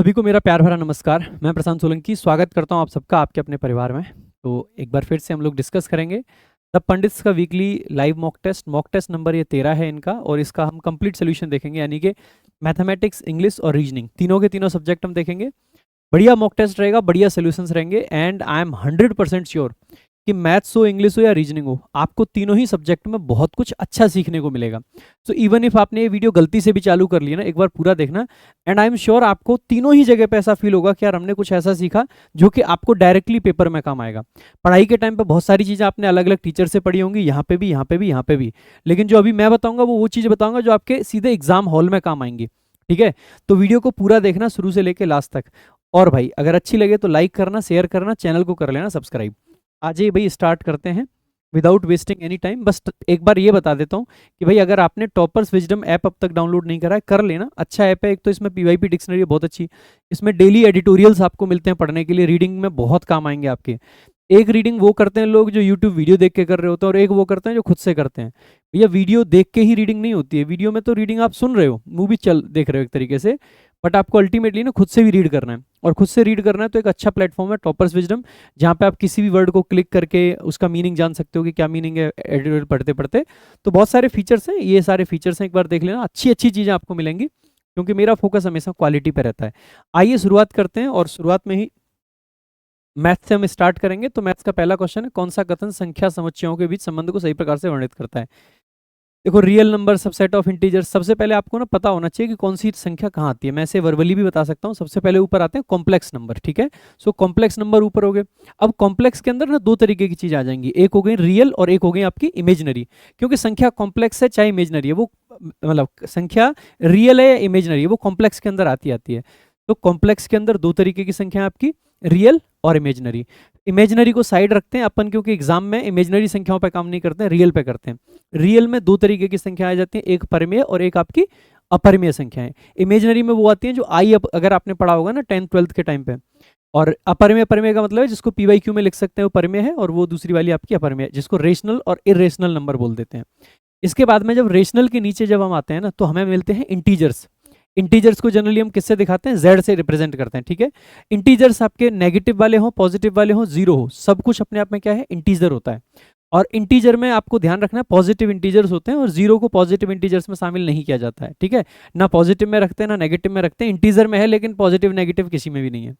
सभी को मेरा प्यार भरा नमस्कार। मैं प्रशांत सोलंकी स्वागत करता हूं आप सबका आपके अपने परिवार में। तो एक बार फिर से हम लोग डिस्कस करेंगे द पंडित्स का weekly live mock test number ये 13 है इनका, और इसका हम कंप्लीट सोल्यूशन देखेंगे, यानी कि मैथमेटिक्स, इंग्लिश और रीजनिंग तीनों के तीनों सब्जेक्ट हम देखेंगे। बढ़िया मॉक टेस्ट रहेगा, बढ़िया सोल्यूशंस रहेंगे, एंड आई एम 100% श्योर कि मैथ्स हो, इंग्लिश हो या रीजनिंग हो, आपको तीनों ही सब्जेक्ट में बहुत कुछ अच्छा सीखने को मिलेगा। सो इवन इफ आपने ये वीडियो गलती से भी चालू कर लिया ना, एक बार पूरा देखना, एंड आई एम श्योर आपको तीनों ही जगह पे ऐसा फील होगा कि यार हमने कुछ ऐसा सीखा जो कि आपको डायरेक्टली पेपर में काम आएगा। पढ़ाई के टाइम पे बहुत सारी चीज़ें आपने अलग अलग टीचर से पढ़ी होंगी, यहाँ पे भी, यहाँ पे भी, यहाँ पे भी, लेकिन जो अभी मैं बताऊंगा वो चीज़ें बताऊंगा जो आपके सीधे एग्जाम हॉल में काम आएंगी। ठीक है, तो वीडियो को पूरा देखना शुरू से लेके लास्ट तक। और भाई अगर अच्छी लगे तो लाइक करना, शेयर करना, चैनल को कर लेना सब्सक्राइब। आ जाइए भाई, स्टार्ट करते हैं विदाउट वेस्टिंग एनी टाइम। बस एक बार ये बता देता हूँ कि भाई अगर आपने टॉपर्स विजडम ऐप अब तक डाउनलोड नहीं करा है, कर लेना, अच्छा ऐप है। एक तो इसमें पीवाईपी डिक्शनरी बहुत अच्छी, इसमें डेली एडिटोरियल्स आपको मिलते हैं पढ़ने के लिए, रीडिंग में बहुत काम आएंगे आपके। एक रीडिंग वो करते हैं लोग जो यूट्यूब वीडियो देख के कर रहे होते हैं, और एक वो करते हैं जो खुद से करते हैं। भैया वीडियो देख के ही रीडिंग नहीं होती है, वीडियो में तो रीडिंग आप सुन रहे हो, मूवी चल देख रहे हो एक तरीके से, बट आपको अल्टीमेटली ना खुद से भी रीड करना है, और खुद से रीड करना है तो एक अच्छा प्लेटफॉर्म है टॉपर्स विजडम, जहाँ पे आप किसी भी वर्ड को क्लिक करके उसका मीनिंग जान सकते हो कि क्या मीनिंग है एडिटोरियल पढ़ते पढ़ते। तो बहुत सारे फीचर्स हैं, ये सारे फीचर्स हैं, एक बार देख लेना, अच्छी अच्छी चीज़ें आपको मिलेंगी, क्योंकि मेरा फोकस हमेशा क्वालिटी पे रहता है। आइए शुरुआत करते हैं, और शुरुआत में ही मैथ्स से हम स्टार्ट करेंगे। तो मैथ्स का पहला क्वेश्चन है, कौन सा कथन संख्या समुच्चयों के बीच संबंध को सही प्रकार से वर्णित करता है। देखो, real number, subset of integers, सबसे पहले आपको ना पता होना चाहिए कि कौन सी संख्या कहाँ आती है। मैं इसे वर्बली भी बता सकता हूँ। सबसे पहले ऊपर आते हैं कॉम्प्लेक्स नंबर, ठीक है। सो कॉम्प्लेक्स नंबर ऊपर हो गए। अब कॉम्प्लेक्स के अंदर ना दो तरीके की चीज आ जाएंगी, एक हो गई रियल और एक हो गई आपकी इमेजिनरी। क्योंकि संख्या कॉम्प्लेक्स है चाहे इमेजिनरी है, वो मतलब संख्या रियल है या इमेजिनरी है, वो कॉम्प्लेक्स के अंदर आती है। तो कॉम्प्लेक्स के अंदर दो तरीके की संख्या है आपकी, रियल और इमेजिनरी। इमेजिनरी को साइड रखते हैं अपन, क्योंकि एग्जाम में इमेजिनरी संख्याओं पे काम नहीं करते हैं, रियल पे करते हैं। रियल में दो तरीके की संख्या आ जाती है, एक परिमेय और एक आपकी अपरिमेय संख्याएं। इमेजिनरी में वो आती हैं जो अगर आपने पढ़ा होगा ना 10th 12th के टाइम पे। और अपरिमेय, परिमेय का मतलब है जिसको पीवाईक्यू में लिख सकते हैं वो परिमेय है, और वो दूसरी वाली आपकी अपरिमेय, जिसको रेशनल और इरेशनल नंबर बोल देते हैं। इसके बाद में जब रेशनल के नीचे जब हम आते हैं ना, तो हमें मिलते हैं इंटीजर्स। इंटीजर्स को जनरली हम किससे दिखाते हैं, जेड से रिप्रेजेंट करते हैं, ठीक है। इंटीजर्स आपके नेगेटिव वाले हो, पॉजिटिव वाले हो, जीरो हो, सब कुछ अपने आप में क्या है, इंटीजर होता है। और इंटीजर में आपको ध्यान रखना है पॉजिटिव इंटीजर्स होते हैं, और जीरो को पॉजिटिव इंटीजर्स में शामिल नहीं किया जाता है, ठीक है। ना पॉजिटिव में रखते हैं ना नेगेटिव में रखते हैं, इंटीजर में है लेकिन पॉजिटिव नेगेटिव किसी में भी नहीं है।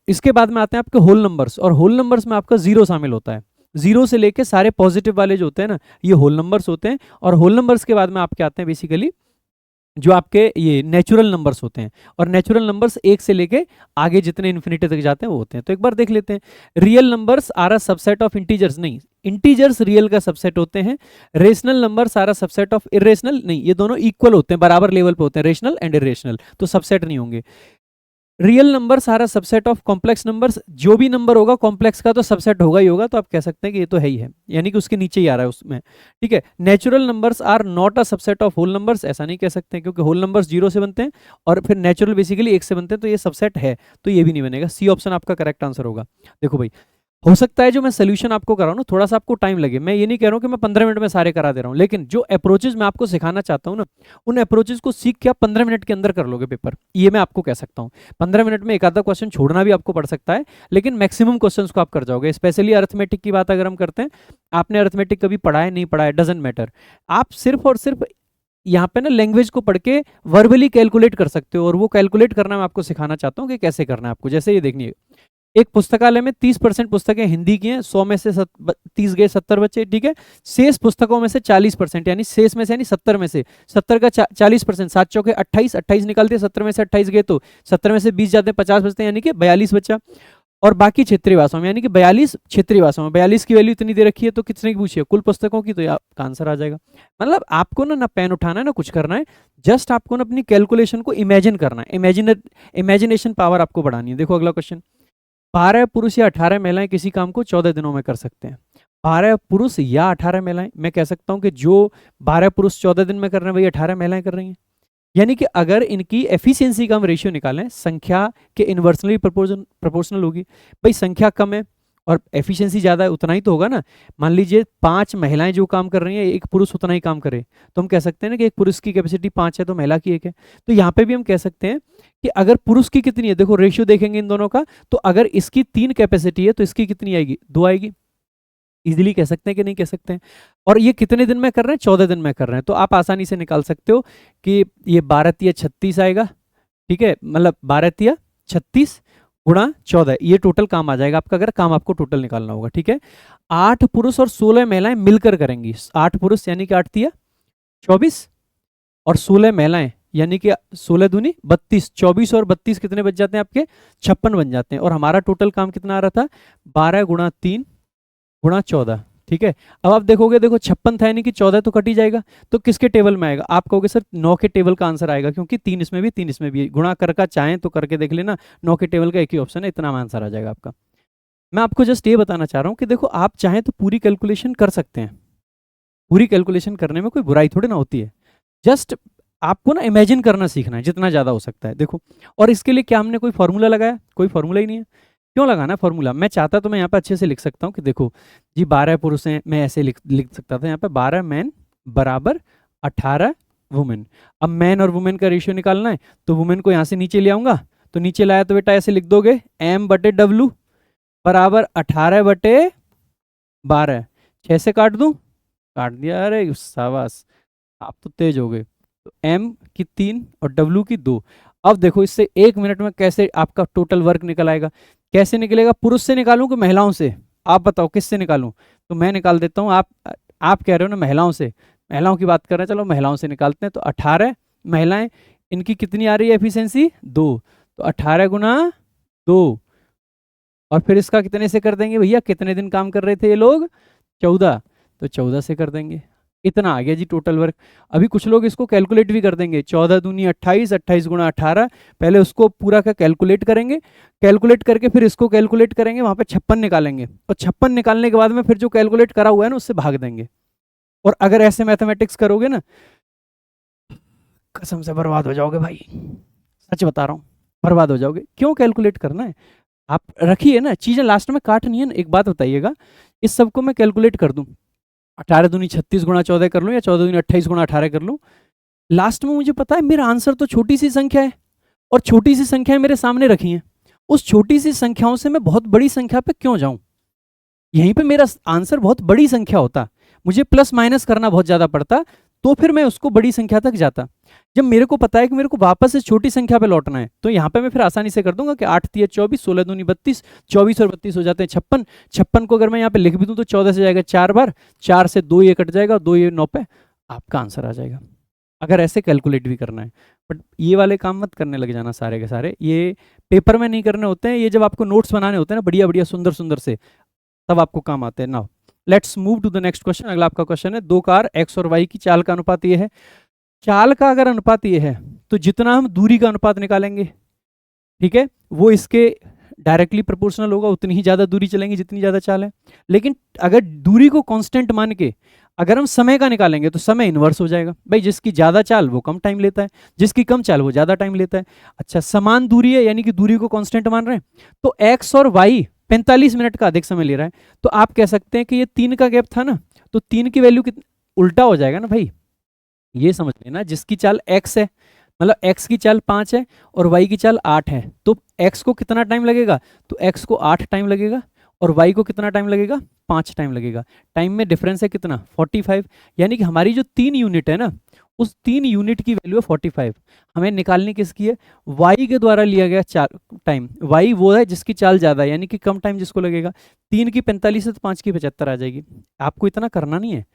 इसके बाद में आते हैं आपके होल नंबर्स, और होल नंबर्स में आपका जीरो शामिल होता है। जीरो से लेके सारे पॉजिटिव वाले जो होते हैं ना, ये होल नंबर्स होते हैं। और होल नंबर्स के बाद में आपके आते हैं बेसिकली जो आपके ये नेचुरल नंबर्स होते हैं, और नेचुरल नंबर्स एक से लेके आगे जितने इन्फिनिटी तक जाते हैं वो होते हैं। तो एक बार देख लेते हैं, real numbers are a subset of integers, नहीं, इंटीजर्स रियल का सबसेट होते हैं। Rational numbers are a subset of irrational, नहीं, ये दोनों इक्वल होते हैं, बराबर लेवल पे होते हैं, रेशनल एंड इरेशनल, तो सबसेट नहीं होंगे। रियल नंबर सारा सबसेट ऑफ कॉम्प्लेक्स नंबर्स, जो भी नंबर होगा कॉम्प्लेक्स का तो सबसेट होगा ही होगा, तो आप कह सकते हैं कि ये तो है ही है, यानी कि उसके नीचे ही आ रहा है उसमें, ठीक है। Natural numbers are not a subset of whole numbers, ऐसा नहीं कह सकते क्योंकि होल नंबर्स जीरो से बनते हैं और फिर नेचुरल बेसिकली एक से बनते हैं, तो ये सबसेट है, तो ये भी नहीं बनेगा। सी ऑप्शन आपका करेक्ट आंसर होगा। देखो भाई, हो सकता है जो मैं सोल्यूशन आपको कराऊं ना थोड़ा सा आपको टाइम लगे, मैं ये नहीं कह रहा हूं कि मैं 15 मिनट में सारे करा दे रहा हूं, लेकिन जो अप्रोचेज मैं आपको सिखाना चाहता हूं ना, उन अप्रोचेज को सीख के आप 15 मिनट के अंदर कर लोगे पेपर, ये मैं आपको कह सकता हूं। 15 मिनट में एक आधा क्वेश्चन छोड़ना भी आपको पड़ सकता है, लेकिन मैक्सिमम क्वेश्चंस को आप कर जाओगे। स्पेशली अरिथमेटिक की बात अगर हम करते हैं, आपने अरिथमेटिक कभी पढ़ा है नहीं पढ़ा है, डजेंट मैटर, आप सिर्फ और सिर्फ यहाँ पे ना लैंग्वेज को पढ़ के वर्बली कैलकुलेट कर सकते हो, और वो कैलकुलेट करना मैं आपको सिखाना चाहता हूँ कि कैसे करना है आपको। जैसे ये देखिए, एक पुस्तकालय में 30% पुस्तकें हिंदी की हैं, 100 में से 30 गए 70 बच्चे, ठीक है। शेष पुस्तकों में से 40%, यानी शेष में से यानी 70 में से 70 का 40%, 7 चौके 28, 28 निकालते हैं, 70 में से 28 गए तो 70 में से 20 जाते हैं, 50 बचते हैं, यानी कि 42 बच्चा। और बाकी क्षेत्रीय भाषाओं में, यानी कि 42 क्षेत्रीय भाषाओं में, 42 की वैल्यू इतनी दे रखी है, तो कितने की पूछिए कुल पुस्तकों की, तो ये आपका आंसर आ जाएगा। मतलब आपको ना पेन उठाना है ना कुछ करना है, जस्ट आपको ना अपनी कैलकुलेशन को इमेजिन करना है, इमेजिनेशन पावर आपको बढ़ानी है। देखो अगला क्वेश्चन, 12 पुरुष या 18 महिलाएं किसी काम को 14 दिनों में कर सकते हैं। 12 पुरुष या 18 महिलाएं, मैं कह सकता हूं कि जो 12 पुरुष 14 दिन में कर रहे हैं वही 18 महिलाएं कर रही हैं। यानी कि अगर इनकी एफिशिएंसी का हम रेशियो निकालें, संख्या के इन्वर्सली प्रोपोर्शनल होगी। भाई संख्या कम है और एफिशिएंसी ज़्यादा है उतना ही तो होगा ना। मान लीजिए 5 महिलाएं जो काम कर रही हैं, एक पुरुष उतना ही काम करे, तो हम कह सकते हैं ना कि एक पुरुष की कैपेसिटी 5 है तो महिला की 1 है। तो यहाँ पे भी हम कह सकते हैं कि अगर पुरुष की कितनी है, देखो रेशियो देखेंगे इन दोनों का, तो अगर इसकी 3 कैपेसिटी है तो इसकी कितनी आएगी, 2 आएगी। इजीली कह सकते हैं कि नहीं कह सकते हैं। और ये कितने दिन में कर रहे हैं, 14 दिन में कर रहे हैं, तो आप आसानी से निकाल सकते हो कि ये 12 तिया 36 आएगा, ठीक है, मतलब 12 तिया 36 गुणा 14, ये टोटल काम आ जाएगा आपका, अगर काम आपको टोटल निकालना होगा, ठीक है। 8 पुरुष और 16 महिलाएं मिलकर करेंगी, 8 पुरुष यानी कि 8 तिया 24 और 16 महिलाएं यानी कि 16 दूनी 32, 24 और 32 कितने बच जाते हैं आपके, 56 बन जाते हैं। और हमारा टोटल काम कितना आ रहा था, 12 गुणा 3 गुणा 14, ठीक है। अब आप देखोगे, देखो 56 था यानी कि 14 तो कट ही जाएगा, तो किसके टेबल में आएगा, आप कहोगे सर 9 के टेबल का आंसर आएगा, क्योंकि 3 इसमें भी 3 इसमें भी, गुणा कर का चाहें तो करके देख लेना, 9 के टेबल का एक ही ऑप्शन है, इतना आंसर आ जाएगा आपका। मैं आपको जस्ट ये बताना चाह रहा हूँ कि देखो आप चाहें तो पूरी कैलकुलेशन कर सकते हैं, पूरी कैलकुलेशन करने में कोई बुराई थोड़ी ना होती है, जस्ट आपको ना इमेजिन करना सीखना है जितना ज़्यादा हो सकता है, देखो। और इसके लिए क्या हमने कोई फॉर्मूला लगाया, कोई फॉर्मूला ही नहीं है। क्यों लगाना फॉर्मूला, मैं चाहता तो मैं यहाँ पे अच्छे से लिख सकता हूँ कि देखो जी 12 पुरुष हैं, मैं ऐसे लिख सकता था यहाँ पे 12 मैन बराबर 18 वुमेन। अब मैन और वुमेन का रेशियो निकालना है, तो वुमेन को यहाँ से नीचे ले आऊंगा, तो नीचे लाया तो बेटा ऐसे लिख दोगे M/W बराबर 18/12, 6 से काट दूं, काट दिया, अरे शाबाश आप तो तेज हो गए। तो M की 3 और W की 2। अब देखो इससे 1 मिनट में कैसे आपका टोटल वर्क निकल आएगा, कैसे निकलेगा, पुरुष से निकालूं कि महिलाओं से, आप बताओ किससे निकालूं। तो मैं निकाल देता हूं, आप कह रहे हो ना महिलाओं से, महिलाओं की बात कर रहे हैं, चलो महिलाओं से निकालते हैं। तो 18 महिलाएं, इनकी कितनी आ रही है एफिशिएंसी, 2, तो 18 गुना 2, और फिर इसका कितने से कर देंगे भैया, कितने दिन काम कर रहे थे ये लोग, 14, तो 14 से कर देंगे, इतना आ गया जी टोटल वर्क। अभी कुछ लोग इसको कैलकुलेट भी कर देंगे, 14 दूनी 28, 28 गुणा 18, पहले उसको पूरा का कैलकुलेट करेंगे, कैलकुलेट करके फिर इसको कैलकुलेट करेंगे, वहां पे 56 निकालेंगे, और 56 निकालने के बाद में फिर जो कैलकुलेट करा हुआ है ना उससे भाग देंगे। और अगर ऐसे मैथमेटिक्स करोगे ना, कसम से बर्बाद हो जाओगे भाई, सच बता रहा हूँ, बर्बाद हो जाओगे। क्यों कैलकुलेट करना है, आप रखिए ना, चीजें लास्ट में काटनी है ना। एक बात बताइएगा, इस सबको मैं कैलकुलेट कर दूं, 18 दूनी 36 गुणा 14 कर लूं, या 14 दूनी 28 गुणा 18 कर लूं, लास्ट में मुझे पता है मेरा आंसर तो छोटी सी संख्या है, और छोटी सी संख्याएं मेरे सामने रखी हैं, उस छोटी सी संख्याओं से मैं बहुत बड़ी संख्या पे क्यों जाऊं, यहीं पे मेरा आंसर बहुत बड़ी संख्या होता, मुझे प्लस माइनस करना बहुत ज्यादा पड़ता, तो फिर मैं उसको बड़ी संख्या तक जाता। जब मेरे को पता है कि मेरे को वापस से छोटी संख्या पे लौटना है, तो यहाँ पे मैं फिर आसानी से कर दूंगा कि 8 तिया 24, 16 दूनी 32, 24 और 32 हो जाते हैं 56, 56 को अगर मैं यहाँ पे लिख भी दूं तो 14 से जाएगा 4 बार, 4 से 2 ये कट जाएगा, 2 ये 9 पे आपका आंसर आ जाएगा, अगर ऐसे कैलकुलेट भी करना है। बट ये वाले काम मत करने लग जाना सारे के सारे, ये पेपर में नहीं करने होते हैं, ये जब आपको नोट्स बनाने होते हैं ना बढ़िया बढ़िया सुंदर सुंदर से, तब आपको काम आते हैं। Now let's move to the next question. अगला आपका क्वेश्चन है, दो कार एक्स और वाई की चाल का अनुपात ये है, चाल का अगर अनुपात ये है तो जितना हम दूरी का अनुपात निकालेंगे, ठीक है, वो इसके डायरेक्टली प्रोपोर्शनल होगा, उतनी ही ज्यादा दूरी चलेंगे जितनी ज्यादा चाल है। लेकिन अगर दूरी को कांस्टेंट मान के अगर हम समय का निकालेंगे तो समय इन्वर्स हो जाएगा, भाई जिसकी ज्यादा चाल वो कम टाइम लेता है, जिसकी कम चाल वो ज्यादा टाइम लेता है। अच्छा, समान दूरी है यानी कि दूरी को कांस्टेंट मान रहे हैं, तो एक्स और वाई 45 मिनट का अधिक समय ले रहा है, तो आप कह सकते हैं कि ये 3 का गैप था ना, तो 3 की वैल्यू उल्टा हो जाएगा ना भाई, ये समझ लेना, जिसकी चाल x है, मतलब x की चाल 5 है और y की चाल 8 है, तो x को कितना टाइम लगेगा, तो x को 8 टाइम लगेगा, और y को कितना टाइम लगेगा, 5 टाइम लगेगा। टाइम में डिफरेंस है कितना, 45, यानी कि हमारी जो 3 यूनिट है ना, उस 3 यूनिट की वैल्यू है 45। हमें निकालनी किसकी है, y के द्वारा लिया गया टाइम, y वो है जिसकी चाल ज़्यादा है, यानी कि कम टाइम जिसको लगेगा। 3 की 45 है तो 5 की 75 आ जाएगी। आपको इतना करना नहीं है,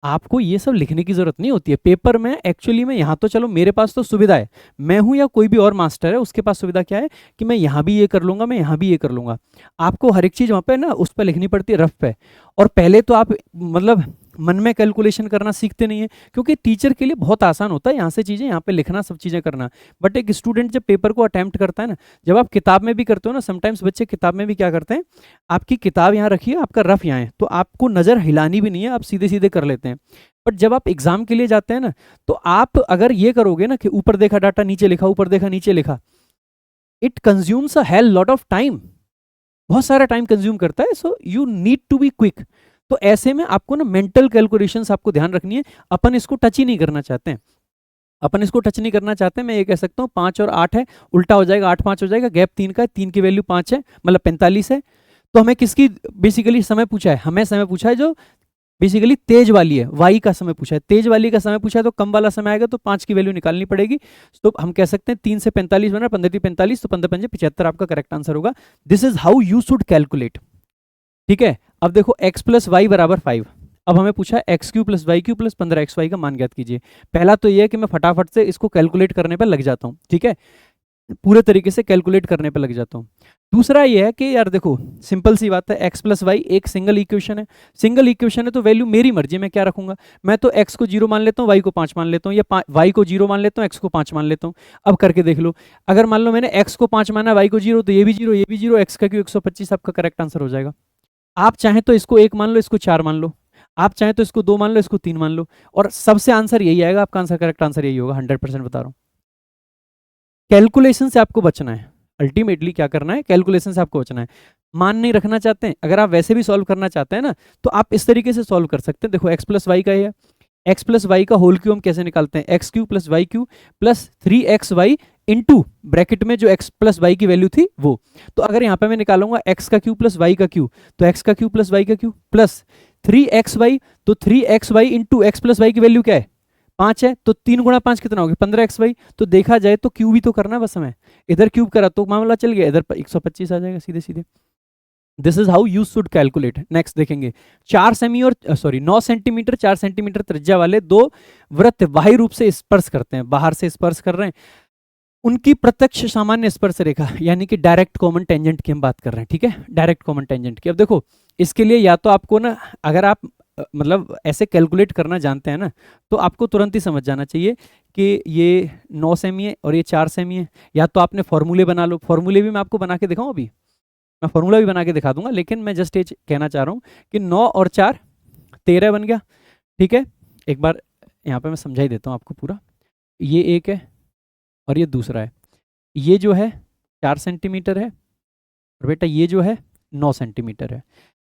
आपको ये सब लिखने की जरूरत नहीं होती है पेपर में। एक्चुअली में यहाँ तो चलो मेरे पास तो सुविधा है, मैं हूँ या कोई भी और मास्टर है उसके पास सुविधा क्या है कि मैं यहाँ भी ये कर लूँगा, मैं यहाँ भी ये कर लूँगा। आपको हर एक चीज़ वहाँ पे ना उस पर लिखनी पड़ती है रफ पे, और पहले तो आप मतलब मन में कैलकुलेशन करना सीखते नहीं है, क्योंकि टीचर के लिए बहुत आसान होता है यहाँ से चीज़ें यहाँ पे लिखना, सब चीज़ें करना। बट एक स्टूडेंट जब पेपर को अटैम्प्ट करता है ना, जब आप किताब में भी करते हो ना, समटाइम्स बच्चे किताब में भी क्या करते हैं, आपकी किताब यहाँ रखिए, आपका रफ यहाँ है, तो आपको नज़र हिलानी भी नहीं है, आप सीधे सीधे कर लेते हैं। बट जब आप एग्जाम के लिए जाते हैं ना, तो आप अगर ये करोगे ना कि ऊपर देखा डाटा नीचे लिखा, ऊपर देखा नीचे लिखा, it consumes a hell lot of time. बहुत सारा टाइम कंज्यूम करता है, so you need to be quick. तो ऐसे में आपको ना मेंटल कैलकुलेशंस आपको ध्यान रखनी है। अपन इसको टच ही नहीं करना चाहते हैं, अपन इसको टच नहीं करना चाहते। मैं ये कह सकता हूँ 5 और 8 है, उल्टा हो जाएगा, 8 5 हो जाएगा, गैप 3 का है, 3 की वैल्यू 5 है, मतलब 45 है। तो हमें किसकी बेसिकली समय पूछा है, हमें समय पूछा है जो बेसिकली तेज वाली है, वाई का समय पूछा है, तेज वाली का समय पूछा है, तो कम वाला समय आएगा तो 5 की वैल्यू निकालनी पड़ेगी। तो हम कह सकते हैं 3 से 45 बना, 15 3 45, तो 15 5 75 आपका करेक्ट आंसर होगा। This is how you should calculate. ठीक है, अब देखो x प्लस वाई बराबर 5। अब हमें पूछा है x cube plus y cube plus 15xy का मान ज्ञात कीजिए। पहला तो ये है कि मैं फटाफट से इसको कैलकुलेट करने पर लग जाता हूँ, ठीक है, पूरे तरीके से कैलकुलेट करने पे लग जाता हूँ। दूसरा ये है कि यार देखो सिंपल सी बात है, x प्लस वाई एक सिंगल इक्वेशन है, सिंगल इक्वेशन है तो वैल्यू मेरी मर्जी में क्या रखूंगा। मैं तो x को 0 मान लेता हूँ, y को 5 मान लेता हूँ, या y को 0 मान लेता हूँ, x को 5 मान लेता हूँ। अब करके देख लो, अगर मान लो मैंने x को 5 माना, y को 0, तो ये भी 0, ये भी 0, x का क्यू 125 आपका करेक्ट आंसर हो जाएगा। आप चाहें तो इसको 1 मान लो, इसको 4 मान लो, आप चाहें तो इसको 2 मान लो, इसको 3 मान लो, और सबसे आंसर यही आएगा, आपका आंसर करेक्ट आंसर यही होगा, 100% बता रहा हूँ। कैलकुलेशन से आपको बचना है, अल्टीमेटली क्या करना है, कैलकुलेशन से आपको बचना है। मान नहीं रखना चाहते हैं, अगर आप वैसे भी सॉल्व करना चाहते हैं ना, तो आप इस तरीके से सॉल्व कर सकते हैं। देखो x प्लस वाई का है, x प्लस वाई का होल क्यू हम कैसे निकालते हैं, x cube plus y cube plus 3xy into bracket में जो x प्लस वाई की वैल्यू थी वो। तो अगर यहाँ पे मैं निकालूंगा x का क्यू प्लस वाई का क्यू, तो x का क्यू प्लस वाई का क्यू प्लस 3xy, तो 3xy into x plus y की वैल्यू क्या है, 5 है, तो 3 गुणा 5 कितना हो गया, 15xy। तो देखा जाए तो क्यू भी तो करना है, बस हमें इधर क्यूब करा तो मामला चल गया, इधर 125 आ जाएगा सीधे सीधे। This is how you should calculate. Next देखेंगे, 4 सेमी और 9 सेंटीमीटर 4 सेंटीमीटर त्रिज्या वाले दो वृत्त बाह्य रूप से स्पर्श करते हैं, बाहर से स्पर्श कर रहे हैं, उनकी प्रत्यक्ष सामान्य स्पर्श रेखा यानी कि डायरेक्ट कॉमन टेंजेंट की हम बात कर रहे हैं, ठीक है, डायरेक्ट कॉमन टेंजेंट की। अब देखो इसके लिए या तो आपको ना, अगर आप मतलब ऐसे कैलकुलेट करना जानते हैं ना, तो आपको तुरंत ही समझ जाना चाहिए कि ये 9 सेमी है और ये 4 सेमी है। या तो आपने फॉर्मूले बना लो, फॉर्मूले भी मैं आपको बना के दिखाऊं, अभी मैं फॉर्मूला भी बना के दिखा दूंगा, लेकिन मैं जस्ट ये कहना चाह रहा हूँ कि 9 और 4 13 बन गया, ठीक है। एक बार यहाँ पे मैं समझा ही देता हूँ आपको पूरा, ये एक है और ये दूसरा है, ये जो है 4 सेंटीमीटर है और बेटा ये जो है 9 सेंटीमीटर है।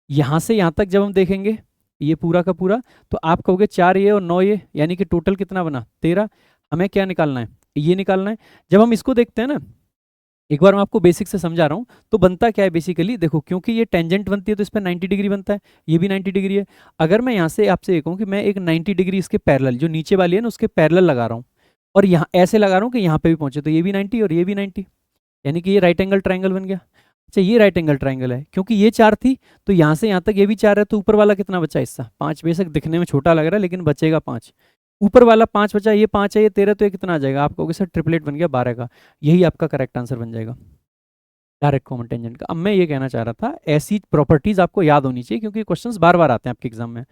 यहाँ से यहाँ तक जब हम देखेंगे ये पूरा का पूरा, तो आप कहोगे 4 ये और 9 ये, यानी कि टोटल कितना बना 13। हमें क्या निकालना है, ये निकालना है। जब हम इसको देखते हैं ना, एक बार मैं आपको बेसिक से समझा रहा हूँ, तो बनता क्या है बेसिकली, देखो क्योंकि ये टेंजेंट बनती है तो इस पर 90 डिग्री बनता है, ये भी 90 डिग्री है। अगर मैं यहाँ से आपसे ये कहूँ कि मैं एक 90 डिग्री इसके पैरेलल, जो नीचे वाली है ना उसके पैरेलल लगा रहा हूँ, और यहाँ ऐसे लगा रहा हूँ कि यहाँ पे भी पहुंचे, तो ये भी 90 और ये भी 90, यानी कि ये राइट एंगल ट्राइंगल बन गया। अच्छा ये राइट एंगल ट्राइंगल है, क्योंकि ये 4 थी तो यहाँ से यहाँ तक ये भी 4 है, तो ऊपर वाला कितना बचा हिस्सा 5, बेशक दिखने में छोटा लग रहा है लेकिन बचेगा 5, ऊपर वाला 5 बचा, ये 5 है, ये 13, तो ये कितना आ जाएगा, आप कहोगे सर ट्रिपलेट बन गया 12 का, यही आपका करेक्ट आंसर बन जाएगा डायरेक्ट कॉमन टेंजेंट का। अब मैं ये कहना चाह रहा था, ऐसी प्रॉपर्टीज आपको याद होनी चाहिए, क्योंकि क्वेश्चंस बार बार आते हैं आपके एग्जाम में।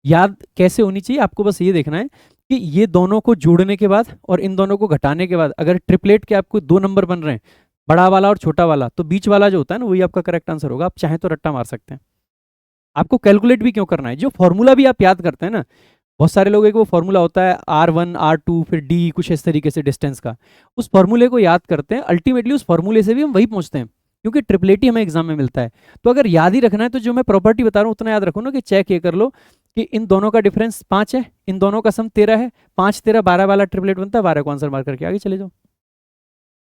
याद कैसे होनी चाहिए, आपको बस ये देखना है कि ये दोनों को जोड़ने के बाद और इन दोनों को घटाने के बाद अगर ट्रिपलेट के आपको 2 नंबर बन रहे हैं, बड़ा वाला और छोटा वाला, तो बीच वाला जो होता है ना वही आपका करेक्ट आंसर होगा। आप चाहें तो रट्टा मार सकते हैं। आपको कैलकुलेट भी क्यों करना है, जो फॉर्मूला भी आप याद करते हैं ना, बहुत सारे लोगों को वो फॉर्मूला होता है R1 R2 फिर D, कुछ इस तरीके से डिस्टेंस का, उस फॉर्मूले को याद करते हैं, अल्टीमेटली उस फॉर्मूले से भी हम वही पहुंचते हैं, क्योंकि ट्रिपलेट ही हमें एग्जाम में मिलता है। तो अगर याद ही रखना है तो जो मैं प्रॉपर्टी बता रहा हूँ उतना याद रखो ना, कि चेक ये कर लो कि इन दोनों का डिफरेंस 5 है, इन दोनों का सम 13 है, 5 13 12 वाला ट्रिपलेट बनता है, 12 को आंसर मार करके आगे चले जाओ।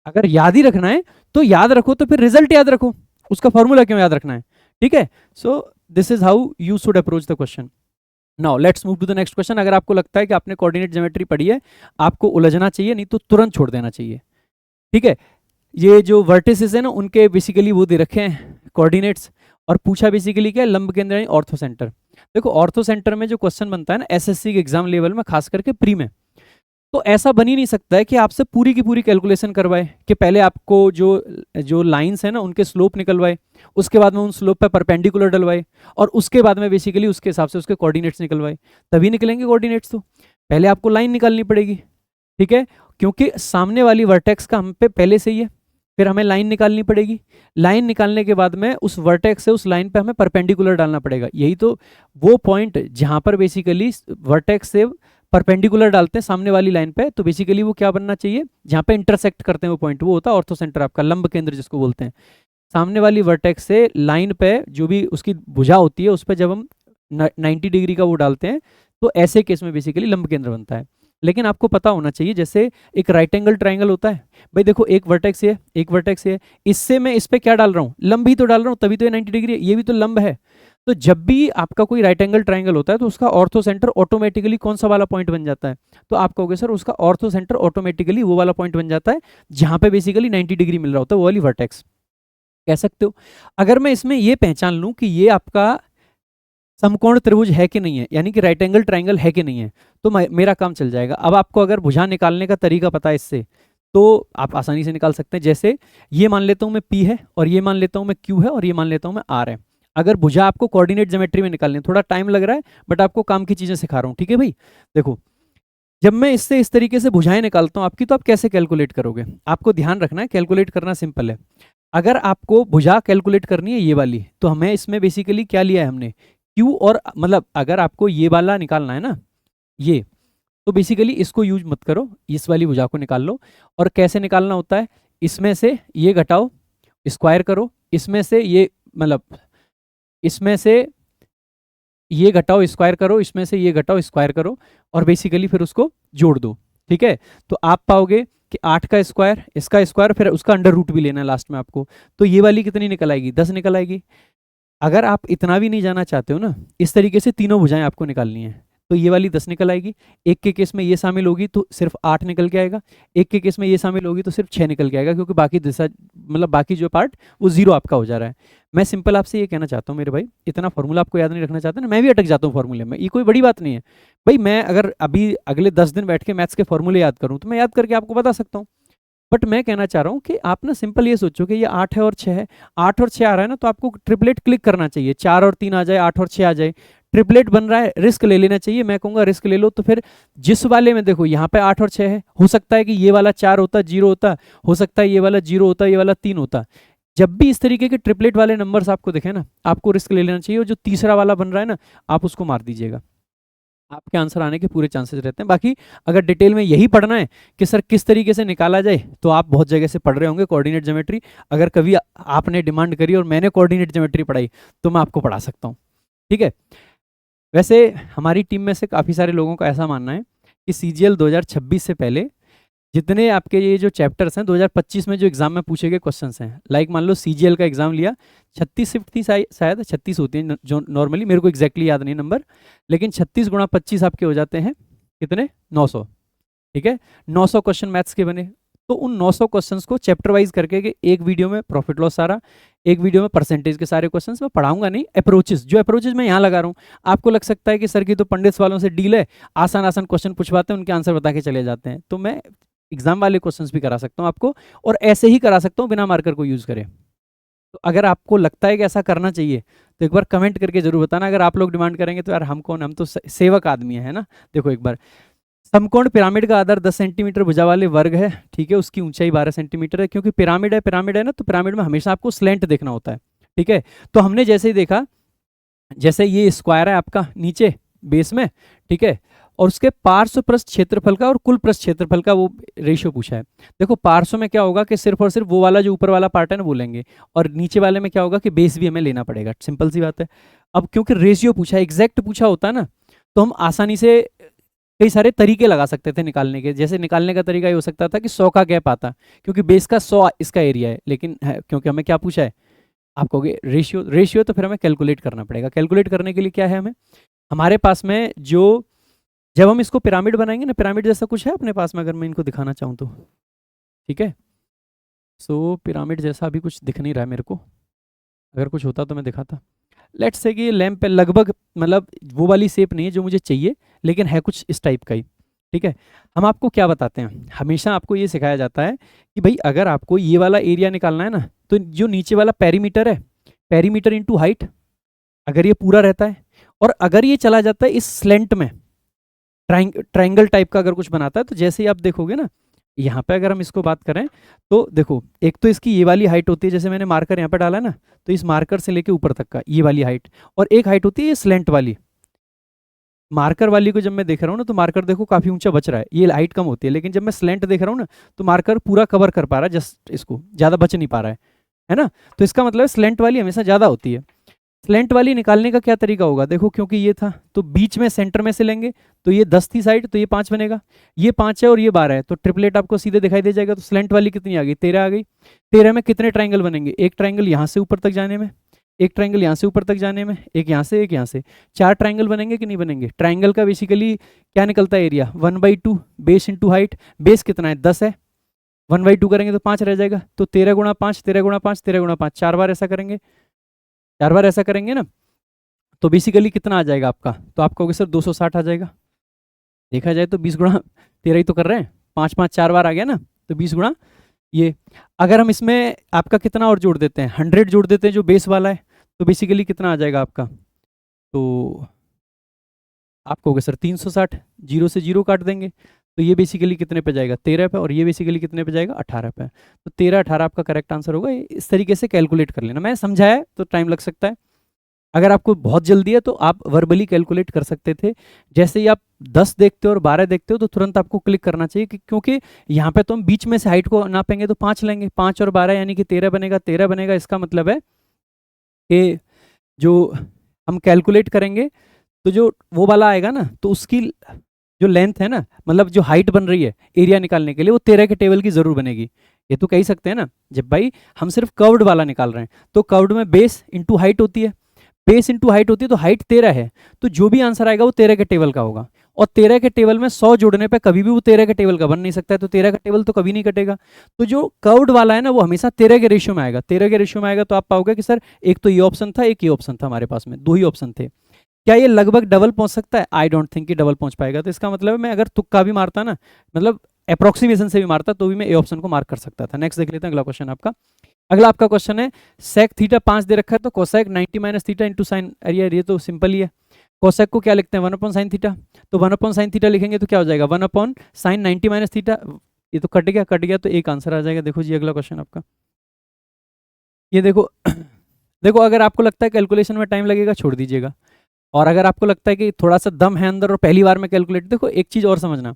अगर याद ही रखना है तो याद रखो, तो फिर रिजल्ट याद रखो, उसका फॉर्मूला क्यों याद रखना है, ठीक है। So this is how you should approach the question. Now let's move to the next question. अगर आपको लगता है कि आपने कोऑर्डिनेट ज्योमेट्री पढ़ी है, आपको उलझना चाहिए, नहीं तो तुरंत छोड़ देना चाहिए, ठीक है। ये जो वर्टिसेस है ना, उनके बेसिकली वो दे रखे हैं कोऑर्डिनेट्स, और पूछा बेसिकली क्या है, लंब केंद्र यानी ऑर्थो सेंटर। देखो ऑर्थो सेंटर में जो क्वेश्चन बनता है ना एसएससी के एग्जाम लेवल में, खास करके प्री में, तो ऐसा बन ही नहीं सकता है कि आपसे पूरी की पूरी कैलकुलेशन करवाए, कि पहले आपको जो जो लाइंस है ना उनके स्लोप निकलवाए, उसके बाद में उन स्लोप पे परपेंडिकुलर डलवाए, और उसके बाद में बेसिकली उसके हिसाब से उसके कोऑर्डिनेट्स निकलवाए, तभी निकलेंगे कोऑर्डिनेट्स। तो पहले आपको लाइन निकालनी पड़ेगी, ठीक है, क्योंकि सामने वाली वर्टेक्स का हम पे पहले से ही है, फिर हमें लाइन निकालनी पड़ेगी, लाइन निकालने के बाद में उस वर्टेक्स से उस लाइन पे हमें परपेंडिकुलर डालना पड़ेगा। यही तो वो पॉइंट जहां पर बेसिकली वर्टेक्स से परपेंडिकुलर डालते हैं सामने वाली लाइन पे, तो बेसिकली वो क्या बनना चाहिए, जहां पे इंटरसेक्ट करते हैं वो पॉइंट, वो होता है ऑर्थो सेंटर, आपका लंब केंद्र जिसको बोलते हैं। सामने वाली वर्टेक्स से लाइन पे जो भी उसकी भुजा होती है उस पर जब हम 90 डिग्री का वो डालते हैं तो ऐसे केस में बेसिकली लंब केंद्र बनता है। लेकिन आपको पता होना चाहिए, जैसे एक राइट एंगल ट्राइंगल होता है, भाई देखो एक वर्टेक्स है एक वर्टेक्स है, इससे मैं इस पे क्या डाल रहा हूँ, लंब ही तो डाल रहा हूँ, तभी तो ये 90 डिग्री है, ये भी तो लंब है। तो जब भी आपका कोई राइट एंगल ट्राइंगल होता है तो उसका ऑर्थो सेंटर ऑटोमेटिकली कौन सा वाला पॉइंट बन जाता है, तो आप कहोगे सर उसका ऑर्थो सेंटर ऑटोमेटिकली वो वाला पॉइंट बन जाता है जहां पे बेसिकली 90 डिग्री मिल रहा होता है, वो वाली वर्टेक्स कह सकते हो। अगर मैं इसमें ये पहचान लूं कि ये आपका समकोण त्रिभुज है कि नहीं है, यानी कि राइट एंगल ट्राइंगल है कि नहीं है, तो मेरा काम चल जाएगा। अब आपको अगर भुजा निकालने का तरीका पता है इससे, तो आप आसानी से निकाल सकते हैं। जैसे ये मान लेता हूं मैं P है, और ये मान लेता हूं मैं Q है, और ये मान लेता हूं मैं R है। अगर भुजा आपको कोऑर्डिनेट ज्योमेट्री में निकालनी है, थोड़ा टाइम लग रहा है बट आपको काम की चीजें सिखा रहा हूं, ठीक है भाई। देखो जब मैं इससे इस तरीके से भुजाएं निकालता हूं आपकी, तो आप कैसे कैलकुलेट करोगे, आपको ध्यान रखना है कैलकुलेट करना सिंपल है। अगर आपको भुजा कैलकुलेट करनी है ये वाली, तो हमें इसमें बेसिकली क्या लिया है हमने, क्यू, और मतलब अगर आपको ये वाला निकालना है ना ये, तो बेसिकली इसको यूज मत करो, इस वाली भुजा को निकाल लो। और कैसे निकालना होता है, इसमें से ये घटाओ स्क्वायर करो, इसमें से ये मतलब इसमें से ये घटाओ स्क्वायर करो, इसमें से ये घटाओ स्क्वायर करो, और बेसिकली फिर उसको जोड़ दो, ठीक है। तो आप पाओगे कि 8 का स्क्वायर, इसका स्क्वायर, फिर उसका अंडर रूट भी लेना है लास्ट में आपको, तो ये वाली कितनी निकल आएगी, 10 निकल आएगी। अगर आप इतना भी नहीं जाना चाहते हो ना, इस तरीके से तीनों भुजाएं आपको निकालनी है, तो ये वाली 10 निकल आएगी। एक के केस में ये शामिल होगी तो सिर्फ 8 निकल के आएगा, एक के केस में ये शामिल होगी तो सिर्फ 6 निकल के आएगा, क्योंकि बाकी दिशा मतलब बाकी जो पार्ट वो जीरो आपका हो जा रहा है। मैं सिंपल आपसे ये कहना चाहता हूँ मेरे भाई, इतना फॉर्मूला आपको याद नहीं रखना चाहते ना, मैं भी अटक जाता हूँ फॉर्मूले में, ये कोई बड़ी बात नहीं है भाई। मैं अगर अभी अगले 10 दिन बैठ के मैथ्स के फॉर्मूले याद करूँ तो मैं याद करके आपको बता सकता हूँ। बट मैं कहना चाह रहा हूँ कि आप ना सिंपल ये सोचो कि ये 8 है और 6 है, 8 और 6 आ रहा है ना, तो आपको ट्रिपलेट क्लिक करना चाहिए, 4 और 3 आ जाए, 8 और 6 आ जाए, ट्रिपलेट बन रहा है, रिस्क ले लेना चाहिए। मैं कहूँगा रिस्क ले लो। तो फिर जिस वाले में देखो यहाँ पे 8 और 6 है, हो सकता है कि ये वाला 4 होता, 0 होता, हो सकता है ये वाला 0 होता, ये वाला 3 होता। जब भी इस तरीके के ट्रिपलेट वाले नंबर्स आपको दिखे ना, आपको रिस्क ले लेना चाहिए, और जो तीसरा वाला बन रहा है ना, आप उसको मार दीजिएगा, आपके आंसर आने के पूरे चांसेस रहते हैं। बाकी अगर डिटेल में यही पढ़ना है कि सर किस तरीके से निकाला जाए, तो आप बहुत जगह से पढ़ रहे होंगे कोऑर्डिनेट ज्योमेट्री। अगर कभी आपने डिमांड करी और मैंने कोऑर्डिनेट ज्योमेट्री पढ़ाई, तो मैं आपको पढ़ा सकता हूँ, ठीक है। वैसे हमारी टीम में से काफ़ी सारे लोगों का ऐसा मानना है कि CGL 2026 से पहले जितने आपके ये जो चैप्टर्स हैं 2025 में जो एग्जाम में पूछे गए क्वेश्चंस हैं, लाइक मान लो CGL का एग्जाम लिया, 36 शिफ्ट थी शायद 36 होती है जो नॉर्मली, मेरे को एग्जैक्टली याद नहीं नंबर, लेकिन 36 गुणा 25 आपके हो जाते हैं कितने, 900, ठीक है। 900 क्वेश्चन मैथ्स के बने, तो उन 900 क्वेश्चंस को चैप्टर वाइज करके कि एक वीडियो में प्रॉफिट लॉस सारा, एक वीडियो में परसेंटेज के सारे क्वेश्चंस मैं पढ़ाऊंगा नहीं, अप्रोचेस जो अप्रोचेस मैं यहाँ लगा रहा हूँ। आपको लग सकता है कि सर की तो पंडित वालों से डील है, आसान आसान क्वेश्चन पूछवाते हैं, उनके आंसर बता के चले जाते हैं, तो मैं एग्जाम वाले क्वेश्चंस भी करा सकता हूँ आपको, और ऐसे ही करा सकता हूँ बिना मार्कर को यूज करे। तो अगर आपको लगता है कि ऐसा करना चाहिए तो एक बार कमेंट करके जरूर बताना। अगर आप लोग डिमांड करेंगे तो यार हम कौन, हम तो सेवक आदमी है ना। देखो एक बार, समकोण पिरामिड का आधार 10 सेंटीमीटर भुजा वाले वर्ग है, ठीक है, उसकी ऊंचाई 12 सेंटीमीटर है। क्योंकि पिरामिड है ना, तो पिरामिड में हमेशा आपको स्लेंट देखना होता है, ठीक है। तो हमने जैसे ही देखा, जैसे ये स्क्वायर है आपका नीचे बेस में, ठीक है, और उसके पार्श्व पृष्ठ क्षेत्रफल का और कुल पृष्ठ क्षेत्रफल का वो रेशियो पूछा है। देखो पार्श्व में क्या होगा कि सिर्फ और सिर्फ वो वाला जो ऊपर वाला पार्ट है ना वो लेंगे, और नीचे वाले में क्या होगा कि बेस भी हमें लेना पड़ेगा, सिंपल सी बात है। अब क्योंकि रेशियो पूछा है, एग्जैक्ट पूछा होता है ना, तो हम आसानी से कई सारे तरीके लगा सकते थे निकालने के। जैसे निकालने का तरीका ये हो सकता था कि 100 का गैप आता, क्योंकि बेस का 100 इसका एरिया है, लेकिन है क्योंकि हमें क्या पूछा है, आप कहोगे रेशियो, तो फिर हमें कैलकुलेट करना पड़ेगा। कैलकुलेट करने के लिए क्या है, हमें हमारे पास में जो, जब हम इसको पिरामिड बनाएंगे ना, पिरामिड जैसा कुछ है अपने पास में, अगर मैं इनको दिखाना चाहूँ तो, ठीक है। सो पिरामिड जैसा अभी कुछ दिख नहीं रहा है मेरे को, अगर कुछ होता तो मैं दिखाता। लेट्स से कि ये लैंप पे लगभग मतलब वो वाली शेप नहीं है जो मुझे चाहिए, लेकिन है कुछ इस टाइप का ही, ठीक है। हम आपको क्या बताते हैं, हमेशा आपको ये सिखाया जाता है कि भाई अगर आपको ये वाला एरिया निकालना है ना, तो जो नीचे वाला पेरीमीटर है, पेरीमीटर इंटू हाइट, अगर ये पूरा रहता है, और अगर ये चला जाता है इस स्लेंट में, ट्राइंगल टाइप का अगर कुछ बनाता है, तो जैसे ही आप देखोगे ना, यहाँ पे अगर हम इसको बात करें तो देखो, एक तो इसकी ये वाली हाइट होती है, जैसे मैंने मार्कर यहाँ पे डाला ना, तो इस मार्कर से लेके ऊपर तक का ये वाली हाइट, और एक हाइट होती है ये स्लेंट वाली। मार्कर वाली को जब मैं देख रहा हूँ ना, तो मार्कर देखो काफी ऊंचा बच रहा है, ये हाइट कम होती है, लेकिन जब मैं स्लेंट देख रहा हूँ ना, तो मार्कर पूरा कवर कर पा रहा है, जस्ट इसको ज्यादा बच नहीं पा रहा है, है ना। तो इसका मतलब है स्लेंट वाली हमेशा ज़्यादा होती है। स्लेंट वाली निकालने का क्या तरीका होगा, देखो क्योंकि ये था तो बीच में सेंटर में से लेंगे, तो ये 10 थी साइड, तो ये 5 बनेगा, ये 5 है और ये 12 है, तो ट्रिपलेट आपको सीधे दिखाई दे जाएगा। तो स्लेंट वाली कितनी आ गई, 13 आ गई। 13 में कितने ट्राइंगल बनेंगे, एक ट्राइंगल यहाँ से ऊपर तक जाने में, एक ट्राइंगल यहाँ से ऊपर तक जाने में, एक यहाँ से, एक यहाँ से, 4 ट्राइंगल बनेंगे कि नहीं बनेंगे। ट्राइंगल का बेसिकली क्या निकलता है area, 1/2 base into height. Base कितना है, 10 है, 1/2 करेंगे तो 5 रह जाएगा, तो 13 गुणा 5, 13 गुणा 5, 13 गुणा 5, 4 बार ऐसा करेंगे, 4 बार ऐसा करेंगे ना, तो बेसिकली कितना आ जाएगा आपका, तो आप कहोगे सर 260 आ जाएगा। देखा जाए तो 20 गुणा 13 ही तो कर रहे हैं, 5 5 4 बार आ गया ना, तो 20 गुणा ये। अगर हम इसमें आपका कितना और जोड़ देते हैं, 100 जोड़ देते हैं जो बेस वाला है, तो बेसिकली कितना आ जाएगा आपका, तो आप कहोगे सर 360, जीरो से जीरो काट देंगे, तो ये बेसिकली कितने पे जाएगा, 13 पे, और ये बेसिकली कितने पे जाएगा, 18 पे। तो 13 18 आपका करेक्ट आंसर होगा। इस तरीके से कैलकुलेट कर लेना, मैं समझाया तो टाइम लग सकता है, अगर आपको बहुत जल्दी है तो आप वर्बली कैलकुलेट कर सकते थे। जैसे ही आप 10 देखते हो और 12 देखते हो तो तुरंत आपको क्लिक करना चाहिए क्योंकि यहाँ पे तो हम बीच में से हाइट को नापेंगे तो 5 लेंगे, 5 और 12 यानी कि 13 बनेगा, 13 बनेगा। इसका मतलब है कि जो हम कैलकुलेट करेंगे तो जो वो वाला आएगा ना, तो उसकी जो लेंथ है ना, मतलब जो हाइट बन रही है एरिया निकालने के लिए, वो 13 के टेबल की जरूर बनेगी। ये तो कह सकते हैं ना, जब भाई हम सिर्फ कर्व्ड वाला निकाल रहे हैं, तो कर्व्ड में बेस इंटू हाइट होती है, बेस इंटू हाइट होती है, तो हाइट 13 है, तो जो भी आंसर आएगा वो 13 के टेबल का होगा। और 13 के टेबल में 100 जोड़ने पे कभी भी वो 13 के टेबल का बन नहीं सकता है, तो 13 का टेबल तो कभी नहीं कटेगा। तो जो कर्व्ड वाला है ना, वो हमेशा 13 के रेशियो में आएगा, 13 के रेशियो में आएगा, तो आप पाओगे कि सर एक तो ये ऑप्शन था, एक ये ऑप्शन था, हमारे पास में 2 ही ऑप्शन थे। क्या ये लगभग डबल पहुंच सकता है, आई डोंट थिंक कि डबल पहुंच पाएगा। तो इसका मतलब है मैं अगर तुक्का भी मारता ना, मतलब अप्रोक्सीमेशन से भी मारता, तो भी मैं ए ऑप्शन को मार्क कर सकता था। नेक्स्ट देख लेते हैं अगला क्वेश्चन आपका। अगला आपका क्वेश्चन है, सेक थीटा 5 दे रखा है, तो cosec 90 minus theta into sine, अरे ये तो सिंपल ही है। कोसेक को क्या लिखते हैं, 1 अपॉन साइन थीटा, तो 1 अपॉन साइन थीटा लिखेंगे तो क्या हो जाएगा, 1 अपॉन साइन 90 माइनस थीटा। ये तो कट गया, कट गया, तो एक आंसर आ जाएगा। देखो जी अगला क्वेश्चन आपका, ये देखो देखो अगर आपको लगता है कैलकुलेशन में टाइम लगेगा छोड़ दीजिएगा, और अगर आपको लगता है कि थोड़ा सा दम है अंदर और पहली बार में कैलकुलेट, देखो एक चीज़ और समझना,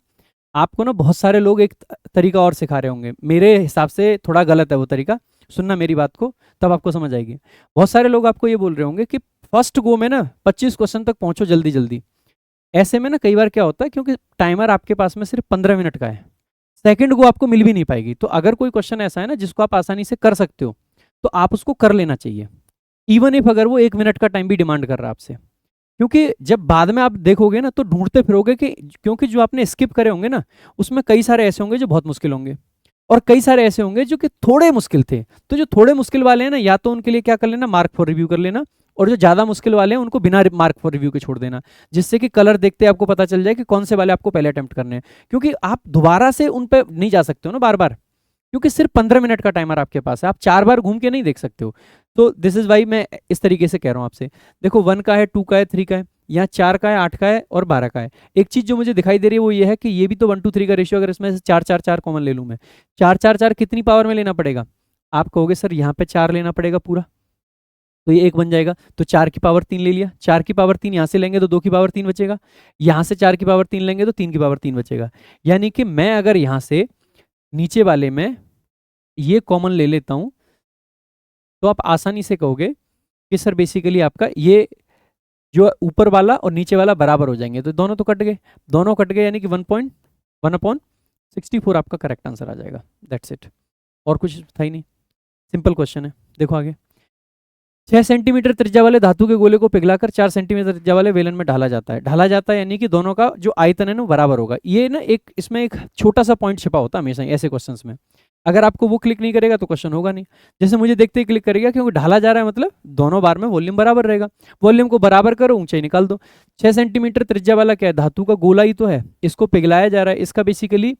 आपको ना बहुत सारे लोग एक तरीका और सिखा रहे होंगे, मेरे हिसाब से थोड़ा गलत है वो तरीका, सुनना मेरी बात को तब आपको समझ आएगी। बहुत सारे लोग आपको ये बोल रहे होंगे कि फर्स्ट गो में ना 25 क्वेश्चन तक पहुंचो जल्दी जल्दी। ऐसे में ना कई बार क्या होता है, क्योंकि टाइमर आपके पास में सिर्फ 15 मिनट का है, सेकंड गो आपको मिल भी नहीं पाएगी। तो अगर कोई क्वेश्चन ऐसा है ना जिसको आप आसानी से कर सकते हो, तो आप उसको कर लेना चाहिए, इवन इफ अगर वो 1 मिनट का टाइम भी डिमांड कर रहा है आपसे। क्योंकि जब बाद में आप देखोगे ना तो ढूंढते फिरोगे कि, क्योंकि जो आपने स्किप करे होंगे ना, उसमें कई सारे ऐसे होंगे जो बहुत मुश्किल होंगे, और कई सारे ऐसे होंगे जो कि थोड़े मुश्किल थे। तो जो थोड़े मुश्किल वाले हैं ना, या तो उनके लिए क्या कर लेना, मार्क फॉर रिव्यू कर लेना, और जो ज्यादा मुश्किल वाले हैं उनको बिना मार्क फॉर रिव्यू के छोड़ देना, जिससे कि कलर देखते आपको पता चल जाए कि कौन से वाले आपको पहले अटेम्प्ट करने हैं। क्योंकि आप दोबारा से उन पर नहीं जा सकते हो ना बार बार, क्योंकि सिर्फ 15 मिनट का टाइमर आपके पास है, आप 4 बार घूम के नहीं देख सकते हो। तो दिस इज वाई मैं इस तरीके से कह रहा हूँ आपसे। देखो 1 का है, 2 का है, 3 का है, यहाँ 4 का है, 8 का है और 12 का है। एक चीज जो मुझे दिखाई दे रही है वो ये है कि ये भी तो 1 2 3 का रेशियो, अगर इसमें से 4 4 4 कॉमन ले लूँ मैं, 4 4 4 कितनी पावर में लेना पड़ेगा, आप कहोगे सर यहाँ पे 4 लेना पड़ेगा पूरा, तो ये 1 बन जाएगा, तो 4 की पावर 3 ले लिया, 4 की पावर 3 यहाँ से लेंगे तो 2 की पावर 3 बचेगा, यहाँ से 4 की पावर 3 लेंगे तो 3 की पावर 3 बचेगा। यानी कि मैं अगर यहाँ से नीचे वाले में ये कॉमन ले लेता हूं, तो आप आसानी से कहोगे कि सर बेसिकली आपका ये जो ऊपर वाला और नीचे वाला बराबर हो जाएंगे, तो दोनों तो कट गए, दोनों कट गए, यानी कि 1.1/64 आपका करेक्ट आंसर आ जाएगा। दैट्स इट, और कुछ था ही नहीं, सिंपल क्वेश्चन है। देखो आगे, 6 सेंटीमीटर त्रिज्या वाले धातु के गोले को पिघलाकर 4 सेंटीमीटर त्रिज्या वाले वेलन में ढाला जाता है। ढाला जाता है यानी कि दोनों का जो आयतन है ना बराबर होगा। ये ना एक इसमें एक छोटा सा पॉइंट छिपा होता है हमेशा ऐसे क्वेश्चंस में, अगर आपको वो क्लिक नहीं करेगा तो क्वेश्चन होगा नहीं। जैसे मुझे देखते ही क्लिक करेगा, क्योंकि ढाला जा रहा है मतलब दोनों बार में वॉल्यूम बराबर रहेगा, वॉल्यूम को बराबर करो, ऊंचाई निकाल दो। 6 सेंटीमीटर त्रिज्या वाला क्या है, धातु का गोला ही तो है, इसको पिघलाया जा रहा है। इसका बेसिकली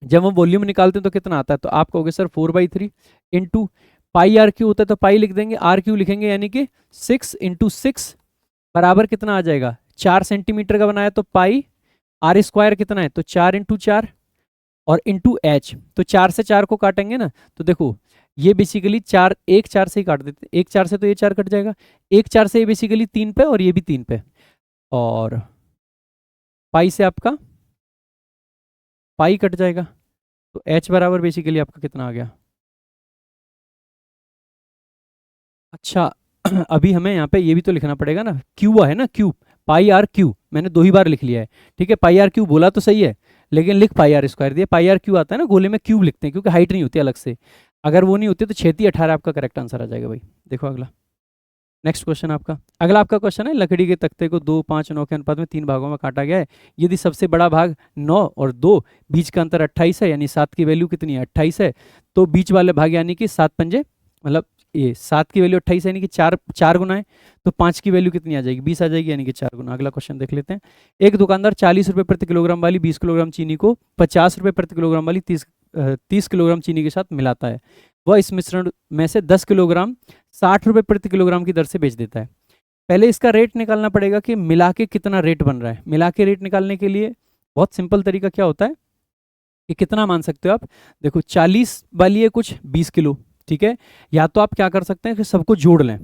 जब हम वॉल्यूम निकालते हैं तो कितना आता है, तो आप कहोगे sir 4/3 into pi r cube होता है, तो पाई लिख देंगे, आर क्यू लिखेंगे, यानी कि 6 × 6 बराबर कितना आ जाएगा, 4 सेंटीमीटर का बनाया तो पाई, आर स्क्वायर कितना है, तो 4 × 4 और इंटू एच, तो 4 से 4 को काटेंगे ना, तो देखो ये बेसिकली 4 1 4 से ही काट देते, 1 4 से तो ये 4 कट जाएगा, 1 4 से ये बेसिकली 3 पे और ये भी 3 पे, और पाई से आपका पाई कट जाएगा, तो एच बराबर बेसिकली आपका कितना आ गया, अच्छा अभी हमें यहाँ पे ये भी तो लिखना पड़ेगा ना, क्यू है ना, क्यू पाई आर क्यू, मैंने 2 ही बार लिख लिया है। ठीक है, पाई आर क्यू बोला तो सही है, लेकिन लिख पाई आर स्क्वायर दिया। पाई आर क्यू आता है ना, गोले में क्यूब लिखते हैं क्योंकि हाइट नहीं होती अलग से। अगर वो नहीं होती तो 6×18 आपका करेक्ट आंसर आ जाएगा भाई। देखो अगला, नेक्स्ट क्वेश्चन आपका। अगला आपका क्वेश्चन है, लकड़ी के तख्ते को 2, 5, 9 के अनुपात में 3 भागों में काटा गया है। यदि सबसे बड़ा भाग 9 और 2, बीच का अंतर 28 है, यानी 7 की वैल्यू कितनी है, 28 है, तो बीच वाले भाग यानी कि 7 पंजे, मतलब ये 7 की वैल्यू 28 है, यानी कि 4 4 गुना है, तो 5 की वैल्यू कितनी आ जाएगी, 20 आ जाएगी, यानी कि 4 गुना। अगला क्वेश्चन देख लेते हैं। एक दुकानदार 40 रुपये प्रति किलोग्राम वाली 20 किलोग्राम चीनी को 50 रुपये प्रति किलोग्राम वाली 30 किलोग्राम चीनी के साथ मिलाता है। वह इस मिश्रण में से 10 किलोग्राम 60 रुपये प्रति किलोग्राम की दर से बेच देता है। पहले इसका रेट निकालना पड़ेगा कि मिला के कितना रेट बन रहा है। मिला के रेट निकालने के लिए बहुत सिंपल तरीका क्या होता है कि कितना मान सकते हो आप। देखो 40 वाली है कुछ 20 किलो, ठीक है, या तो आप क्या कर सकते हैं कि सबको जोड़ लें,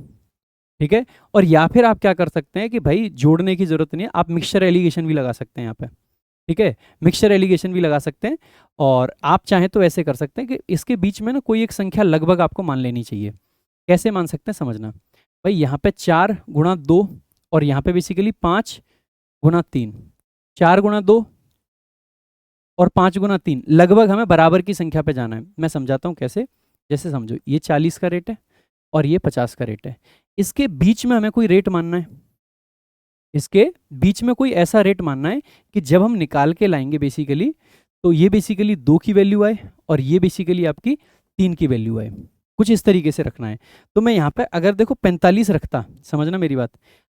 ठीक है, और या फिर आप क्या कर सकते हैं कि भाई जोड़ने की जरूरत नहीं है, आप मिक्सचर एलिगेशन भी लगा सकते हैं यहाँ पे। ठीक है, मिक्सचर एलिगेशन भी लगा सकते हैं, और आप चाहें तो ऐसे कर सकते हैं कि इसके बीच में ना कोई एक संख्या लगभग आपको मान लेनी चाहिए। कैसे मान सकते हैं समझना भाई, यहाँ पे 4×2 और यहाँ पे बेसिकली 5×3, 4×2 और 5×3, लगभग हमें बराबर की संख्या पे जाना है। मैं समझाता हूँ कैसे। जैसे समझो ये 40 का रेट है और ये 50 का रेट है, इसके बीच में हमें कोई रेट मानना है। इसके बीच में कोई ऐसा रेट मानना है कि जब हम निकाल के लाएंगे बेसिकली, तो ये बेसिकली 2 की वैल्यू आए और ये बेसिकली आपकी 3 की वैल्यू आए। कुछ इस तरीके से रखना है। तो मैं यहाँ पे अगर देखो 45 रखता, समझना मेरी बात,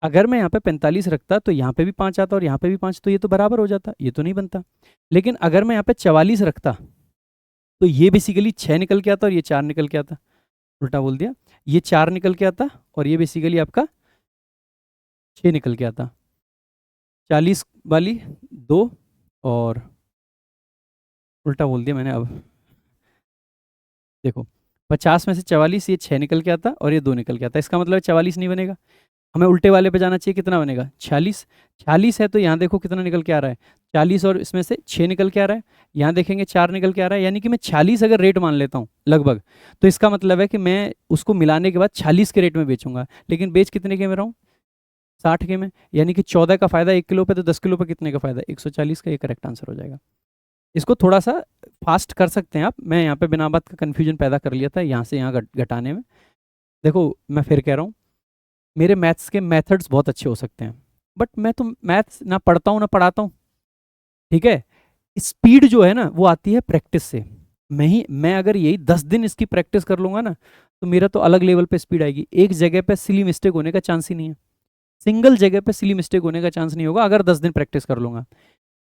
अगर मैं यहाँ पे 45 रखता तो यहाँ पे भी 5 आता और यहाँ पे भी 5, तो ये तो बराबर हो जाता, ये तो नहीं बनता। लेकिन अगर मैं यहाँ पे 44 रखता तो ये बेसिकली 6 निकल के आता और ये 4 निकल के आता। उल्टा बोल दिया, ये 4 निकल के आता और ये बेसिकली आपका 6 निकल के आता। 40 वाली 2 और उल्टा बोल दिया मैंने। अब देखो 50 में से 44, ये 6 निकल के आता और ये 2 निकल के आता। इसका मतलब 44 नहीं बनेगा, हमें उल्टे वाले पे जाना चाहिए। कितना बनेगा, 46। 46 है तो यहाँ देखो कितना निकल के आ रहा है, 40 और इसमें से 6 निकल के आ रहा है, यहाँ देखेंगे 4 निकल के आ रहा है, यानी कि मैं 46 अगर रेट मान लेता हूँ लगभग, तो इसका मतलब है कि मैं उसको मिलाने के बाद 46 के रेट में बेचूंगा। लेकिन बेच कितने के में रहा हूँ, 60 के में, यानी कि 14 का फायदा 1 किलो पे, तो 10 किलो पे कितने का फायदा, 140 का। ये करेक्ट आंसर हो जाएगा। इसको थोड़ा सा फास्ट कर सकते हैं आप, मैं यहाँ पे बिना बात का कन्फ्यूजन पैदा कर लिया था यहाँ से यहाँ घटाने में। देखो मैं फिर कह रहा हूँ, मेरे मैथ्स के मेथड्स बहुत अच्छे हो सकते हैं, बट मैं तो मैथ्स ना पढ़ता हूँ ना पढ़ाता हूँ। ठीक है, स्पीड जो है ना वो आती है प्रैक्टिस से। मैं अगर यही 10 दिन इसकी प्रैक्टिस कर लूंगा ना, तो मेरा तो अलग लेवल पे स्पीड आएगी। एक जगह पे सिली मिस्टेक होने का चांस ही नहीं है, सिंगल जगह पे सिली मिस्टेक होने का चांस नहीं होगा अगर 10 दिन प्रैक्टिस कर लूंगा।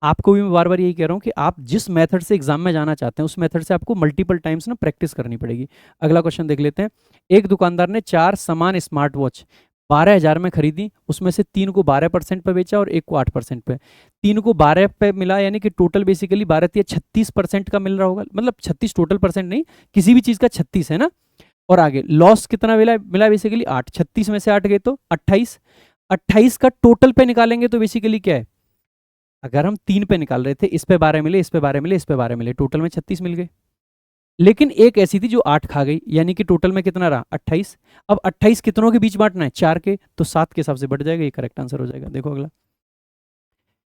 आपको भी मैं बार बार यही कह रहा हूँ कि आप जिस मेथड से एग्जाम में जाना चाहते हैं उस मेथड से आपको मल्टीपल टाइम्स ना प्रैक्टिस करनी पड़ेगी। अगला क्वेश्चन देख लेते हैं। एक दुकानदार ने 4 समान स्मार्ट वॉच 12,000 में खरीदी, उसमें से 3 को 12% पे बेचा और 1 को 8% पे। 3 को 12 पे मिला, यानी कि टोटल बेसिकली 12 या 36% का मिल रहा होगा, मतलब 36 टोटल परसेंट नहीं, किसी भी चीज़ का 36 है ना। और आगे लॉस कितना मिला मिला बेसिकली 8, 36 में से 8 गए तो 28। 28 का टोटल पे निकालेंगे तो बेसिकली क्या है, अगर हम 3 पे निकाल रहे थे, इस पे 12 मिले, इस पे 12 मिले, इस पे 12 मिले, टोटल में 36 मिल गए। लेकिन एक ऐसी थी जो 8 खा गई, यानी कि टोटल में कितना रहा 28। अब 28 कितनों के बीच बांटना है, 4 के, तो 7 के हिसाब से बढ़ जाएगा। ये करेक्ट आंसर हो जाएगा। देखो अगला,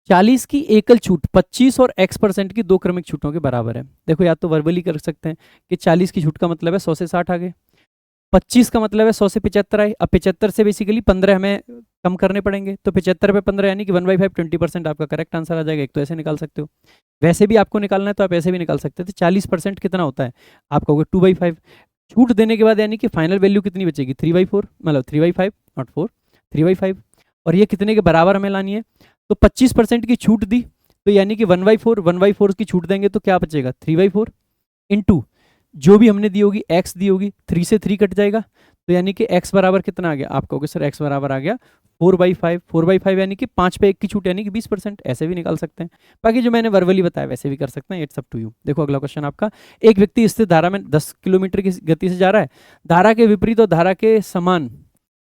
40 की एकल छूट 25 और x% की 2 क्रमिक छूटों के बराबर है। देखो या तो वर्बली कर सकते हैं कि 40 की छूट का मतलब है 100 से 60 आ गए, 25 का मतलब है 100 से 75 आए। अब 75 से बेसिकली 15 हमें कम करने पड़ेंगे, तो 75 पे 15 यानी कि 1/5, 20% आपका करेक्ट आंसर आ जाएगा। एक तो ऐसे निकाल सकते हो, वैसे भी आपको निकालना है तो आप ऐसे भी निकाल सकते हो। तो 40% कितना होता है, आप कहोगे 2/5। छूट देने के बाद यानी कि फाइनल वैल्यू कितनी बचेगी, 3/4, मतलब 3/5 नॉट 4, 3/5। और ये कितने के बराबर हमें लानी है, तो 25% की छूट दी, तो यानी कि 1/4, 1/4 की छूट देंगे तो क्या बचेगा 3/4 इंटू जो भी हमने दी होगी x दी होगी, 3 से 3 कट जाएगा, तो यानी कि x बराबर कितना आ गया, आप कहोगे सर x बराबर आ गया 4/5। 4/5 यानी कि 5 पे 1 की छूट, यानी कि 20%। ऐसे भी निकाल सकते हैं, बाकी जो मैंने वर्बली बताया वैसे भी कर सकते हैं। It's up to you. देखो अगला क्वेश्चन आपका, एक व्यक्ति स्थिर धारा में 10 किलोमीटर की गति से जा रहा है, धारा के विपरीत और धारा के समान,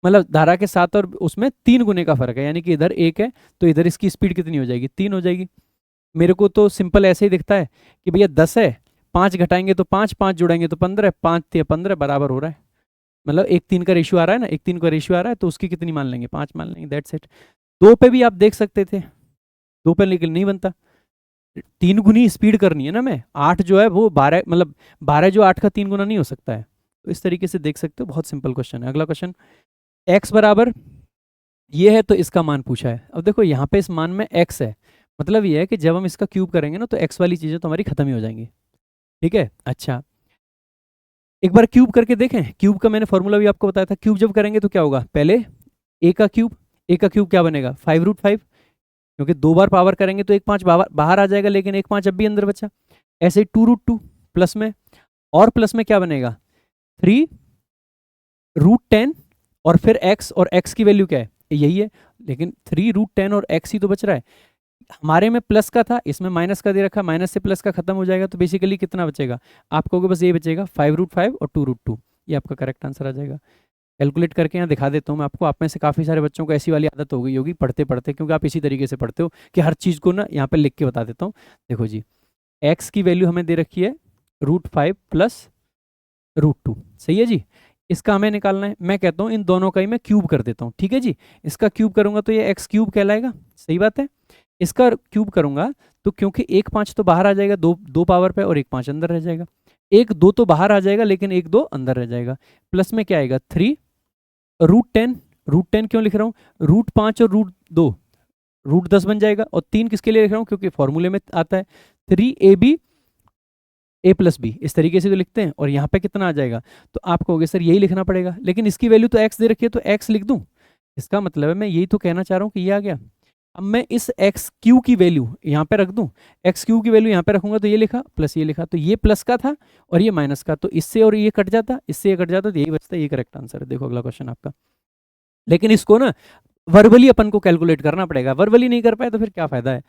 मतलब धारा के साथ और उसमें 3 गुने का फर्क है, यानी कि इधर 1 है तो इधर इसकी स्पीड कितनी हो जाएगी, 3 हो जाएगी। मेरे को तो सिंपल ऐसे ही दिखता है कि भैया 10 है, 5 घटाएंगे तो 5, 5 जोड़ेंगे तो 15, 5 या 15 बराबर हो रहा है। मतलब 1:3 का रेशियो आ रहा है ना, 1:3 का रेशियो आ रहा है तो उसकी कितनी मान लेंगे, 5 मान लेंगे, दैट्स इट। 2 पे भी आप देख सकते थे, 2 पे लेकिन नहीं बनता, 3 गुनी स्पीड करनी है ना, मैं 8 जो है वो 12, मतलब 12 जो 8 का 3 गुना नहीं हो सकता है। तो इस तरीके से देख सकते हो, बहुत सिंपल क्वेश्चन है। अगला क्वेश्चन, x बराबर ये है तो इसका मान पूछा है। अब देखो यहाँ पे इस मान में x है, मतलब ये है कि जब हम इसका क्यूब करेंगे ना तो x वाली चीजें तो हमारी खत्म ही हो जाएंगी। ठीक है, अच्छा एक बार क्यूब करके देखें। क्यूब का मैंने फॉर्मूला भी आपको बताया था, क्यूब जब करेंगे तो क्या होगा, पहले a का क्यूब, a का क्यूब क्या बनेगा 5√5, क्योंकि 2 बार पावर करेंगे तो 1 5 बाहर आ जाएगा, लेकिन 1 5 अब भी अंदर बचा। ऐसे ही 2√2 प्लस में, और प्लस में क्या बनेगा 3√10, और फिर x, और x की वैल्यू क्या है यही है, लेकिन 3√10 और x ही तो बच रहा है। हमारे में प्लस का था, इसमें माइनस का दे रखा, माइनस से प्लस का खत्म हो जाएगा, तो बेसिकली कितना बचेगा आप कहोगे, बस ये बचेगा 5√5 और 2√2, ये आपका करेक्ट आंसर आ जाएगा। कैलकुलेट करके यहाँ दिखा देता हूँ मैं आपको। आप में से काफ़ी सारे बच्चों को ऐसी वाली आदत हो गई होगी पढ़ते पढ़ते, क्योंकि आप इसी तरीके से पढ़ते हो कि हर चीज़ को ना यहाँ पे लिख के बता देता हूँ। देखो जी, x की वैल्यू हमें दे रखी है √5 प्लस √2, सही है जी। इसका हमें निकालना है, मैं कहता हूँ इन दोनों का ही मैं क्यूब कर देता हूँ, ठीक है जी। इसका क्यूब करूंगा तो ये x क्यूब कहलाएगा, सही बात है। इसका क्यूब करूंगा तो क्योंकि 1 5 तो बाहर आ जाएगा, दो पावर पे, और 1 5 अंदर रह जाएगा, 1 2 तो बाहर आ जाएगा लेकिन 1 2 अंदर रह जाएगा। प्लस में क्या आएगा 3√10, √10 क्यों लिख रहा हूँ, √5 और √2, √10 बन जाएगा, और 3 किसके लिए लिख रहा हूँ क्योंकि फॉर्मूले में आता है 3ab a प्लस बी, इस तरीके से तो लिखते हैं। और यहाँ पे कितना आ जाएगा, तो आप कहोगे सर यही लिखना पड़ेगा, लेकिन इसकी वैल्यू तो x दे रखी है तो x लिख दूं। इसका मतलब है मैं यही तो कहना चाह रहा हूँ कि ये आ गया। अब मैं इस एक्स क्यू की वैल्यू यहाँ पे रख दूं, एक्स क्यू की वैल्यू यहाँ पे रखूंगा तो ये लिखा प्लस ये लिखा, तो ये प्लस का था और ये माइनस का, तो इससे और ये कट जाता, इससे ये कट जाता, तो यही बचता, ये करेक्ट आंसर है। देखो अगला क्वेश्चन आपका, लेकिन इसको ना वर्बली अपन को कैलकुलेट करना पड़ेगा, वर्बली नहीं कर पाए तो फिर क्या फायदा है।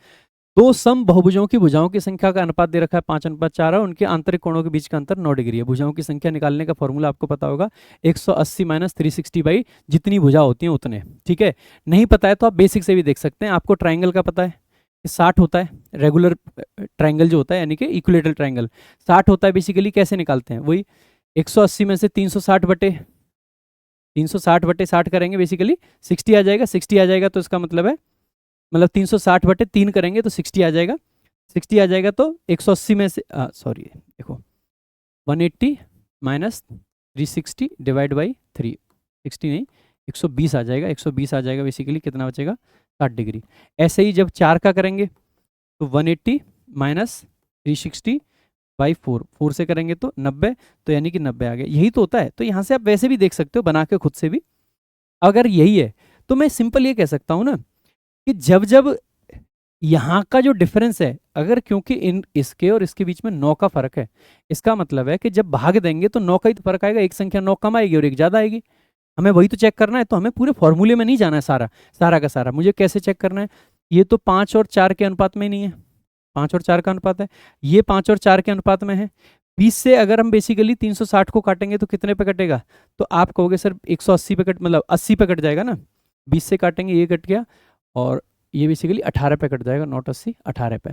दो सम बहुभुजों की भुजाओं की संख्या का अनुपात दे रखा है 5:4 है, उनके आंतरिक कोणों के बीच का अंतर 9 डिग्री है। भुजाओं की संख्या निकालने का फॉर्मूला आपको पता होगा, 180 माइनस 360 बाई जितनी भुजा होती हैं उतने, ठीक है। नहीं पता है तो आप बेसिक से भी देख सकते हैं। आपको ट्राइंगल का पता है कि 60 होता है, रेगुलर ट्राइंगल जो होता है यानी कि इक्विलेटरल ट्राइंगल 60 होता है। बेसिकली कैसे निकालते हैं, वही 180 में से 360 करेंगे, बेसिकली 60 आ जाएगा, 60 आ जाएगा तो इसका मतलब है, मतलब 360/3 करेंगे तो 60 आ जाएगा, 60 आ जाएगा तो 180 में से सॉरी देखो 180 माइनस 360 डिवाइड बाई 3, 60 नहीं 120 आ जाएगा, 120 आ जाएगा, बेसिकली कितना बचेगा 60 डिग्री। ऐसे ही जब 4 का करेंगे तो 180 माइनस 360 बाई 4 से करेंगे तो 90, तो यानी कि 90 आ गया, यही तो होता है। तो यहाँ से आप वैसे भी देख सकते हो बना के खुद से भी, अगर यही है तो मैं सिंपल ये कह सकता हूँ ना कि जब जब यहाँ का जो डिफरेंस है, अगर क्योंकि इन इसके और इसके बीच में 9 का फर्क है, इसका मतलब है कि जब भाग देंगे तो 9 का ही तो फर्क आएगा, एक संख्या 9 कम आएगी और एक ज्यादा आएगी। हमें वही तो चेक करना है, तो हमें पूरे फॉर्मूले में नहीं जाना है सारा सारा का सारा। मुझे कैसे चेक करना है, ये तो 5 और 4 के अनुपात में नहीं है, 5 और 4 का अनुपात है, ये 5 और 4 के अनुपात में है। 20 से अगर हम बेसिकली 360 को काटेंगे तो कितने पे कटेगा, तो आप कहोगे सर 180 पे कट, मतलब 80 पे कट जाएगा ना, 20 से काटेंगे ये कट गया, और ये बेसिकली 18 पे कट जाएगा, नॉट 80 18 पे।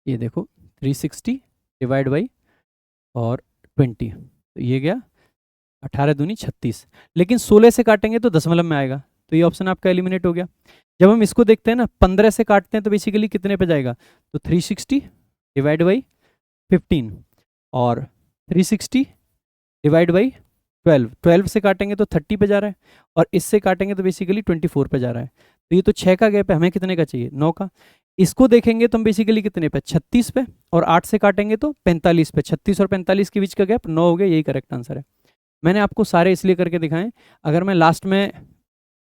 ये देखो 360 डिवाइड बाई और 20, तो ये गया 18 दूनी 36, लेकिन 16 से काटेंगे तो दशमलव में आएगा, तो ये ऑप्शन आपका एलिमिनेट हो गया। जब हम इसको देखते हैं ना 15 से काटते हैं तो बेसिकली कितने पे जाएगा, तो 360 डिवाइड बाई 15 और 360 डिवाइड बाई 12 से काटेंगे तो 30 पे जा रहा है, और इससे काटेंगे तो बेसिकली 24 पे जा रहा है। तो ये तो 6 का गैप है, हमें कितने का चाहिए 9 का। इसको देखेंगे तो हम बेसिकली कितने पे 36 पे, और 8 से काटेंगे तो 45 पे, 36 और 45 के बीच का गैप 9 हो गया, यही करेक्ट आंसर है। मैंने आपको सारे इसलिए करके दिखाएं, अगर मैं लास्ट में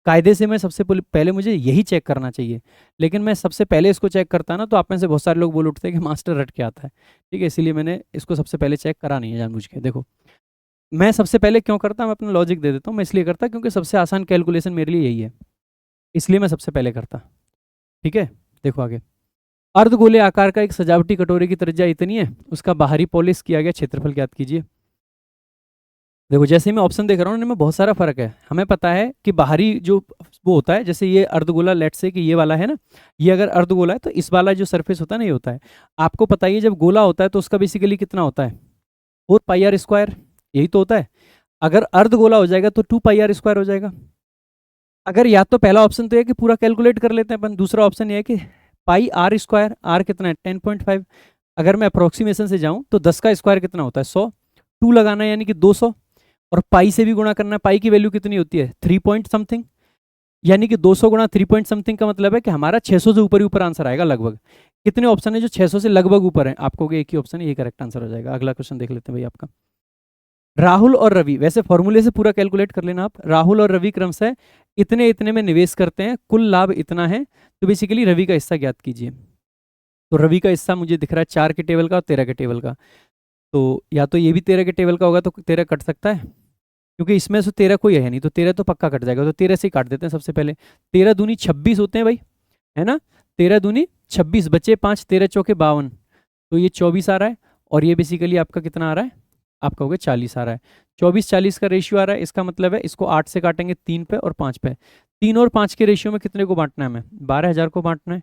कायदे से मैं सबसे पहले मुझे यही चेक करना चाहिए, लेकिन मैं सबसे पहले इसको चेक करता ना तो आप में से बहुत सारे लोग बोल उठते हैं कि मास्टर रट के आता है, ठीक है, इसीलिए मैंने इसको सबसे पहले चेक करा नहीं है जानबूझ के। देखो मैं सबसे पहले क्यों करता, मैं अपना लॉजिक दे देता हूँ, मैं इसलिए करता क्योंकि सबसे आसान कैलकुलेशन मेरे लिए यही है, इसलिए मैं सबसे पहले करता, ठीक है। देखो आगे, अर्धगोले आकार का एक सजावटी कटोरे की त्रिज्या इतनी है, उसका बाहरी पॉलिश किया गया क्षेत्रफल ज्ञात कीजिए। देखो जैसे मैं ऑप्शन देख रहा हूँ इनमें बहुत सारा फर्क है। हमें पता है कि बाहरी जो वो होता है, जैसे ये अर्धगोला, लेट से कि ये वाला है ना, ये अगर अर्धगोला है तो इस वाला जो सरफेस होता है ना ये होता है। आपको पता ही है जब गोला होता है तो उसका बेसिकली कितना होता है 4 पाई r स्क्वायर, यही तो होता है। अगर अर्धगोला हो जाएगा तो 2 पाई r² हो जाएगा। अगर या तो पहला ऑप्शन तो है कि पूरा कैलकुलेट कर लेते हैं अपन, दूसरा ऑप्शन ये है कि पाई r², r कितना है 10.5। अगर मैं अप्रोक्सीमेशन से जाऊं तो 10 का स्क्वायर कितना होता है 100, 2 लगाना है यानी कि 200, और पाई से भी गुणा करना है। पाई की वैल्यू कितनी होती है 3 पॉइंट समथिंग, यानी कि 200 गुणा 3 पॉइंट समथिंग का मतलब है कि हमारा 600 से ऊपर ही ऊपर आंसर आएगा लगभग। कितने ऑप्शन है जो 600 से लगभग ऊपर है? आपको एक ही ऑप्शन है, ये करेक्ट आंसर हो जाएगा। अगला क्वेश्चन देख लेते हैं भाई आपका। राहुल और रवि, वैसे फॉर्मूले से पूरा कैलकुलेट कर लेना आप। राहुल और रवि क्रमशः इतने इतने में निवेश करते हैं, कुल लाभ इतना है। तो बेसिकली रवि का हिस्सा ज्ञात कीजिए। तो रवि का हिस्सा मुझे दिख रहा है 4 के टेबल का और 13 के टेबल का। तो या तो ये भी 13 के टेबल का होगा तो 13 कट सकता है, क्योंकि इसमें से 13 कोई है नहीं, तो 13 तो पक्का कट जाएगा। तो 13 से ही काट देते हैं सबसे पहले। 13 दूनी 26 होते हैं भाई, है ना। 13 दूनी 26, बचे 5, 13 चौके 52, तो ये 24 आ रहा है। और ये बेसिकली आपका कितना आ रहा है, आपका हो गया 40 आ रहा है। 24-40 का रेशियो आ रहा है, इसका मतलब है इसको 8 से काटेंगे 3 पे और 5 पे। 3 और 5 के रेशियो में कितने को बांटना है हमें, 12,000 को बांटना है।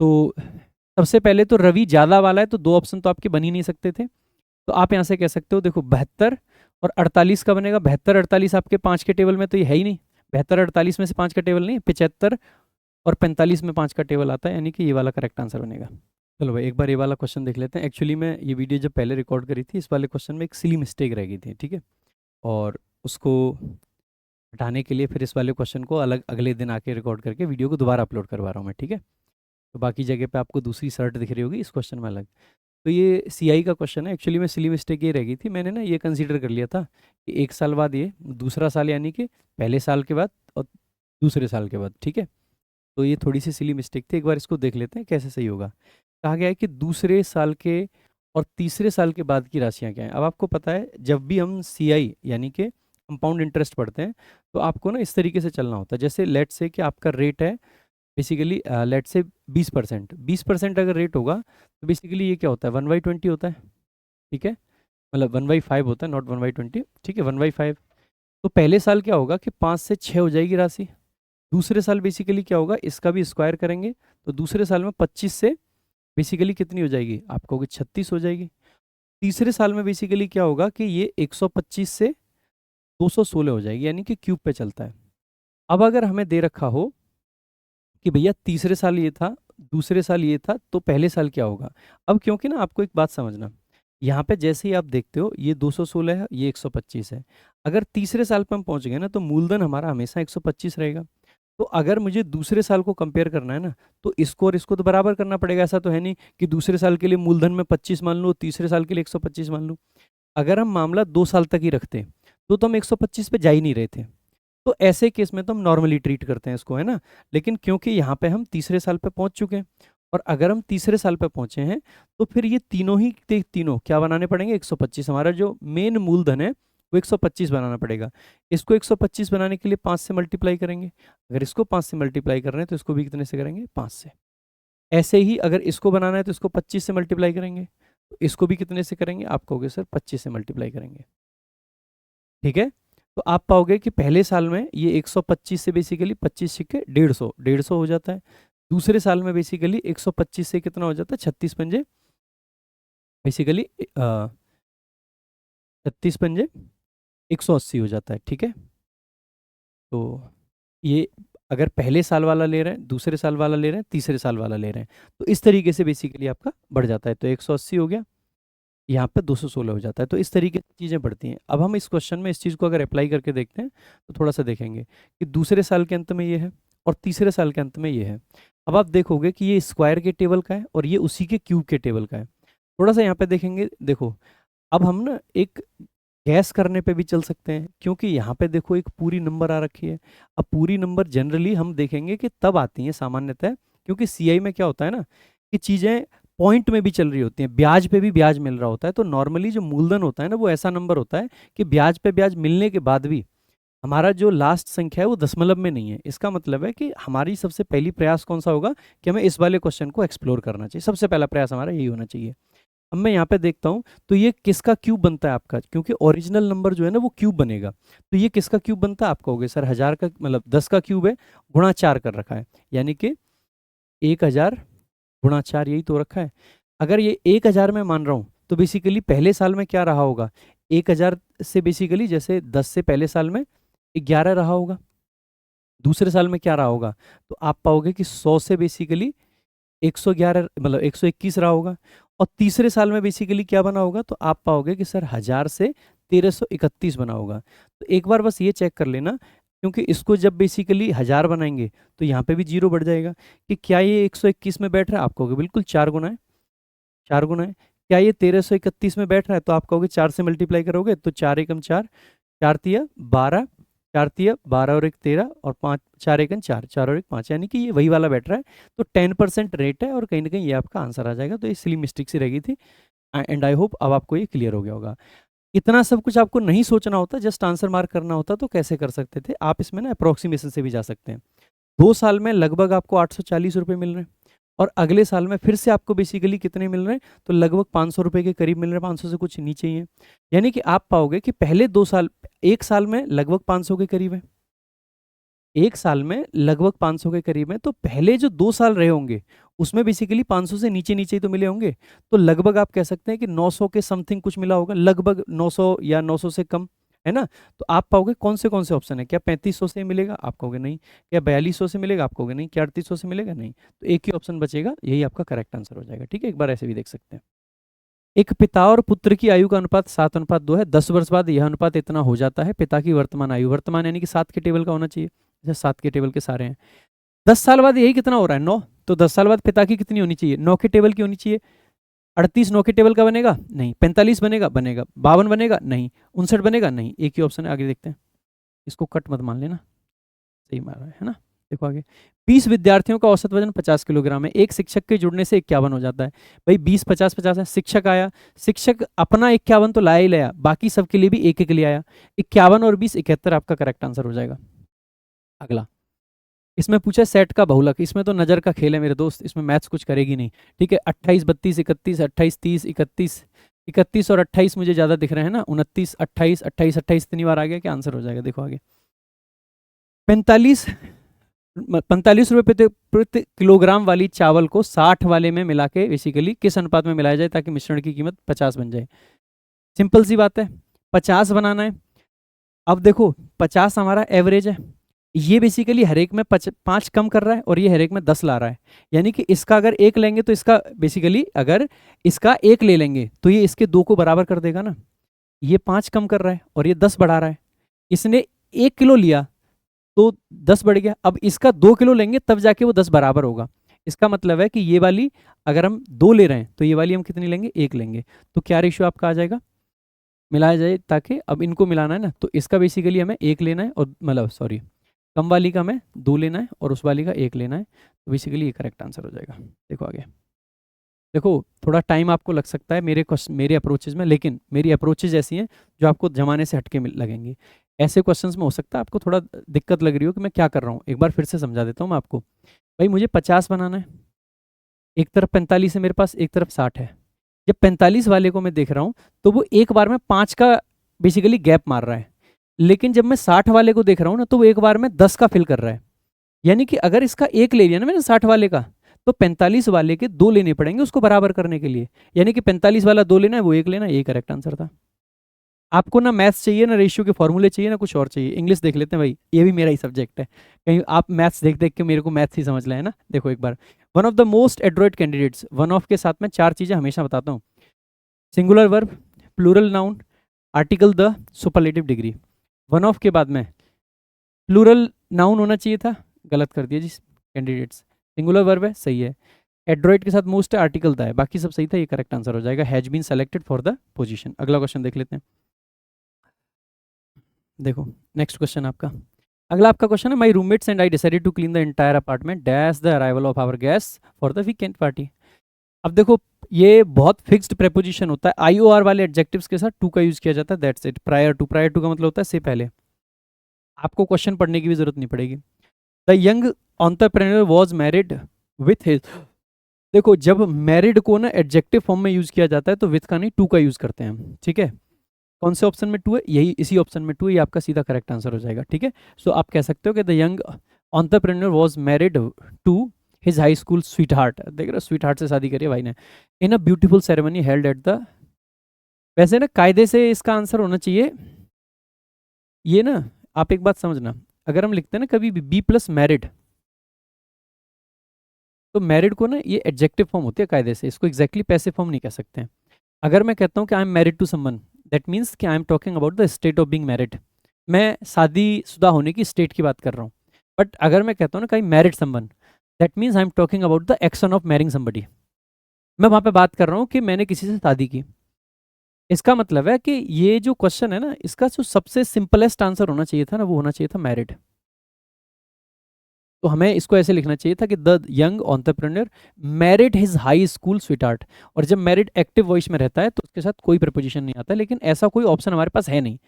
तो सबसे पहले तो रवि ज़्यादा वाला है, तो 2 ऑप्शन तो आपके बन ही नहीं सकते थे। तो आप यहाँ से कह सकते हो, देखो 72 और 48 का बनेगा। 72-48 आपके 5 के टेबल में तो ये है ही नहीं, 72-48 में से 5 का टेबल नहीं, 75 और 45 में 5 का टेबल आता है, यानी कि ये वाला करेक्ट आंसर बनेगा। चलो भाई एक बार ये वाला क्वेश्चन देख लेते हैं। एक्चुअली मैं ये वीडियो जब पहले रिकॉर्ड करी थी, इस वाले क्वेश्चन में एक सिली मिस्टेक रह गई थी, ठीक है। और उसको हटाने के लिए फिर इस वाले क्वेश्चन को अलग अगले दिन आके रिकॉर्ड करके वीडियो को दोबारा अपलोड करवा रहा हूँ मैं, ठीक है। तो बाकी जगह पे आपको दूसरी शर्ट दिख रही होगी, इस क्वेश्चन में अलग। तो ये सीआई का क्वेश्चन है। एक्चुअली में सिली मिस्टेक ये रह गई थी, मैंने ना ये कंसीडर कर लिया था कि 1 साल बाद ये दूसरा साल, यानी कि पहले साल के बाद और दूसरे साल के बाद, ठीक है। तो ये थोड़ी सी सिली मिस्टेक थी, एक बार इसको देख लेते हैं कैसे सही होगा। कहा गया है कि दूसरे साल के और तीसरे साल के बाद की राशियां क्या हैं। अब आपको पता है जब भी हम सीआई यानी कि कंपाउंड इंटरेस्ट पढ़ते हैं, तो आपको ना इस तरीके से चलना होता है। जैसे लेट से कि आपका रेट है बेसिकली, लेट से 20%, 20% अगर रेट होगा तो बेसिकली ये क्या होता है 1/20 होता है, ठीक है। मतलब 1/5 होता है, नॉट 1/20, ठीक है 1/5। तो पहले साल क्या होगा कि 5 से 6 हो जाएगी राशि। दूसरे साल बेसिकली क्या होगा, इसका भी स्क्वायर करेंगे, तो दूसरे साल में 25 से बेसिकली कितनी हो जाएगी, आपको होगी 36 हो जाएगी। तीसरे साल में बेसिकली क्या होगा कि ये 125 से 216 हो जाएगी, यानी कि क्यूब पे चलता है। अब अगर हमें दे रखा हो कि भैया तीसरे साल ये था, दूसरे साल ये था, तो पहले साल क्या होगा। अब क्योंकि ना आपको एक बात समझना, यहाँ पे जैसे ही आप देखते हो ये 216 है, ये 125 है। अगर तीसरे साल पे हम पहुंच गए ना, तो मूलधन हमारा हमेशा 125 रहेगा। तो अगर मुझे दूसरे साल को कंपेयर करना है ना, तो इसको और इसको तो बराबर करना पड़ेगा। ऐसा तो है नहीं कि दूसरे साल के लिए मूलधन में 25 मान लूँ, तीसरे साल के लिए 125 मान लूँ। अगर हम मामला 2 साल तक ही रखते तो हम 125 पे जा ही नहीं रहे थे। तो ऐसे केस में तो हम नॉर्मली ट्रीट करते हैं इसको, है ना। लेकिन क्योंकि यहाँ पे हम तीसरे साल पे पहुंच चुके हैं, और अगर हम तीसरे साल पे पहुंचे हैं, तो फिर ये तीनों ही तीनों क्या बनाने पड़ेंगे 125। हमारा जो मेन मूलधन है वो 125 बनाना पड़ेगा। इसको 125 बनाने के लिए 5 से मल्टीप्लाई करेंगे। अगर इसको 5 से मल्टीप्लाई कर रहे हैं तो इसको भी कितने से करेंगे, 5 से। ऐसे ही अगर इसको बनाना है तो इसको 25 से मल्टीप्लाई करेंगे, तो इसको भी कितने से करेंगे, आप कहोगे सर 25 से मल्टीप्लाई करेंगे, ठीक है। तो आप पाओगे कि पहले साल में ये 125 से बेसिकली 25 सिक्के 150, 150 हो जाता है। दूसरे साल में बेसिकली 125 से कितना हो जाता है, 36 पंजे बेसिकली 36 पंजे 180 हो जाता है, ठीक है। तो ये अगर पहले साल वाला ले रहे हैं, दूसरे साल वाला ले रहे हैं, तीसरे साल वाला ले रहे हैं, तो इस तरीके से बेसिकली आपका बढ़ जाता है। तो 180 हो गया, यहाँ पे 216 हो जाता है। तो इस तरीके की चीज़ें बढ़ती हैं। अब हम इस क्वेश्चन में इस चीज़ को अगर अप्लाई करके देखते हैं, तो थोड़ा सा देखेंगे कि दूसरे साल के अंत में ये है और तीसरे साल के अंत में ये है। अब आप देखोगे कि ये स्क्वायर के टेबल का है और ये उसी के क्यूब के टेबल का है। थोड़ा सा यहाँ पे देखेंगे, देखो अब हम ना एक गैस करने पे भी चल सकते हैं, क्योंकि यहाँ पे देखो एक पूरी नंबर आ रखी है। अब पूरी नंबर जनरली हम देखेंगे कि तब आती है सामान्यतः, क्योंकि सीआई में क्या होता है ना कि चीज़ें पॉइंट में भी चल रही होती हैं, ब्याज पे भी ब्याज मिल रहा होता है। तो नॉर्मली जो मूलधन होता है ना, वो ऐसा नंबर होता है कि ब्याज पे ब्याज मिलने के बाद भी हमारा जो लास्ट संख्या है वो दशमलव में नहीं है। इसका मतलब है कि हमारी सबसे पहली प्रयास कौन सा होगा कि हमें इस वाले क्वेश्चन को एक्सप्लोर करना चाहिए। सबसे पहला प्रयास हमारा यही होना चाहिए। अब मैं यहाँ पे देखता हूँ तो ये किसका क्यूब बनता है आपका, क्योंकि ओरिजिनल नंबर जो है ना वो क्यूब बनेगा। तो ये किसका क्यूब बनता है, आप कहोगे सर 1000 का, मतलब 10 का क्यूब है, गुणा 4 कर रखा है, यानी कि 1000 गुणा 4 यही तो रखा है। अगर ये 1000 में मान रहा हूँ, तो बेसिकली पहले साल में क्या रहा होगा, 1000 से बेसिकली जैसे 10 से पहले साल में 11 रहा होगा, दूसरे साल में क्या रहा होगा, तो आप पाओगे कि 100 से बेसिकली 111 मतलब 121 रहा होगा, और तीसरे साल में बेसिकली क्या बना होगा, तो आप पाओगे कि सर 1000 से 1331 बना होगा। तो एक बार बस ये चेक कर लेना, क्योंकि इसको जब बेसिकली 1000 बनाएंगे तो यहाँ पे भी जीरो बढ़ जाएगा कि क्या ये 121 में बैठ रहा है, आप कहोगे बिल्कुल 4 गुना है, 4 गुना है। क्या ये 1331 में बैठ रहा है, तो आप कहोगे 4 से मल्टीप्लाई करोगे तो 4 एकम 4, 4 तिया 12, 4 तिया 12 और 1 13 और 5 4 एकम 4, 4 और 1 5, यानी कि ये वही वाला बैठ रहा है। तो 10% रेट है और कहीं ना कहीं ये आपका आंसर आ जाएगा। तो ये सिली मिस्टेक सी रह गई थी, एंड आई होप अब आपको ये क्लियर हो गया होगा। इतना सब कुछ आपको नहीं सोचना होता, जस्ट आंसर मार्क करना होता। तो कैसे कर सकते थे आप, इसमें ना अप्रोक्सीमेशन से भी जा सकते हैं। 2 साल में लगभग आपको 840 रुपये मिल रहे हैं, और अगले साल में फिर से आपको बेसिकली कितने मिल रहे हैं, तो लगभग 500 रुपये के करीब मिल रहे हैं, 500 से कुछ नीचे ही है। यानी कि आप पाओगे कि पहले 2 साल, एक साल में लगभग 500 के करीब है, एक साल में लगभग 500 के करीब है। तो पहले जो 2 साल रहे होंगे उसमें बेसिकली 500 से नीचे नीचे ही तो मिले होंगे। तो लगभग आप कह सकते हैं कि 900 के समथिंग कुछ मिला होगा, लगभग 900 या 900 से कम, है ना। तो आप पाओगे कौन से ऑप्शन है, क्या 3500 से मिलेगा, आप कहोगे नहीं। क्या 4200 से मिलेगा, आप कहोगे नहीं। क्या 3800 से मिलेगा, नहीं। तो एक ही ऑप्शन बचेगा, यही आपका करेक्ट आंसर हो जाएगा। ठीक है, एक बार ऐसे भी देख सकते हैं। एक पिता और पुत्र की आयु का अनुपात 7:2 है। 10 वर्ष बाद यह अनुपात इतना हो जाता है। पिता की वर्तमान आयु, वर्तमान यानी कि 7 के टेबल का होना चाहिए, जैसे 7 के टेबल के सारे हैं। 10 साल बाद यही कितना हो रहा है, 9। तो 10 साल बाद पिता की कितनी होनी चाहिए, 9 के टेबल की होनी चाहिए। 38 9 के टेबल का बनेगा, नहीं। 45 बनेगा, बनेगा। 52 बनेगा, नहीं। 59 बनेगा, नहीं। एक ही ऑप्शन है, आगे देखते हैं। इसको कट मत मान लेना, सही मार रहा है ना। देखो आगे, 20 विद्यार्थियों का औसत वजन 50 किलोग्राम है। एक शिक्षक के जुड़ने से 51 हो जाता है। भाई 20 50 50 है, शिक्षक आया, शिक्षक अपना 51 तो लाया ही लाया, बाकी सबके लिए भी एक एक ले आया। 51 और 20 71 आपका करेक्ट आंसर हो जाएगा। अगला, इसमें पूछा सेट का बहुलक। इसमें तो नजर का खेल है मेरे दोस्त, इसमें मैथ्स कुछ करेगी नहीं। ठीक है, 28 32 31, 28 30 31, 31 और 28 मुझे ज्यादा दिख रहे हैं ना, 29 28 28 28 इतनी बार आ गया कि आंसर हो जाएगा। देखो आगे, 45 45 रुपये प्रति किलोग्राम वाली चावल को 60 वाले में मिला के बेसिकली किस अनुपात में मिलाया जाए ताकि मिश्रण की कीमत 50 बन जाए। सिंपल सी बात है, 50 बनाना है। अब देखो 50 हमारा एवरेज है, ये बेसिकली हर एक में 5 कम कर रहा है और ये हर एक में 10 ला रहा है। यानी कि इसका अगर एक लेंगे तो इसका बेसिकली अगर इसका एक ले लेंगे तो ये इसके 2 को बराबर कर देगा ना। ये 5 कम कर रहा है और ये 10 बढ़ा रहा है। इसने 1 किलो लिया तो 10 बढ़ गया। अब इसका 2 किलो लेंगे तब जाके वो 10 बराबर होगा। इसका मतलब है कि ये वाली अगर हम 2 ले रहे हैं तो ये वाली हम कितनी लेंगे, 1 लेंगे। तो क्या रेशियो आपका आ जाएगा, मिलाया जाए ताकि अब इनको मिलाना है ना, तो इसका बेसिकली हमें 1 लेना है, और मतलब सॉरी कम वाली का हमें 2 लेना है और उस वाली का 1 लेना है। तो बेसिकली ये करेक्ट आंसर हो जाएगा। देखो आगे, देखो थोड़ा टाइम आपको लग सकता है मेरे अप्रोचेज में, लेकिन मेरी अप्रोचेज ऐसी हैं जो आपको जमाने से हटके लगेंगी। ऐसे क्वेश्चंस में हो सकता है आपको थोड़ा दिक्कत लग रही हो कि मैं क्या कर रहा हूँ। एक बार फिर से समझा देता हूँ मैं आपको। भाई मुझे 50 बनाना है, एक तरफ 45 है मेरे पास, एक तरफ 60 है। जब 45 वाले को मैं देख रहा हूँ तो वो एक बार में 5 का बेसिकली गैप मार रहा है, लेकिन जब मैं 60 वाले को देख रहा हूँ ना तो वो एक बार में 10 का फिल कर रहा है। यानी कि अगर इसका एक ले लिया ना मैंने 60 वाले का, तो 45 वाले के 2 लेने पड़ेंगे उसको बराबर करने के लिए। यानी कि 45 वाला 2 लेना है, वो 1 लेना है। यही करेक्ट आंसर था। आपको ना मैथ्स चाहिए, ना रेशियो के फॉर्मूले चाहिए, ना कुछ और चाहिए। इंग्लिश देख लेते हैं भाई, ये भी मेरा ही सब्जेक्ट है। कहीं आप मैथ्स देख देख के मेरे को मैथ्स ही समझ लाए ना। देखो एक बार, one of the most adroit candidates, one of के साथ में 4 चीजें हमेशा बताता हूँ। Singular verb, plural noun, article the, superlative degree. One of के बाद में प्लूरल नाउन होना चाहिए था, गलत कर दिया जी कैंडिडेट्स। सिंगुलर वर्ब है, सही है। एड्रॉइड के साथ मोस्ट है, आर्टिकल द है, बाकी सब सही था। ये करेक्ट आंसर हो जाएगा, has been selected for the position. अगला क्वेश्चन देख लेते हैं। देखो नेक्स्ट क्वेश्चन आपका, अगला आपका क्वेश्चन है, my roommates and I decided to clean the entire apartment dash the arrival of our guest for the weekend party. अब देखो ये बहुत फिक्स्ड प्रेपोजिशन होता है, आई ओ आर वाले एडजेक्टिव्स के साथ टू का यूज किया जाता है, that's it. Prior to, prior to का मतलब होता है से पहले। आपको क्वेश्चन पढ़ने की भी जरूरत नहीं पड़ेगी। The young entrepreneur was married with his. देखो जब मैरिड को ना एडजेक्टिव फॉर्म में यूज किया जाता है तो विथ का नहीं, टू का यूज करते हैं हम। ठीक है, कौन से ऑप्शन में टू है, यही इसी ऑप्शन में टू है, ये आपका सीधा करेक्ट आंसर हो जाएगा। ठीक है, सो आप कह सकते हो कि the young entrepreneur was married to his high school sweetheart. देख रहे हो, स्वीट हार्ट से शादी करी है भाई ने, in a beautiful ceremony held at the वैसे ना कायदे से इसका आंसर होना चाहिए ये ना, आप एक बात समझना, अगर हम लिखते हैं ना कभी भी बी प्लस मैरिड, तो मैरिड को ना ये एडजेक्टिव फॉर्म होती है कायदे से, इसको एग्जैक्टली पैसिव फॉर्म नहीं कह सकते हैं। अगर मैं कहता हूँ कि I am married to someone, that means कि I am talking about the state of being married, मैं शादीशुदा होने की स्टेट की बात कर रहा हूँ। बट अगर मैं कहता हूँ ना कि I married someone, that means I am talking about the action of marrying somebody, मैं वहाँ पे बात कर रहा हूँ कि मैंने किसी से शादी की। इसका मतलब है कि ये जो क्वेश्चन है ना, इसका जो सबसे सिंपलेस्ट आंसर होना चाहिए था ना, वो होना चाहिए था मैरिड। तो हमें इसको ऐसे लिखना चाहिए था कि the young entrepreneur married his high school sweetheart. और जब मैरिड एक्टिव वॉइस में रहता है तो उसके साथ कोई प्रपोजिशन नहीं आता, लेकिन ऐसा कोई ऑप्शन हमारे पास है नहीं।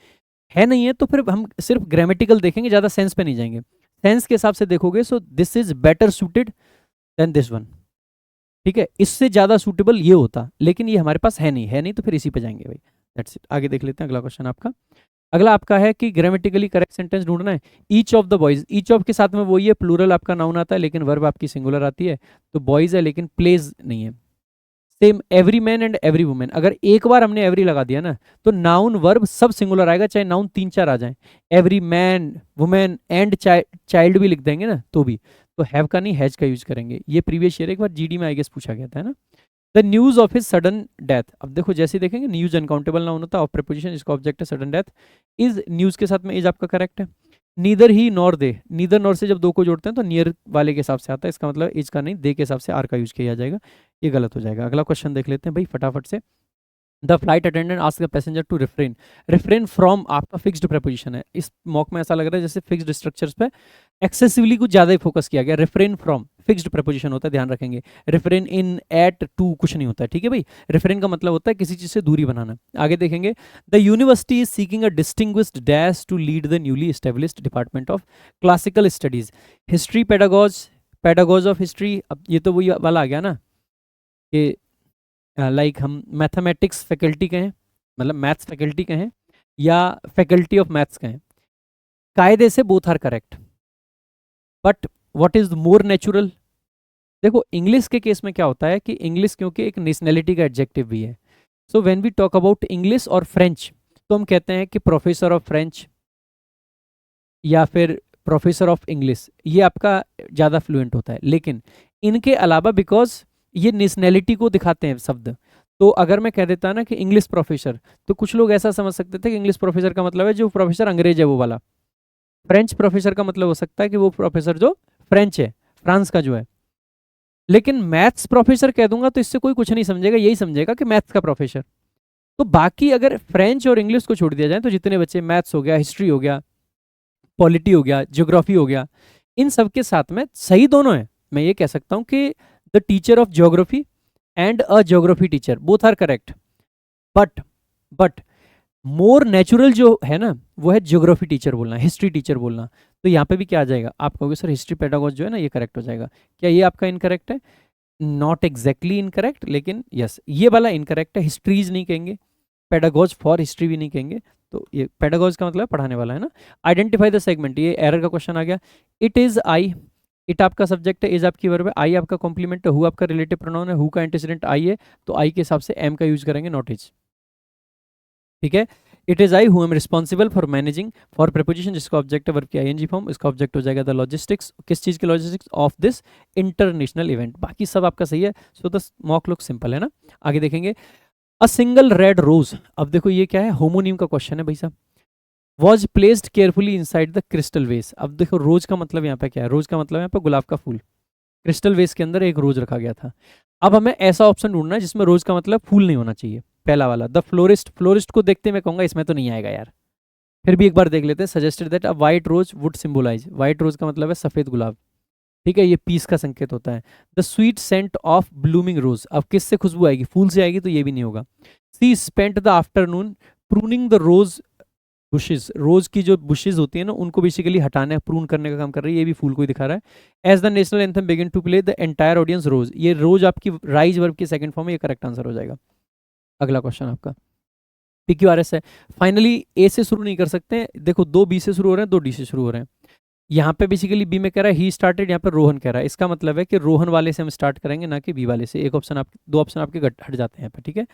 है नहीं है तो फिर हम सिर्फ ग्रामेटिकल देखेंगे, ज़्यादा सेंस पे नहीं जाएंगे। सेंस के हिसाब से देखोगे, so this is better suited than this one. ठीक है, इससे ज़्यादा सूटेबल ये होता, लेकिन ये हमारे पास है नहीं, है नहीं तो फिर इसी पे जाएंगे भाई। That's it. आगे देख लेते हैं अगला क्वेश्चन आपका। अगला आपका है कि ग्रामेटिकली करेक्ट सेंटेंस ढूंढना है। Each of the boys, each of के साथ में वही है, प्लूरल आपका नाउन आता है लेकिन वर्ब आपकी सिंगुलर आती है, तो बॉयज है लेकिन प्लेज नहीं है। Same every man and every women, अगर एक बार हमने एवरी लगा दिया ना, तो नाउन वर्ब सब सिंगुलर आएगा, चाहे नाउन 3-4 आ जाए। Every man, women and child भी लिख देंगे ना तो भी, तो हैव का नहीं हैज का यूज करेंगे। ये प्रीवियस ईयर एक बार जीडी में आई गेस पूछा गया था, है ना। The news of his sudden death, अब देखो जैसे ही देखेंगे न्यूज अनकाउंटेबल नाउन होता है, ऑफ प्रीपोजिशन, इसका ऑब्जेक्ट है सडन डेथ। इज न्यूज के साथ में इज आपका करेक्ट है। नीदर ही नॉर दे, नीदर नॉर से जब दो को जोड़ते हैं तो नियर वाले के हिसाब से आता है, इसका मतलब इज का नहीं, दे के हिसाब से आर का यूज किया जाएगा, ये गलत हो जाएगा। अगला क्वेश्चन देख लेते हैं भाई फटाफट से। The flight attendant ask the passenger to refrain, refrain from आपका फिक्स्ड प्रपोजिशन है। इस मॉक में ऐसा लग रहा है जैसे फिक्स्ड स्ट्रक्चर्स पे एक्सेसिवली कुछ ज्यादा ही फोकस किया गया। रिफ्रेन फ्रॉम फिक्स्ड प्रपोजिशन होता है, ध्यान रखेंगे। रिफ्रेन इन, एट, टू कुछ नहीं होता है, ठीक है भाई। रिफ्रेन का मतलब होता है किसी चीज से दूरी बनाना। आगे देखेंगे, the university is seeking a distinguished dash to lead the newly established department of classical studies, history pedagogy, pedagogy of history. अब ये तो वही वाला आ गया ना कि लाइक हम मैथमेटिक्स फैकल्टी कहें, मतलब मैथ्स फैकल्टी कहें, या फैकल्टी ऑफ मैथ्स कहें, कायदे से both are correct. But what is more natural, देखो इंग्लिश के केस में क्या होता है कि इंग्लिश क्योंकि एक नेशनैलिटी का एडजेक्टिव भी है, so when we talk about English और फ्रेंच, तो हम कहते हैं कि प्रोफेसर ऑफ फ्रेंच या फिर प्रोफेसर ऑफ इंग्लिश, ये आपका ज़्यादा फ्लुएंट होता है। लेकिन इनके अलावा बिकॉज ये नेशनैलिटी को दिखाते हैं शब्द, तो अगर मैं कह देता ना कि इंग्लिश प्रोफेसर, तो कुछ लोग ऐसा समझ सकते थे कि इंग्लिश प्रोफेसर का मतलब है जो प्रोफेसर अंग्रेज है वो वाला। फ्रेंच प्रोफेसर का मतलब हो सकता है कि वो प्रोफेसर जो फ्रेंच है, फ्रांस का जो है। लेकिन मैथ्स प्रोफेसर कह दूंगा तो इससे कोई कुछ नहीं समझेगा, यही समझेगा कि मैथ्स का प्रोफेसर। तो बाकी अगर फ्रेंच और इंग्लिश को छोड़ दिया जाए तो जितने बच्चे, मैथ्स हो गया, हिस्ट्री हो गया, पॉलिटी हो गया, ज्योग्राफी हो गया, इन सब के साथ में सही दोनों है। मैं ये कह सकता हूँ कि the teacher of geography and a geography teacher both are correct. But more natural जो है ना, वो है ज्योग्राफी टीचर बोलना, हिस्ट्री टीचर बोलना। तो यहाँ पे भी क्या आ जाएगा, आप कहोगे सर हिस्ट्री पेडागोज जो है ना ये करेक्ट हो जाएगा, क्या ये आपका इनकरेक्ट है? नॉट एग्जैक्टली इनकरेक्ट, लेकिन यस ये वाला इनकरेक्ट है। हिस्ट्रीज नहीं कहेंगे, पेडागोज फॉर हिस्ट्री भी नहीं कहेंगे, तो ये पेडागोज का मतलब पढ़ाने वाला है ना। आइडेंटिफाई द सेगमेंट, ये एरर का क्वेश्चन आ गया। इट इज आई, इट आपका सब्जेक्ट है, इज आपकी वर्ब है, आई आपका कॉम्प्लीमेंट है, हु आपका रिलेटिव प्रोनाउन है, हु का एंटीसीडेंट आई है, तो आई के हिसाब से एम का यूज करेंगे, नॉट इज। ठीक है, it is I who am responsible for managing, for preposition जिसका ऑब्जेक्ट है वर्ब की आईएनजी फॉर्म, इसका ऑब्जेक्ट हो जाएगा द लॉजिस्टिक्स, किस चीज के logistics, of this international event. बाकी सब आपका सही है, so the mock look simple है ना। आगे देखेंगे, अ सिंगल रेड रोज, अब देखो ये क्या है, होमोनिम का क्वेश्चन है भाई साहब। Was placed carefully inside the crystal वेस, अब देखो रोज का मतलब यहाँ पे क्या है, रोज का मतलब यहाँ पे गुलाब का फूल, क्रिस्टल वेस के अंदर एक रोज रखा गया था। अब हमें ऐसा ऑप्शन ढूंढना है जिसमें रोज का मतलब फूल नहीं होना चाहिए, पहला वाला। द फ्लोरिस्ट, फ्लोरिस्ट को देखते मैं कहूंगा इसमें तो नहीं आएगा यार, फिर भी एक बार देख लेते हैं। Suggested that a white rose would symbolize, white rose का मतलब है सफेद गुलाब, ठीक है, ये पीस का संकेत होता है। The sweet scent of blooming rose, अब किससे खुशबू आएगी, फूल से आएगी, तो ये भी नहीं होगा। She spent the afternoon pruning the rose bushes, rose की जो बुशेज होती है ना उनको बेसिकली हटाने, प्रून करने का काम कर रही है, ये भी फूल को ही दिखा रहा है। As the national anthem begin to play the entire audience rose, ये रोज आपकी राइज वर्ब की सेकंड फॉर्म है, ये करेक्ट आंसर हो जाएगा। अगला क्वेश्चन आपका PQRS है। फाइनली ए से शुरू नहीं कर सकते, देखो दो बी से शुरू हो रहे हैं, दो डी से शुरू हो रहे हैं। यहाँ पे बेसिकली बी में कह रहा है ही स्टार्टेड, यहाँ पे रोहन कह रहा है। इसका मतलब है कि रोहन वाले से हम स्टार्ट करेंगे, ना कि बी वाले से। एक ऑप्शन आप, दो ऑप्शन आपके हट जाते हैं यहाँ पे, ठीक है।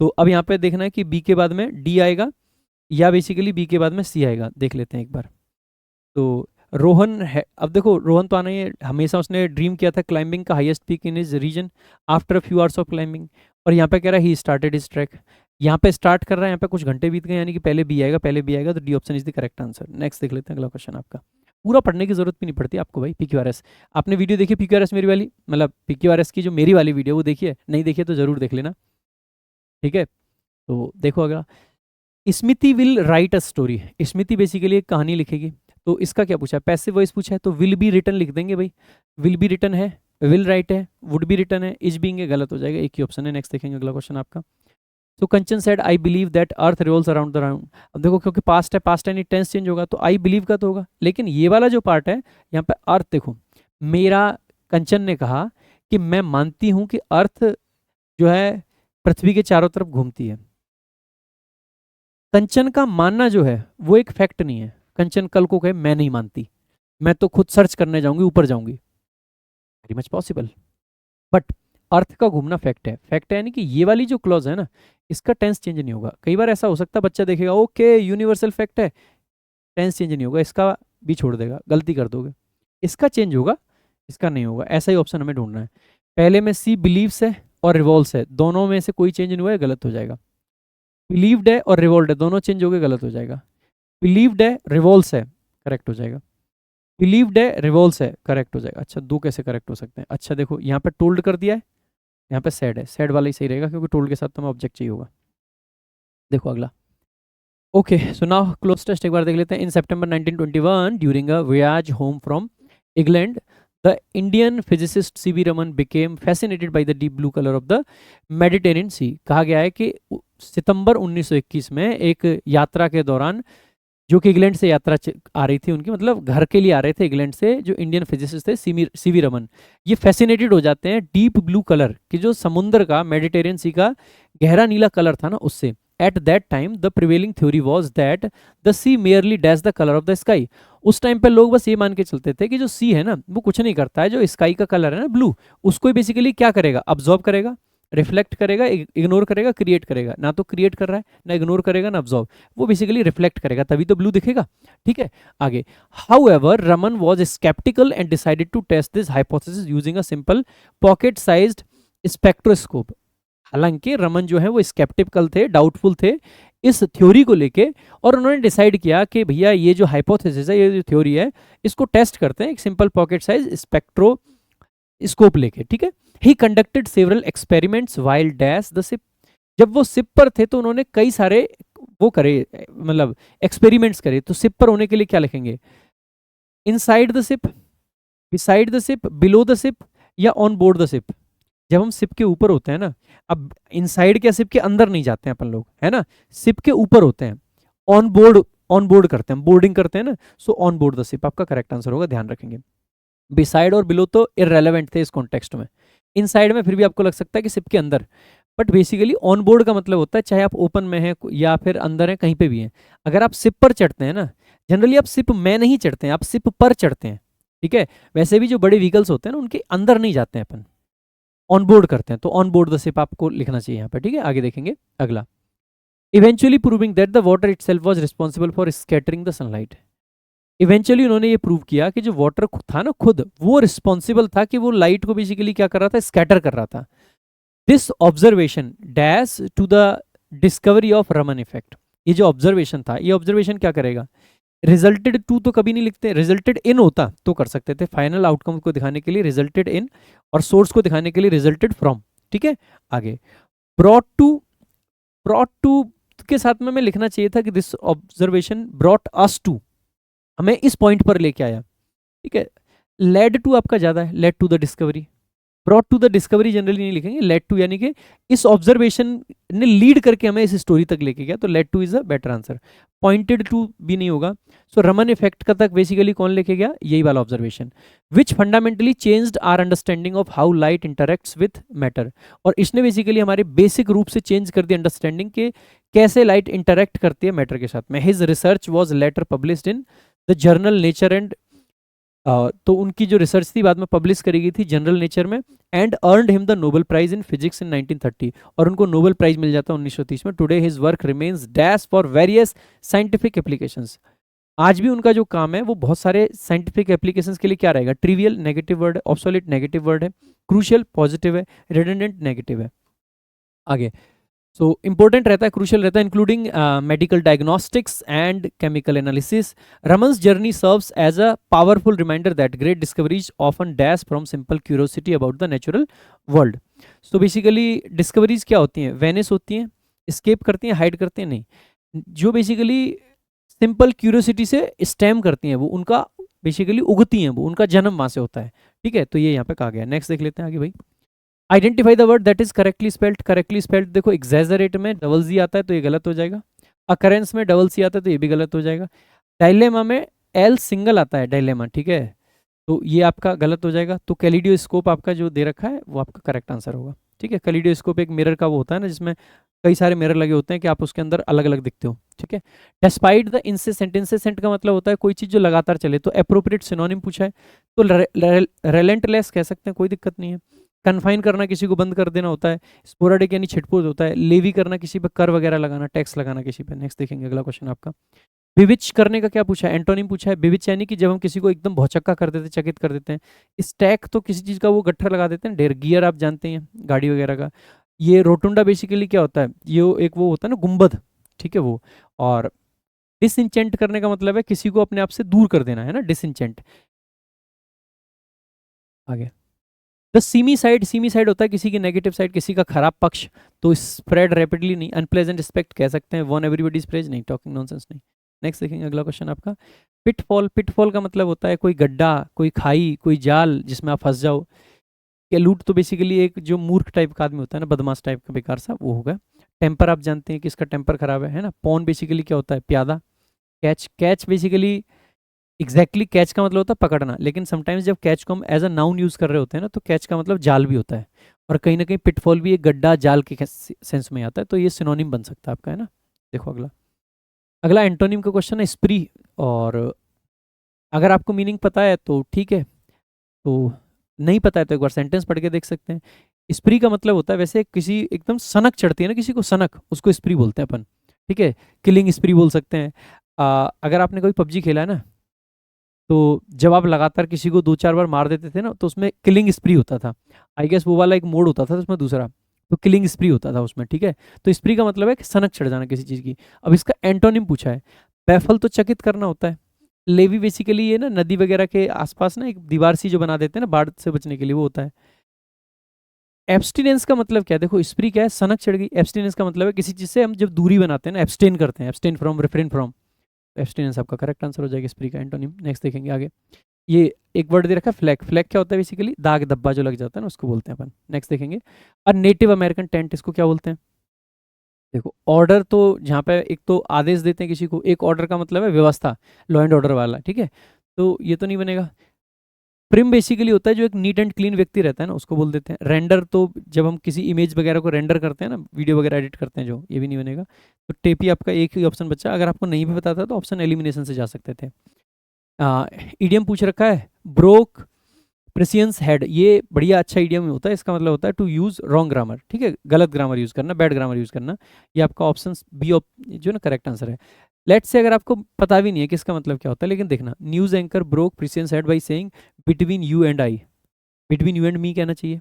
तो अब यहाँ पे देखना है कि बी के बाद में डी आएगा या बेसिकली बी के बाद में सी आएगा, देख लेते हैं एक बार। तो रोहन है, अब देखो रोहन तो आना ही है, हमेशा उसने ड्रीम किया था क्लाइंबिंग का highest peak in his region after a few hours of climbing. और यहाँ पे कह रहा है ही स्टार्टेड हिज ट्रैक, यहाँ पे स्टार्ट कर रहा है, यहाँ पे कुछ घंटे बीत गए, यानी कि पहले बी आएगा, पहले बी आएगा, तो D option is the correct answer. Next देख लेते हैं अगला क्वेश्चन आपका। पूरा पढ़ने की जरूरत भी नहीं पड़ती आपको भाई, PQRS। आपने वीडियो देखी PQRS मेरी वाली, मतलब PQRS की जो मेरी वाली वीडियो वो देखिए, नहीं देखिए तो जरूर देख लेना, ठीक है। तो देखो अगला, Smiti will write a story. Smiti basically एक कहानी लिखेगी, तो इसका क्या पूछा है, पैसिव वॉइस पूछा है, तो विल बी रिटन लिख देंगे भाई। विल बी रिटन है, विल राइट है, वुड बी रिटन है, इज बीइंग गलत हो जाएगा, एक ही ऑप्शन है। नेक्स्ट देखेंगे अगला क्वेश्चन आपका। तो Kanchan said I believe that earth revolves around the round. अब देखो क्योंकि पास्ट है, पास्ट एंड टेंस चेंज होगा, तो आई बिलीव का तो होगा, लेकिन ये वाला जो पार्ट है यहाँ पे अर्थ, देखो मेरा कंचन ने कहा कि मैं मानती हूं कि अर्थ जो है पृथ्वी के चारों तरफ घूमती है। कंचन का मानना जो है वो एक फैक्ट नहीं है। कंचन कल को कहे मैं नहीं मानती, मैं तो खुद सर्च करने जाऊंगी, ऊपर जाऊंगी, very much possible. But earth का घूमना फैक्ट है, फैक्ट है, यानी कि ये वाली जो क्लॉज है ना, इसका टेंस चेंज नहीं होगा। कई बार ऐसा हो सकता है बच्चा देखेगा ओके यूनिवर्सल फैक्ट है, टेंस चेंज नहीं होगा, इसका भी छोड़ देगा, गलती कर दोगे। इसका चेंज होगा, इसका नहीं होगा, ऐसा ही ऑप्शन हमें ढूंढना है। पहले में सी बिलीव्स है और रिवॉल्व्स है, दोनों में से कोई चेंज नहीं हुआ है, गलत हो जाएगा। बिलीव्ड है और रिवॉल्व्ड है, दोनों चेंज हो गए, गलत हो जाएगा। बिलीव्ड है रिवॉल्व्स है, करेक्ट हो जाएगा। बिलीव्ड है रिवॉल्व्स है, करेक्ट हो जाएगा। अच्छा, दो कैसे करेक्ट हो सकते हैं? अच्छा देखो यहाँ पे टोल्ड कर दिया है, यहाँ पे सैड है, सैड वाला ही सही रहेगा क्योंकि टोल्ड के साथ तो हमें ऑब्जेक्ट चाहिए होगा। देखो अगला, okay so now cloze test एक बार देख लेते हैं। In September 1921 during a voyage home from England the Indian physicist CV Raman became fascinated by the deep blue colour of the Mediterranean sea. कहा गया है कि सितंबर 1921 में एक यात्रा के दौरान, जो कि इंग्लैंड से यात्रा आ रही थी उनकी, मतलब घर के लिए आ रहे थे इंग्लैंड से, जो इंडियन फिजिसिस्ट थे सीवी रमन, ये फैसिनेटेड हो जाते हैं डीप ब्लू कलर की, जो समुद्र का, मेडिटेरियन सी का गहरा नीला कलर था ना उससे। At that time the prevailing theory was that the sea merely dash the colour of the sky. उस टाइम पे लोग बस ये मान के चलते थे कि जो सी है ना वो कुछ नहीं करता है, जो स्काई का कलर है ना ब्लू, उसको बेसिकली क्या करेगा, अब्जॉर्ब करेगा, रिफ्लेक्ट करेगा, इग्नोर करेगा, क्रिएट करेगा। ना तो क्रिएट कर रहा है, ना इग्नोर करेगा, ना अब्जॉर्ब, वो बेसिकली रिफ्लेक्ट करेगा, तभी तो ब्लू दिखेगा, ठीक है। आगे, however Raman was sceptical and decided to test this hypothesis using a simple pocket sized spectroscope. हालांकि रमन जो है वो स्केप्टिकल थे, डाउटफुल थे इस थ्योरी को लेके, और उन्होंने डिसाइड किया कि भैया ये जो हाइपोथेसिस है, ये जो थ्योरी है, इसको टेस्ट करते हैं एक सिंपल पॉकेट साइज स्पेक्ट्रोस्कोप लेके, ठीक है। ही conducted several experiments while dash the ship. जब वो शिप पर थे तो उन्होंने कई सारे वो करे, मतलब एक्सपेरिमेंट्स करे। तो शिप पर होने के लिए क्या लिखेंगे, inside the ship, beside the ship, below the ship, या ऑन बोर्ड द शिप। जब हम शिप के ऊपर होते हैं ना, अब इनसाइड क्या, शिप के अंदर नहीं जाते हैं अपन लोग, है ना, शिप के ऊपर होते हैं, ऑन बोर्ड करते हैं, बोर्डिंग करते हैं ना, so on board the ship आपका करेक्ट आंसर होगा, ध्यान रखेंगे। बिसाइड और बिलो तो इररेलेवेंट थे इस कॉन्टेक्स्ट में। इनसाइड में फिर भी आपको लग सकता है कि शिप के अंदर, बट बेसिकली ऑन बोर्ड का मतलब होता है चाहे आप ओपन में हैं या फिर अंदर हैं, कहीं पे भी हैं। अगर आप शिप पर चढ़ते हैं ना, जनरली आप शिप में नहीं चढ़ते हैं, आप शिप पर चढ़ते हैं, ठीक है। वैसे भी जो बड़े व्हीकल्स होते हैं ना, उनके अंदर नहीं जाते हैं अपन, ऑन बोर्ड करते हैं, तो ऑन बोर्ड द शिप आपको लिखना चाहिए यहाँ पर, ठीक है। आगे देखेंगे अगला, eventually proving that the water itself was responsible for scattering the sunlight. Eventually उन्होंने ये प्रूव किया कि जो वाटर था ना खुद, वो रिस्पॉन्सिबल था कि वो लाइट को बेसिकली क्या कर रहा था, स्कैटर कर रहा था। This observation dash to the discovery of Raman effect. ये जो ऑब्जर्वेशन था, ये ऑब्जर्वेशन क्या करेगा, रिजल्टेड टू तो कभी नहीं लिखते, रिजल्टेड इन होता तो कर सकते थे, फाइनल आउटकम को दिखाने के लिए रिजल्टेड इन, और सोर्स को दिखाने के लिए रिजल्टेड फ्रॉम, ठीक है। आगे, ब्रॉट टू के साथ में मैं लिखना चाहिए था कि this observation brought us to, हमें इस पॉइंट पर लेके आया, ठीक है। लेड टू आपका ज्यादा है, led to the discovery. Brought to the discovery generally नहीं लिखेंगे, लेड टू यानी कि इस ऑब्जर्वेशन ने लीड करके हमें इस स्टोरी तक लेके गया, तो led to is a better answer. Pointed to भी नहीं होगा, सो रमन इफेक्ट का तक बेसिकली कौन लेके गया, यही वाला observation. Which fundamentally changed our understanding of how light interacts with matter. और इसने बेसिकली हमारे बेसिक रूप से चेंज कर दिया अंडरस्टैंडिंग के कैसे लाइट इंटरेक्ट करती है मैटर के साथ में। His research was later published in the journal nature and तो उनकी जो रिसर्च थी बाद में पब्लिश करी गई थी जनरल नेचर में, and earned him the Nobel Prize in physics in 1930, और उनको नोबेल प्राइज मिल जाता है 1930 में। Today his work remains dash for various scientific applications. आज भी उनका जो काम है वो बहुत सारे साइंटिफिक एप्लीकेशंस के लिए क्या रहेगा, ट्रिवियल नेगेटिव वर्ड है, ऑब्सोलीट नेगेटिव वर्ड है, क्रूशियल पॉजिटिव है, रिडंडेंट नेगेटिव है। आगे सो इंपॉर्टेंट रहता है, क्रूशियल रहता है, including medical diagnostics and chemical analysis. Raman's journey serves as a powerful reminder that great discoveries often dash from simple curiosity about the natural world. So basically discoveries क्या होती हैं, Venice होती हैं, escape करती हैं, हाइड करती हैं नहीं, जो बेसिकली सिंपल क्यूरियोसिटी से स्टेम करती हैं वो उनका बेसिकली उगती हैं, वो उनका जन्म वहाँ से होता है। ठीक है, तो ये यहाँ पे कहा गया। नेक्स्ट देख लेते हैं आगे भाई। Identify the word that is correctly spelled. Correctly spelled देखो, एग्जैजरेट में डबल जी आता है तो ये गलत हो जाएगा, अकरेंस में डबल सी आता है तो ये भी गलत हो जाएगा, डायलेमा में एल सिंगल आता है डायलेमा, ठीक है, तो ये आपका गलत हो जाएगा। तो कैलिडियोस्कोप आपका जो दे रखा है वो आपका करेक्ट आंसर होगा। ठीक है, कैलिडियोस्कोप एक मिरर का वो होता है ना, जिसमें कई सारे मिरर लगे होते हैं कि आप उसके अंदर अलग अलग दिखते हो। ठीक है, डिस्पाइट द इंसेसेंट, इंसेसेंट का मतलब होता है कोई चीज़ जो लगातार चले, तो एप्रोप्रिएट सिनोनिम पूछा है, तो रेलेंटलेस कह सकते हैं, कोई दिक्कत नहीं है। कन्फाइन करना, किसी को बंद कर देना होता है। स्पोराडिक यानी छिटपुट होता है। लेवी करना, किसी पर कर वगैरह लगाना, टैक्स लगाना किसी पे। नेक्स्ट देखेंगे अगला क्वेश्चन आपका। विविच करने का क्या पूछा है, एंटोनिम पूछा है। विविच यानी कि जब हम किसी को एकदम भौचक्का कर देते हैं, चकित कर देते हैं। स्टैक तो किसी चीज़ का वो गट्ठर लगा देते हैं, ढेर। गियर आप जानते हैं गाड़ी वगैरह का। ये रोटुंडा बेसिकली क्या होता है, ये एक वो होता है ना गुंबद, ठीक है वो। और डिसइंचेंट करने का मतलब है किसी को अपने आप से दूर कर देना, है ना, डिसइंचेंट। आगे the semi side, semi side होता है किसी की नेगेटिव साइड, किसी का खराब पक्ष। तो स्प्रेड रैपिडली नहीं, अनप्लेजेंट एस्पेक्ट कह सकते हैं। वन एवरीबॉडीज प्रेज नहीं, टॉकिंग नॉनसेंस नहीं। नेक्स्ट देखेंगे अगला क्वेश्चन आपका। पिटफॉल, पिटफॉल का मतलब होता है कोई गड्ढा, कोई खाई, कोई जाल जिसमें आप फंस जाओ। लूट तो बेसिकली एक जो मूर्ख टाइप का आदमी होता है ना, बदमाश टाइप का बेकार सा, वो होगा। टेम्पर आप जानते हैं कि इसका टेम्पर खराब है ना। पॉन बेसिकली क्या होता है, प्यादा। Catch, catch basically exactly catch का मतलब होता है पकड़ना, लेकिन समटाइम्स जब कैच को हम एज अ नाउन यूज कर रहे होते हैं ना, तो कैच का मतलब जाल भी होता है। और कहीं ना कहीं पिटफॉल भी एक गड्ढा जाल के सेंस में आता है, तो ये सिनोनिम बन सकता है आपका, है ना। देखो अगला, अगला एंटोनिम का क्वेश्चन है स्प्री। और अगर आपको मीनिंग पता है तो ठीक है, तो नहीं पता है तो एक बार सेंटेंस पढ़ के देख सकते हैं। स्प्री का मतलब होता है, वैसे किसी एकदम सनक चढ़ती है ना किसी को, सनक, उसको स्प्री बोलते हैं अपन। ठीक है, किलिंग स्प्री बोल सकते हैं। अगर आपने कोई पबजी खेला है ना, तो जब आप लगातार किसी को 2-4 बार मार देते थे ना, तो उसमें किलिंग स्प्री होता था। आई गेस वो वाला एक मोड होता था उसमें दूसरा, तो किलिंग स्प्री होता था उसमें। ठीक है, तो स्प्री का मतलब है कि सनक चढ़ जाना किसी चीज़ की। अब इसका एंटोनिम पूछा है। बैफल तो चकित करना होता है। लेवी बेसिकली ये ना नदी वगैरह के आसपास ना एक दीवार सी जो बना देते हैं ना बाढ़ से बचने के लिए, वो होता है। एब्सटिनेंस का मतलब क्या है, देखो स्प्री क्या है, सनक चढ़ गई। एब्सटिनेंस का मतलब है किसी चीज़ से हम जब दूरी बनाते हैं ना, एब्सटेन करते हैं, abstain from, refrain from. Abstinence आपका करेक्ट आंसर हो जाएगा स्प्री का एंटोनिम। नेक्स्ट देखेंगे आगे। ये एक वर्ड दे रखा है फ्लैग। फ्लैग क्या होता है बेसिकली, दाग धब्बा जो लग जाता है ना, उसको बोलते हैं अपन। नेक्स्ट देखेंगे। और नेटिव अमेरिकन टेंट, इसको क्या बोलते हैं। देखो ऑर्डर तो जहाँ पे एक तो आदेश देते हैं किसी को, एक ऑर्डर का मतलब है व्यवस्था, लॉ एंड ऑर्डर वाला। ठीक है, तो ये तो नहीं बनेगा। प्रिम बेसिकली होता है जो एक नीट एंड क्लीन व्यक्ति रहता है ना, उसको बोल देते हैं। रेंडर तो जब हम किसी इमेज वगैरह को रेंडर करते हैं ना, वीडियो वगैरह एडिट करते हैं जो, ये भी नहीं बनेगा। तो टेपी आपका एक ही ऑप्शन बचा। अगर आपको नहीं भी पता था तो ऑप्शन एलिमिनेशन से जा सकते थे। ईडियम पूछ रखा है, ब्रोक प्रेसियंस हेड। ये बढ़िया अच्छा ईडियम होता है। इसका मतलब होता है टू यूज रॉन्ग ग्रामर। ठीक है, गलत ग्रामर यूज करना, बैड ग्रामर यूज करना। ये आपका ऑप्शन बी जो ना करेक्ट आंसर है। लेट से अगर आपको पता भी नहीं है कि इसका मतलब क्या होता है, लेकिन देखना, news anchor broke prescience head by saying between you and I, between you and me कहना चाहिए।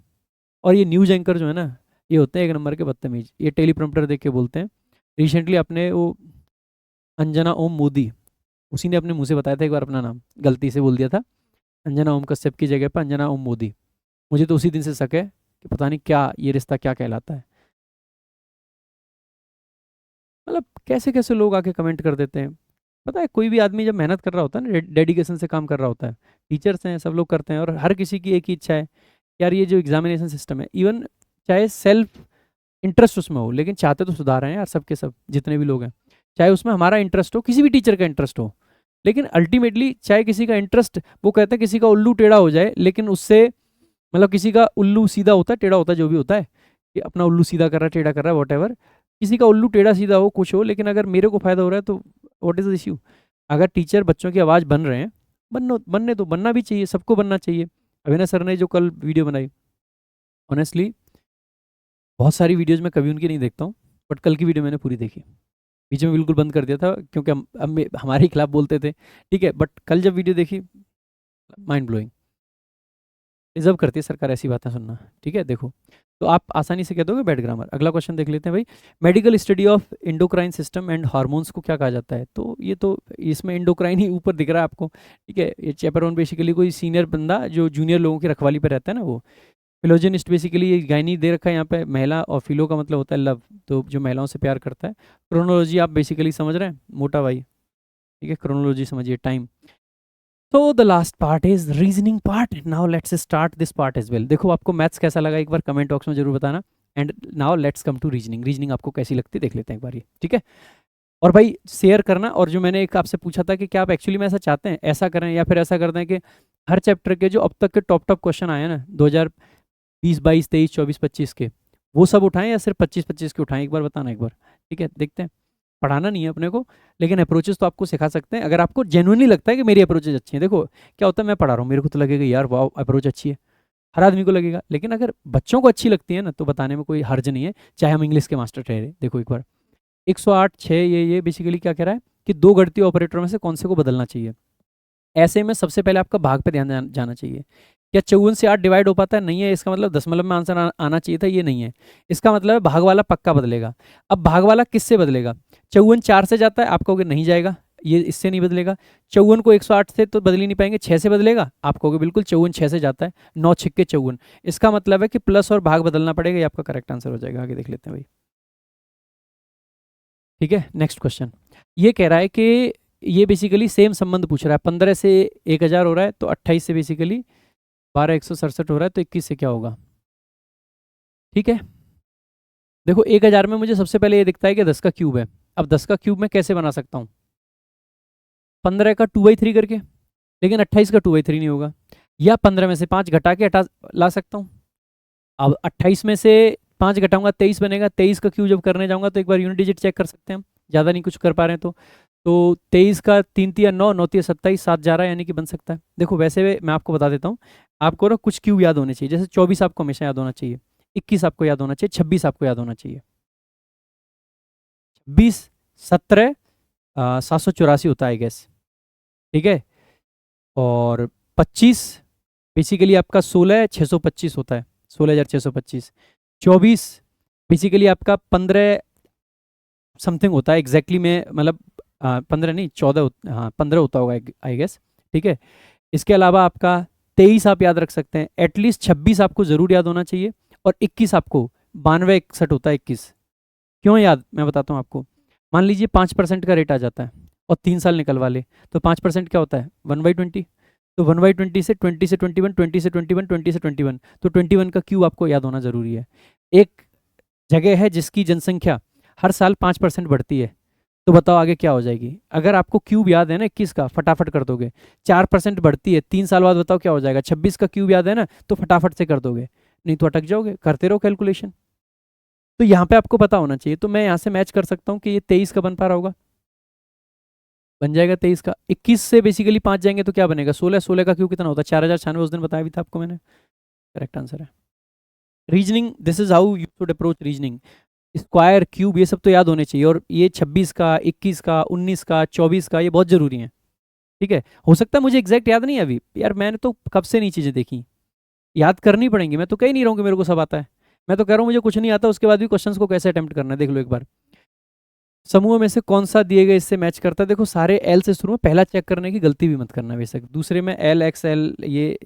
और ये न्यूज एंकर जो है ना, ये होते हैं एक नंबर के बदतमीज। ये टेलीप्रॉम्प्टर देख के बोलते हैं। रिसेंटली अपने वो अंजना ओम मोदी, उसी ने अपने मुंह से बताया था एक बार अपना नाम, गलती से बोल दिया था। अंजना ओम कश्यप की जगह पर अंजना ओम मोदी। मुझे तो उसी दिन से शक है कि पता नहीं क्या ये रिश्ता क्या कहलाता है। मतलब कैसे कैसे लोग आके कमेंट कर देते हैं। पता है कोई भी आदमी जब मेहनत कर रहा होता है ना, डेडिकेशन से काम कर रहा होता है, टीचर्स हैं, सब लोग करते हैं, और हर किसी की एक ही इच्छा है, यार ये जो एग्जामिनेशन सिस्टम है, इवन चाहे सेल्फ इंटरेस्ट उसमें हो, लेकिन चाहते तो सुधार हैं यार सबके सब, जितने भी लोग हैं। चाहे उसमें हमारा इंटरेस्ट हो, किसी भी टीचर का इंटरेस्ट हो, लेकिन अल्टीमेटली चाहे किसी का इंटरेस्ट, वो कहते हैं किसी का उल्लू टेढ़ा हो जाए, लेकिन उससे मतलब किसी का उल्लू सीधा होता है, टेढ़ा होता है, जो भी होता है, कि अपना उल्लू सीधा कर रहा है, टेढ़ा कर रहा है, वॉट, किसी का उल्लू टेढ़ा सीधा हो, कुछ हो, लेकिन अगर मेरे को फायदा हो रहा है तो व्हाट इज द इश्यू। अगर टीचर बच्चों की आवाज़ बन रहे हैं, बनने तो बनना भी चाहिए, सबको बनना चाहिए। अविनाश सर ने जो कल वीडियो बनाई, ऑनेस्टली बहुत सारी वीडियोज में कभी उनकी नहीं देखता हूँ, बट कल की वीडियो मैंने पूरी देखी। बीच में बिल्कुल बंद कर दिया था क्योंकि हम हमारे ही खिलाफ बोलते थे, ठीक है, बट कल जब वीडियो देखी, माइंड ब्लोइंग। डिजर्व करती है सरकार ऐसी बातें सुनना, ठीक है। देखो, तो आप आसानी से कह दोगे बैड ग्रामर। अगला क्वेश्चन देख लेते हैं भाई। Medical study of endocrine system and hormones को क्या कहा जाता है? तो ये तो इसमें इंडोक्राइन ही ऊपर दिख रहा है आपको, ठीक है। ये चैप्टर वन बेसिकली कोई सीनियर बंदा जो जूनियर लोगों की रखवाली पर रहता है ना, वो फिलोजेनिस्ट बेसिकली। ये गायनी दे रखा है यहाँ पे, महिला, और फिलो का मतलब होता है लव, तो जो महिलाओं से प्यार करता है। क्रोनोलॉजी आप बेसिकली समझ रहे हैं, मोटा भाई, ठीक है, क्रोनोलॉजी समझिए, टाइम। तो the last part is reasoning part. Now let's start this part as well. देखो आपको मैथ्स कैसा लगा एक बार कमेंट बॉक्स में जरूर बताना। And now let's come to reasoning. Reasoning आपको कैसी लगती है देख लेते हैं एक बार ये, ठीक है। और भाई शेयर करना, और जो मैंने एक आपसे पूछा था कि क्या आप एक्चुअली में ऐसा चाहते हैं, ऐसा करें या फिर ऐसा करते हैं कि हर चैप्टर के जो अब तक के टॉप टॉप क्वेश्चन आए हैं ना 2020 22 23 24 25 के, वो सब उठाएं या सिर्फ 25 25 के उठाएं, एक बार बताना एक बार, ठीक है। देखते हैं, पढ़ाना नहीं है अपने को, लेकिन अप्रोचेस तो आपको सिखा सकते हैं अगर आपको जेन्युइनली लगता है कि मेरी अप्रोचेस अच्छी हैं। देखो क्या होता है, मैं पढ़ा रहा हूँ, मेरे को तो लगेगा यार वाह अप्रोच अच्छी है, हर आदमी को लगेगा, लेकिन अगर बच्चों को अच्छी लगती है ना तो बताने में कोई हर्ज नहीं है, चाहे हम इंग्लिश के मास्टर ठहरे। देखो एक बार 108 6, ये बेसिकली क्या कह रहा है कि दो गणितीय ऑपरेटर में से कौन से को बदलना चाहिए। ऐसे में सबसे पहले आपका भाग पे ध्यान जाना चाहिए। क्या 54 से 8 डिवाइड हो पाता है? नहीं है। इसका मतलब दशमलव में आंसर आना चाहिए था, ये नहीं है। इसका मतलब है भाग वाला पक्का बदलेगा। अब भाग वाला किससे बदलेगा? 54 4 से जाता है, आप कहोगे नहीं जाएगा, ये इससे नहीं बदलेगा। 54 को 108 से तो बदल ही नहीं पाएंगे, 6 से बदलेगा, आप कहोगे बिल्कुल 54 6 से जाता है, 9 छिक्के 54। इसका मतलब है कि प्लस और भाग बदलना पड़ेगा, ये आपका करेक्ट आंसर हो जाएगा। आगे देख लेते हैं भाई, ठीक है। नेक्स्ट क्वेश्चन ये कह रहा है कि ये बेसिकली सेम संबंध पूछ रहा है। 15 से 1000 हो रहा है, तो 28 से बेसिकली 12 167 हो रहा है, तो 21 से क्या होगा, ठीक है। देखो 1000 में मुझे सबसे पहले ये दिखता है कि 10 का क्यूब है। अब 10 का क्यूब मैं कैसे बना सकता हूँ? 15 का 2/3 करके, लेकिन 28 का 2/3 नहीं होगा। या 15 में से 5 घटा के हटा ला सकता हूँ। अब 28 में से 5 घटाऊंगा 23 बनेगा। 23 का क्यूब जब करने जाऊंगा तो एक बार यूनिट डिजिट चेक कर सकते हैं हम, ज़्यादा नहीं कुछ कर पा रहे हैं तो 23 का 3 तिया 9, 9 तिया 27, 7 जा रहा है, यानी कि बन सकता है। देखो वैसे मैं आपको बता देता हूँ, आपको ना कुछ क्यूब याद होने चाहिए। जैसे 24 आपको हमेशा याद होना चाहिए, 21 आपको याद होना चाहिए, 26 आपको याद होना चाहिए। 20 17 784 होता है गैस, ठीक है। और 25 बेसिकली आपका 16 625 होता है, 16,625। 24 बेसिकली आपका 15 समथिंग होता है, एग्जैक्टली में मतलब 15 नहीं 14, हाँ 15 होता होगा आई गेस, ठीक है। इसके अलावा आपका 23 आप याद रख सकते हैं, एटलीस्ट 26 आपको जरूर याद होना चाहिए, और 21 आपको 92 61 होता है 21। क्यों याद, मैं बताता हूँ आपको। मान लीजिए 5% का रेट आ जाता है और 3 साल निकलवा ले, तो 5% क्या होता है 1/20। तो 1/20 से 20 से 21, 20 से 21, 20 से 21, तो 21 का क्यूब आपको याद होना जरूरी है। एक जगह है जिसकी जनसंख्या हर साल 5% बढ़ती है, तो बताओ आगे क्या हो जाएगी। अगर आपको क्यूब याद है ना 21 का, फटाफट कर दोगे। 4% बढ़ती है 3 साल बाद, बताओ क्या हो जाएगा। 26 का क्यूब याद है ना, तो फटाफट से कर दोगे, नहीं तो अटक जाओगे, करते रहो कैलकुलेशन। तो यहाँ पे आपको पता होना चाहिए, तो मैं यहाँ से मैच कर सकता हूँ कि ये 23 का बन पा रहा होगा, बन जाएगा 23 का। 21 से बेसिकली 5 जाएंगे तो क्या बनेगा 16, 16 का क्यूब कितना होता है 4096, उस दिन बताया भी था आपको मैंने, करेक्ट आंसर है। Reasoning, this is how you should approach reasoning. Square cube ये सब तो याद होने चाहिए, और ये 26 का 21 का 19 का 24 का ये बहुत ज़रूरी है, ठीक है। हो सकता है मुझे एग्जैक्ट याद नहीं है अभी यार, मैंने तो कब से नहीं चीज़ें देखी, याद करनी पड़ेंगी। मैं तो कह नहीं रहा हूँ कि मेरे को सब आता है, मैं तो कह रहा हूँ मुझे कुछ नहीं आता, उसके बाद भी क्वेश्चंस को कैसे अटेम्प्ट करना है देख लो एक बार। समूह में से कौन सा दिए गए इससे मैच करता है? देखो सारे एल से शुरू में, पहला चेक करने की गलती भी मत करना बेशक। दूसरे में एल एक्स एल ये,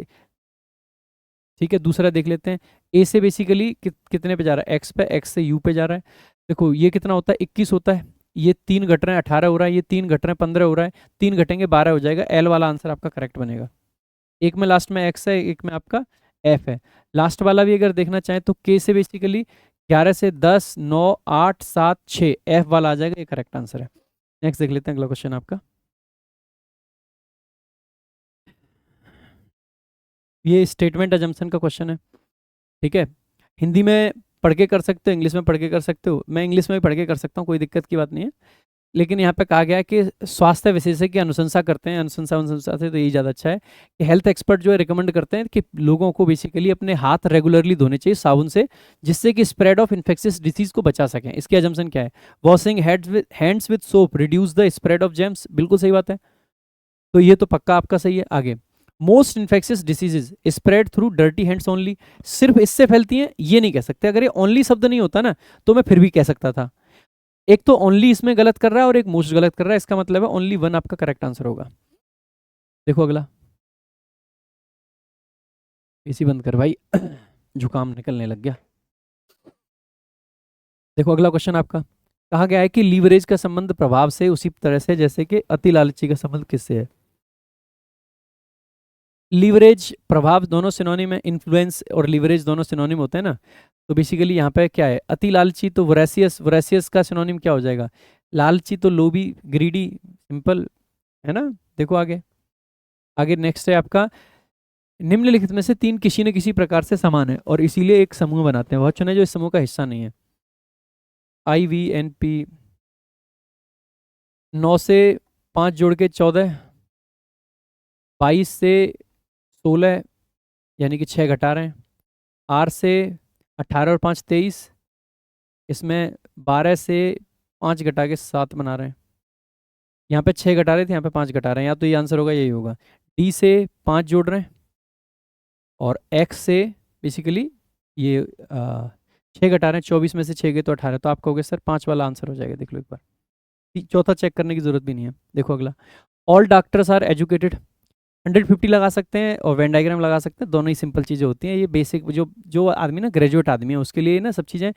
ठीक है। दूसरा देख लेते हैं, ए से बेसिकली कितने पे जा रहा है, एक्स पे, एक्स से यू पे जा रहा है। देखो ये कितना होता है 21 होता है, ये 3 घट रहे हैं 18 हो रहा है, ये 3 घट रहे हैं 15 हो रहा है, 3 घटेंगे 12 हो जाएगा। एल वाला आंसर आपका करेक्ट बनेगा। एक में लास्ट में एक्स है, एक में आपका एफ है। लास्ट वाला भी अगर देखना चाहें तो के से बेसिकली 11 से 10 9 8 7 6, एफ वाला आ जाएगा, ये करेक्ट आंसर है। नेक्स्ट देख लेते हैं अगला क्वेश्चन आपका। ये स्टेटमेंट अजम्पशन का क्वेश्चन है, ठीक है। हिंदी में पढ़ के कर सकते हो, इंग्लिश में पढ़ के कर सकते हो, मैं इंग्लिश में भी पढ़ के कर सकता हूँ, कोई दिक्कत की बात नहीं है। लेकिन यहाँ पे कहा गया है कि स्वास्थ्य विशेषज्ञ की अनुशंसा करते हैं, अनुशंसा से तो यही ज़्यादा अच्छा है कि हेल्थ एक्सपर्ट जो है रिकमेंड करते हैं कि लोगों को बेसिकली अपने हाथ रेगुलरली धोने चाहिए साबुन से, जिससे कि स्प्रेड ऑफ इन्फेक्शियस डिसीज को बचा सकें। इसकी अजम्पशन क्या है? Washing hands with soap reduce the spread of germs, बिल्कुल सही बात है, तो ये तो पक्का आपका सही है। आगे, most infectious diseases spread through dirty hands only, सिर्फ इससे फैलती हैं ये नहीं कह सकते। अगर ये ओनली शब्द नहीं होता ना तो मैं फिर भी कह सकता था। एक तो ओनली इसमें गलत कर रहा है और एक मोस्ट गलत कर रहा है, इसका मतलब है ओनली वन आपका करेक्ट आंसर होगा। देखो अगला, एसी बंद कर भाई जुकाम निकलने लग गया। देखो अगला क्वेश्चन आपका, कहा गया है कि लीवरेज का संबंध प्रभाव से उसी तरह से जैसे कि अति लालची का संबंध किससे है? लीवरेज प्रभाव दोनों सिनोनिम है, इन्फ्लुएंस और लीवरेज दोनों सिनोनिम होते हैं ना, तो बेसिकली यहाँ पे क्या है? अति लालची तो वोरेसियस, वोरेसियस का सिनोनिम क्या हो जाएगा? लालची तो लोभी, ग्रीडी, सिंपल है ना। देखो आगे, आगे नेक्स्ट है आपका, निम्नलिखित में से तीन किसी न किसी प्रकार से समान है और इसीलिए एक समूह बनाते हैं, वह चुने जो इस समूह का हिस्सा नहीं है। IVNP, 9 से 5 जोड़ के 14, 22 से 16 यानी कि 6 घटा रहे हैं, R से 18 और 5 23, इसमें 12 से 5 घटा के 7 बना रहे हैं, यहाँ पे 6 घटा रहे थे, यहाँ पे 5 घटा रहे हैं, या तो ये आंसर होगा, यही होगा। D से 5 जोड़ रहे हैं और X से बेसिकली ये 6 घटा रहे हैं, 24 में से 6 गए तो 18, तो आपका हो गया सर 5 वाला आंसर हो जाएगा। देख लो एक बार, चौथा चेक करने की जरूरत भी नहीं है। देखो अगला, ऑल डॉक्टर्स आर एजुकेटेड, 150 लगा सकते हैं और वेन डायग्राम लगा सकते हैं, दोनों ही सिंपल चीज़ें होती हैं। ये बेसिक जो जो आदमी ना ग्रेजुएट आदमी है उसके लिए ना सब चीज़ें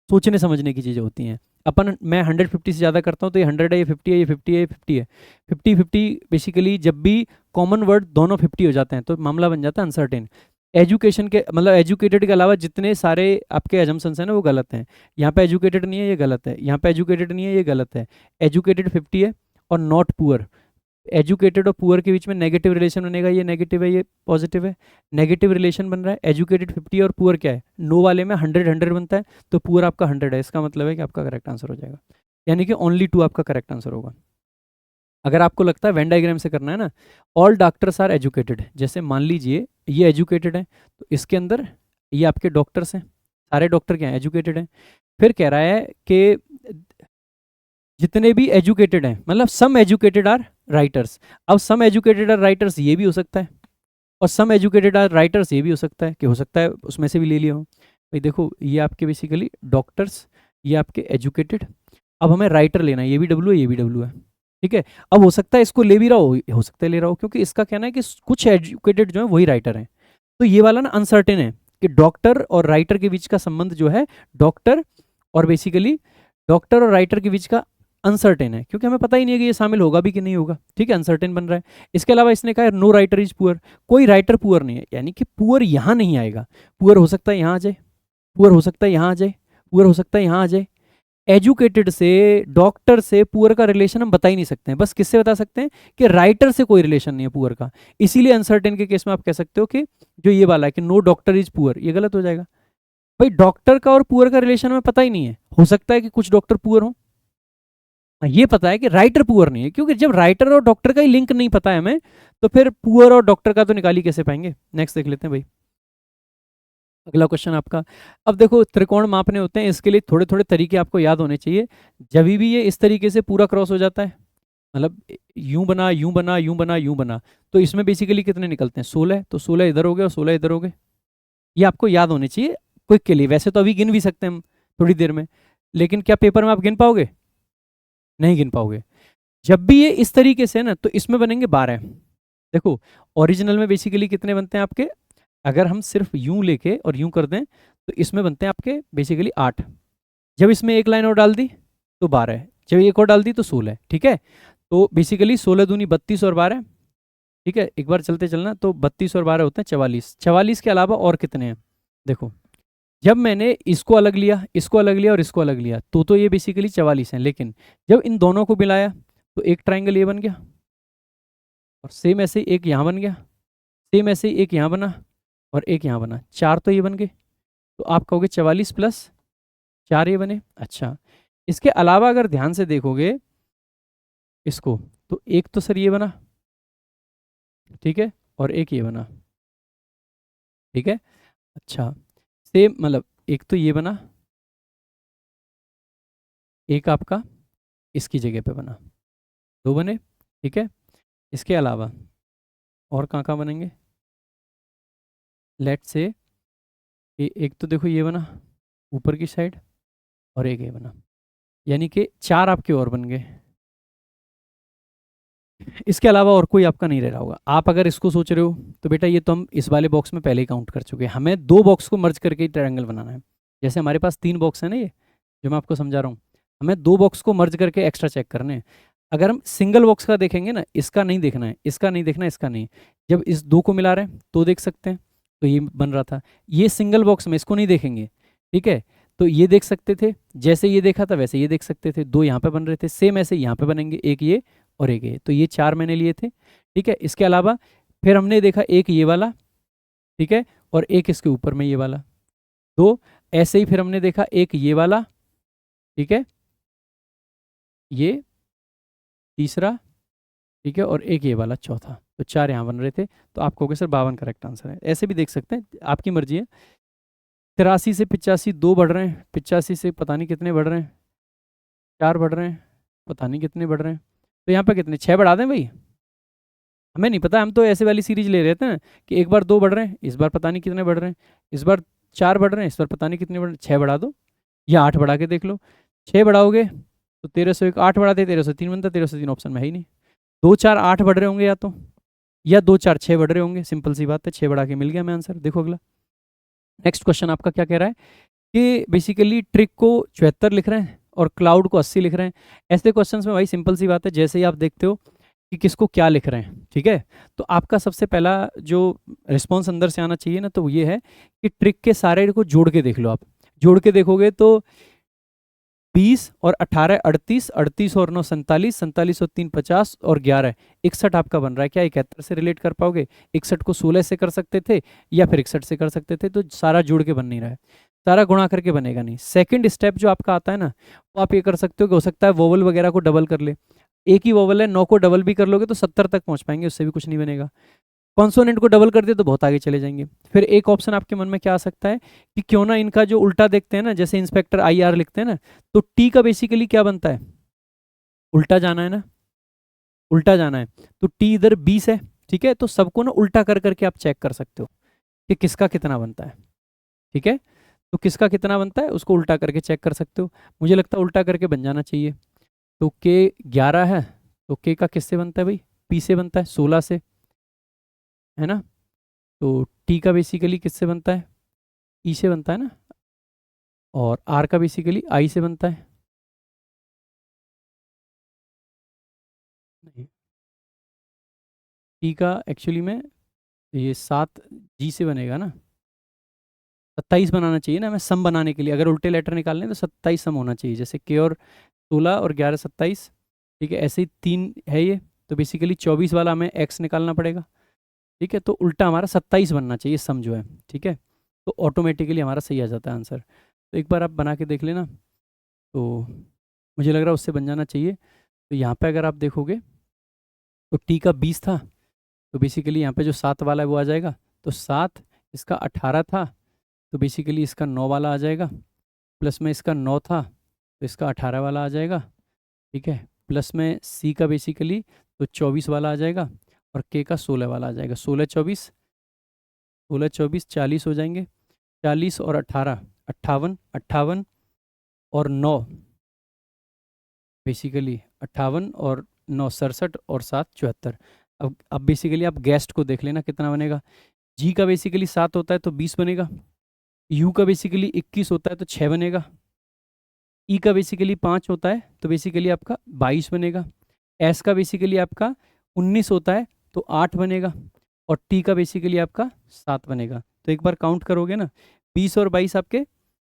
सोचने समझने की चीज़ें होती हैं। अपन मैं 150 से ज़्यादा करता हूँ तो ये 100 है, ये 50 है, ये 50 है, ये 50 है, 50-50 बेसिकली जब भी कॉमन वर्ड दोनों 50 हो जाते हैं तो मामला बन जाता है अनसर्टेन। एजुकेशन के मतलब एजुकेटेड के अलावा जितने सारे आपके अजम्पशंस हैं ना वो गलत हैं। यहाँ पे एजुकेटेड नहीं है, ये गलत है, यहाँ पे एजुकेटेड नहीं है, ये गलत है। एजुकेटेड 50 है और नॉट पुअर, एजुकेटेड और पुअर के बीच में नेगेटिव रिलेशन बनेगा, ये नेगेटिव है, ये पॉजिटिव है, नेगेटिव रिलेशन बन रहा है। एजुकेटेड 50 और पुअर क्या है? नो वाले में 100 बनता है तो पुअर आपका 100 है, इसका मतलब है कि आपका करेक्ट आंसर हो जाएगा, यानी कि ओनली 2 आपका करेक्ट आंसर होगा। अगर आपको लगता है वेन डायग्राम से करना है ना, ऑल डॉक्टर्स आर एजुकेटेड, जैसे मान लीजिए ये एजुकेटेड है तो इसके अंदर ये आपके डॉक्टर्स हैं, सारे डॉक्टर क्या है? एजुकेटेड हैं। फिर कह रहा है कि जितने भी एजुकेटेड हैं, मतलब सम एजुकेटेड आर राइटर्स। अब सम एजुकेटेड आर राइटर्स ये भी हो सकता है और सम एजुकेटेड आर राइटर्स ये भी हो सकता है, कि हो सकता है उसमें से भी ले लिया हो। भाई देखो ये आपके बेसिकली डॉक्टर्स, ये आपके एजुकेटेड, अब हमें राइटर लेना है, ये भी डब्ल्यू है, ये भी डब्ल्यू है, ठीक है। अब हो सकता है इसको ले भी रहा हो सकता है ले रहा हो, क्योंकि इसका कहना है कि कुछ एजुकेटेड जो है वही राइटर हैं। तो ये वाला ना अनसर्टेन है कि डॉक्टर और राइटर के बीच का संबंध जो है, डॉक्टर और बेसिकली डॉक्टर और राइटर के बीच का अनसर्टेन है, क्योंकि हमें पता ही नहीं है कि ये शामिल होगा भी कि नहीं होगा, ठीक है, अनसर्टेन बन रहा है। इसके अलावा इसने कहा नो राइटर इज पुअर, कोई राइटर पुअर नहीं है, यानी कि पुअर यहाँ नहीं आएगा। पुअर हो सकता है यहाँ आ जाए, पुअर हो सकता है यहाँ आ जाए, पुअर हो सकता है यहाँ आ जाए। एजुकेटेड से डॉक्टर से पुअर का रिलेशन हम बता ही नहीं सकते हैं, बस किससे बता सकते हैं कि राइटर से कोई रिलेशन नहीं है पुअर का। इसीलिए अनसर्टेन के केस में आप कह सकते हो कि जो ये वाला है कि नो डॉक्टर इज पुअर, ये गलत हो जाएगा। भाई डॉक्टर का और पुअर का रिलेशन हमें पता ही नहीं है, हो सकता है कि कुछ डॉक्टर पुअर हो, ये पता है कि राइटर पुअर नहीं है, क्योंकि जब राइटर और डॉक्टर का ही लिंक नहीं पता है हमें तो फिर पुअर और डॉक्टर का तो निकाल ही कैसे पाएंगे। नेक्स्ट देख लेते हैं भाई, अगला क्वेश्चन आपका। अब देखो त्रिकोण मापने होते हैं, इसके लिए थोड़े थोड़े तरीके आपको याद होने चाहिए। जब भी ये इस तरीके से पूरा क्रॉस हो जाता है, मतलब यूं बना यूं बना यूं बना यूं बना, तो इसमें बेसिकली कितने निकलते हैं? 16, तो 16 इधर हो गए और 16 इधर हो गए, ये आपको याद होने चाहिए क्विक के लिए। वैसे तो अभी गिन भी सकते हैं हम थोड़ी देर में, लेकिन क्या पेपर में आप गिन पाओगे? नहीं गिन पाओगे। जब भी ये इस तरीके से ना तो इसमें बनेंगे 12। देखो ओरिजिनल में बेसिकली कितने बनते हैं आपके, अगर हम सिर्फ यूं लेके और यूं कर दें तो इसमें बनते हैं आपके बेसिकली 8। जब इसमें एक लाइन और डाल दी तो 12, जब एक और डाल दी तो 16, ठीक है। तो बेसिकली 16 दूनी 32 और 12, ठीक है। एक बार चलते चलना, तो 32 और 12 होते हैं 44। 44 के अलावा और कितने हैं? देखो जब मैंने इसको अलग लिया, इसको अलग लिया और इसको अलग लिया तो ये बेसिकली 44 हैं, लेकिन जब इन दोनों को मिलाया तो एक ट्राइंगल ये बन गया और सेम ऐसे ही एक यहाँ बन गया, सेम ऐसे ही एक यहाँ बना और एक यहाँ बना, 4 तो ये बन गए। तो आप कहोगे 44 + 4 ये बने। अच्छा, इसके अलावा अगर ध्यान से देखोगे इसको, तो एक तो सर ये बना, ठीक है, और एक ये बना, ठीक है। अच्छा, सेम मतलब एक तो ये बना, एक आपका इसकी जगह पे बना, दो बने, ठीक है। इसके अलावा और कहाँ कहाँ बनेंगे, लेट से एक तो देखो ये बना ऊपर की साइड, और एक ये बना, यानी कि चार आपके और बन गए। इसके अलावा और कोई आपका नहीं रह रहा होगा। आप अगर इसको सोच रहे हो तो बेटा ये तो हम इस वाले बॉक्स में पहले ही काउंट कर चुके हैं, हमें दो बॉक्स को मर्ज करके ही ट्रायंगल बनाना है। जैसे हमारे पास तीन बॉक्स है ना, ये जो मैं आपको समझा रहा हूँ, हमें दो बॉक्स को मर्ज करके एक्स्ट्रा चेक करने हैं। अगर हम सिंगल बॉक्स का देखेंगे ना, इसका नहीं देखना है, इसका नहीं देखना है, इसका नहीं, जब इस दो को मिला रहे हैं तो देख सकते हैं, तो ये बन रहा था। ये सिंगल बॉक्स में इसको नहीं देखेंगे, ठीक है, तो ये देख सकते थे, जैसे ये देखा था वैसे ये देख सकते थे, दो यहाँ पे बन रहे थे, सेम ऐसे यहाँ पे बनेंगे, एक ये और एक ये, तो ये चार मैंने लिए थे, ठीक है। इसके अलावा फिर हमने देखा एक ये वाला, ठीक है, और एक इसके ऊपर में ये वाला, दो ऐसे ही फिर हमने देखा एक ये वाला, ठीक है, ये तीसरा, ठीक है, और एक ये वाला चौथा, तो चार यहाँ बन रहे थे। तो आप कहोगे सर 52 करेक्ट आंसर है, ऐसे भी देख सकते हैं, आपकी मर्जी है। 83 से 85 दो बढ़ रहे हैं, 85 से पता नहीं कितने बढ़ रहे हैं, चार बढ़ रहे हैं, पता नहीं कितने बढ़ रहे हैं, तो यहाँ पे कितने, छः बढ़ा दें भाई, हमें नहीं पता, हम तो ऐसे वाली सीरीज ले रहे थे ना कि एक बार दो बढ़ रहे हैं, इस बार पता नहीं कितने बढ़ रहे हैं, इस बार चार बढ़ रहे हैं, इस बार पता नहीं कितने बढ़ रहे हैं, छः बढ़ा दो या आठ बढ़ा के देख लो। छः बढ़ाओगे तो 1301, आठ बढ़ाते 1303 बनता, 1303 ऑप्शन में है ही नहीं। दो चार आठ बढ़ रहे होंगे या तो, या दो चार छः बढ़ रहे होंगे, सिंपल सी बात है, छः बढ़ा के मिल गया मैं आंसर। देखो अगला नेक्स्ट क्वेश्चन आपका क्या कह रहा है कि बेसिकली ट्रिक को 74 लिख रहे हैं और क्लाउड को 80 लिख रहे हैं। ऐसे क्वेश्चंस में भाई सिंपल सी बात है, जैसे ही आप देखते हो कि किसको क्या लिख रहे हैं, ठीक है, तो आपका सबसे पहला जो रिस्पॉन्स अंदर से आना चाहिए ना, तो ये है कि ट्रिक के सारे को जोड़ के देख लो। आप जोड़ के देखोगे तो 20 और 18 38, 38 और 9 47, 47 और 3 50 और 11 61 आपका बन रहा है। क्या 71 से रिलेट कर पाओगे? 61 को 16 से कर सकते थे या फिर 61 से कर सकते थे, तो सारा जुड़ के बन नहीं रहा है, सारा गुणा करके बनेगा नहीं। सेकंड स्टेप जो आपका आता है ना, वो आप ये कर सकते हो कि हो सकता है वोवल वगैरह को डबल कर ले, एक ही वोवल है, 9 को डबल भी कर लोगे तो 70 तक पहुंच पाएंगे, उससे भी कुछ नहीं बनेगा। कॉन्सोनेंट को डबल कर दिया तो बहुत आगे चले जाएंगे। फिर एक ऑप्शन आपके मन में क्या आ सकता है कि क्यों ना इनका जो उल्टा देखते हैं ना, जैसे इंस्पेक्टर IR लिखते हैं ना, तो टी का बेसिकली क्या बनता है, उल्टा जाना है ना, उल्टा जाना है, तो टी इधर 20 है, ठीक है, तो सबको ना उल्टा कर करके आप चेक कर सकते हो कि किसका कितना बनता है, ठीक है, तो किसका कितना बनता है उसको उल्टा करके चेक कर सकते हो। मुझे लगता है उल्टा करके बन जाना चाहिए। तो के 11 है, तो के का किससे बनता है भाई, पी से बनता है, 16 से, है ना, तो टी का बेसिकली किससे बनता है, ई से बनता है ना, और आर का बेसिकली आई से बनता है। नहीं, टी का एक्चुअली में ये 7 जी से बनेगा ना, 27 बनाना चाहिए ना हमें सम बनाने के लिए, अगर उल्टे लेटर निकालने तो 27 सम होना चाहिए, जैसे के और 16 और 11 27, ठीक है, ऐसे ही तीन है ये, तो बेसिकली 24 वाला हमें एक्स निकालना पड़ेगा, ठीक है, तो उल्टा हमारा 27 बनना चाहिए सम जो है, ठीक है, तो ऑटोमेटिकली हमारा सही आ जाता है आंसर। तो एक बार आप बना के देख लेना, तो मुझे लग रहा है उससे बन जाना चाहिए। तो यहाँ पे अगर आप देखोगे तो टी का 20 था, तो बेसिकली यहाँ पे जो 7 वाला है वो आ जाएगा, तो 7, इसका 18 था, तो बेसिकली इसका 9 वाला आ जाएगा, प्लस में इसका 9 था तो इसका 18 वाला आ जाएगा, ठीक है, प्लस में सी का बेसिकली तो 24 वाला आ जाएगा, और के का 16 वाला आ जाएगा, 16 24, 16 24 40 हो जाएंगे, 40 और 18 58, 58 और 9 बेसिकली 58 और 9 67 और 7 74। अब बेसिकली आप गेस्ट को देख लेना कितना बनेगा। जी का बेसिकली 7 होता है तो 20 बनेगा, यू का बेसिकली 21 होता है तो 6 बनेगा, ई का बेसिकली 5 होता है तो बेसिकली आपका 22 बनेगा, एस का बेसिकली आपका 19 होता है तो 8 बनेगा, और टी का बेसिकली आपका 7 बनेगा। तो एक बार काउंट करोगे ना, 20 और 22 आपके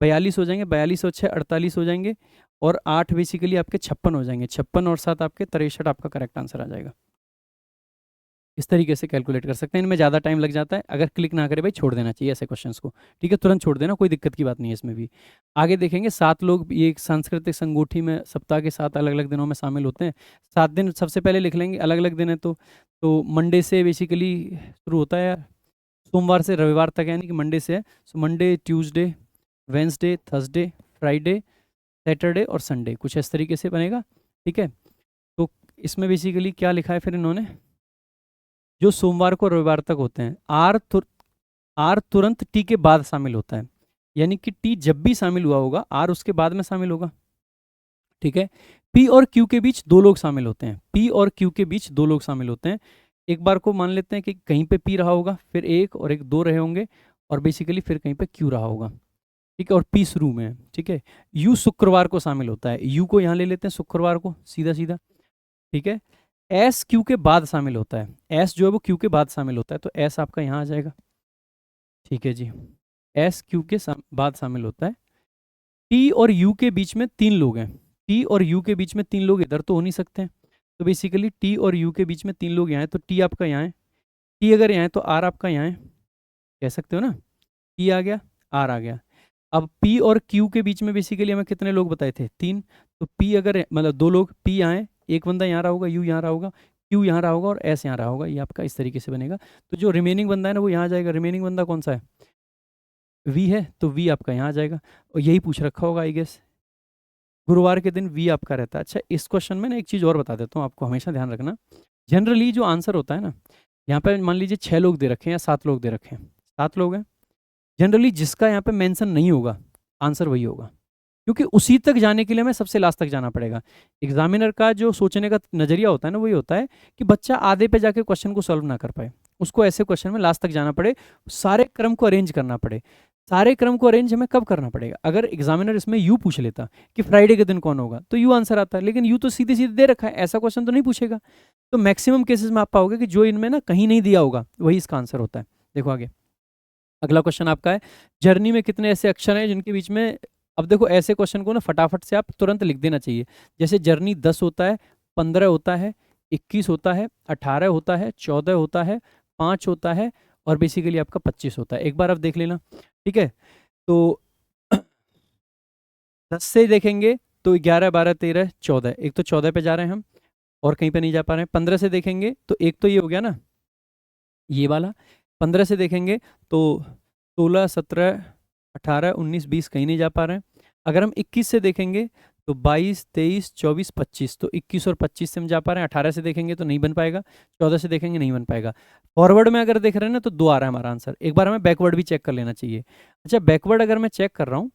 42 हो जाएंगे, 42 और 6 48 हो जाएंगे, और 8 बेसिकली आपके 56 हो जाएंगे, 56 और 7 आपके 63 आपका करेक्ट आंसर आ जाएगा। इस तरीके से कैलकुलेट कर सकते हैं। इनमें ज़्यादा टाइम लग जाता है, अगर क्लिक ना करे भाई छोड़ देना चाहिए ऐसे क्वेश्चंस को, ठीक है, तुरंत छोड़ देना, कोई दिक्कत की बात नहीं है इसमें भी। आगे देखेंगे 7 लोग ये एक सांस्कृतिक संगोष्ठी में सप्ताह के 7 अलग अलग दिनों में शामिल होते हैं। 7 दिन सबसे पहले लिख लेंगे, अलग अलग दिन है तो मंडे से बेसिकली शुरू होता है यार, सोमवार से रविवार तक, यानी कि मंडे से है। So Monday, Tuesday, Wednesday, Thursday, Friday, Saturday और संडे, कुछ इस तरीके से बनेगा, ठीक है। तो इसमें बेसिकली क्या लिखा है फिर इन्होंने, जो सोमवार को रविवार तक होते हैं, आर तुरंत टी के बाद शामिल होता है, यानी कि टी जब भी शामिल हुआ होगा आर उसके बाद में शामिल होगा, ठीक है। पी और क्यू के बीच 2 लोग शामिल होते हैं, पी और क्यू के बीच 2 लोग शामिल होते हैं। एक बार को मान लेते हैं कि कहीं पे पी रहा होगा, फिर एक और एक 2 रहे होंगे, और बेसिकली फिर कहीं पे क्यू रहा होगा, ठीक है, और पी शुरू में है, ठीक है। यू शुक्रवार को शामिल होता है, यू को यहाँ ले लेते हैं शुक्रवार को, सीधा सीधा, ठीक है। एस क्यू के बाद शामिल होता है, एस जो है वो क्यू के बाद शामिल होता है, तो एस आपका यहाँ आ जाएगा, ठीक है जी। एस क्यू के बाद शामिल होता है। टी और यू के बीच में 3 लोग हैं, टी और यू के बीच में 3 लोग इधर तो हो नहीं सकते हैं, तो बेसिकली टी और यू के बीच में 3 लोग यहाँ हैं, तो टी आपका यहाँ है, टी अगर यहाँ है तो आर आपका यहाँ है, कह सकते हो ना, टी आ गया, आर आ गया। अब पी और क्यू के बीच में बेसिकली हमें कितने लोग बताए थे, 3, तो पी अगर मतलब 2 लोग, पी यहाँ है, एक बंदा यहाँ रहा होगा, यू यहाँ रहा होगा, क्यू यहाँ रहा होगा और एस यहाँ रहा होगा, ये आपका इस तरीके से बनेगा। तो जो रिमेनिंग बंदा है ना वो यहाँ आ जाएगा, रिमेनिंग बंदा कौन सा है, वी है, तो वी आपका यहाँ आ जाएगा, और यही पूछ रखा होगा आई गेस, गुरुवार के दिन वी आपका रहता है। अच्छा, इस क्वेश्चन में ना एक चीज़ और बता देता हूँ आपको, हमेशा ध्यान रखना, जनरली जो आंसर होता है ना, यहाँ पे मान लीजिए 6 लोग दे रखे हैं या 7 लोग दे रखे हैं, 7 लोग हैं, जनरली जिसका यहाँ पे मेंशन नहीं होगा आंसर वही होगा, क्योंकि उसी तक जाने के लिए हमें सबसे लास्ट तक जाना पड़ेगा। एग्जामिनर का जो सोचने का नजरिया होता है ना, वही होता है कि बच्चा आधे पे जाके क्वेश्चन को सॉल्व ना कर पाए, उसको ऐसे क्वेश्चन में लास्ट तक जाना पड़े, सारे क्रम को अरेंज करना पड़े। सारे क्रम को अरेंज हमें कब करना पड़ेगा, अगर एग्जामिनर इसमें यू पूछ लेता कि फ्राइडे के दिन कौन होगा, तो यू आंसर आता है, लेकिन यू तो सीधे सीधे दे रखा है, ऐसा क्वेश्चन तो नहीं पूछेगा। तो मैक्सिमम केसेस में आप पाओगे कि जो इनमें ना कहीं नहीं दिया होगा वही इसका आंसर होता है। देखो आगे, अगला क्वेश्चन आपका है, जर्नी में कितने ऐसे अक्षर हैं जिनके बीच में, अब देखो ऐसे क्वेश्चन को ना फटाफट से आप तुरंत लिख देना चाहिए, जैसे जर्नी 10 होता है, 15 होता है, 21 होता है, 18 होता है, 14 होता है, 5 होता है, और बेसिकली आपका 25 होता है। एक बार आप देख लेना, ठीक है। तो 10 से देखेंगे तो 11, 12, 13, 14, एक तो 14 पे जा रहे हैं हम और कहीं पे नहीं जा पा रहे हैं। 15 से देखेंगे तो एक तो ये हो गया ना, ये वाला। 15 से देखेंगे तो 16, 17, 18, 19, 20 कहीं नहीं जा पा रहे हैं। अगर हम 21 से देखेंगे तो 22, 23, 24, 25, तो 21 और 25 से हम जा पा रहे हैं। 18 से देखेंगे तो नहीं बन पाएगा, 14 से देखेंगे नहीं बन पाएगा। फॉरवर्ड में अगर देख रहे हैं ना तो 2 आ रहा है हमारा आंसर। एक बार हमें बैकवर्ड भी चेक कर लेना चाहिए। अच्छा, बैकवर्ड अगर मैं चेक कर रहा हूँ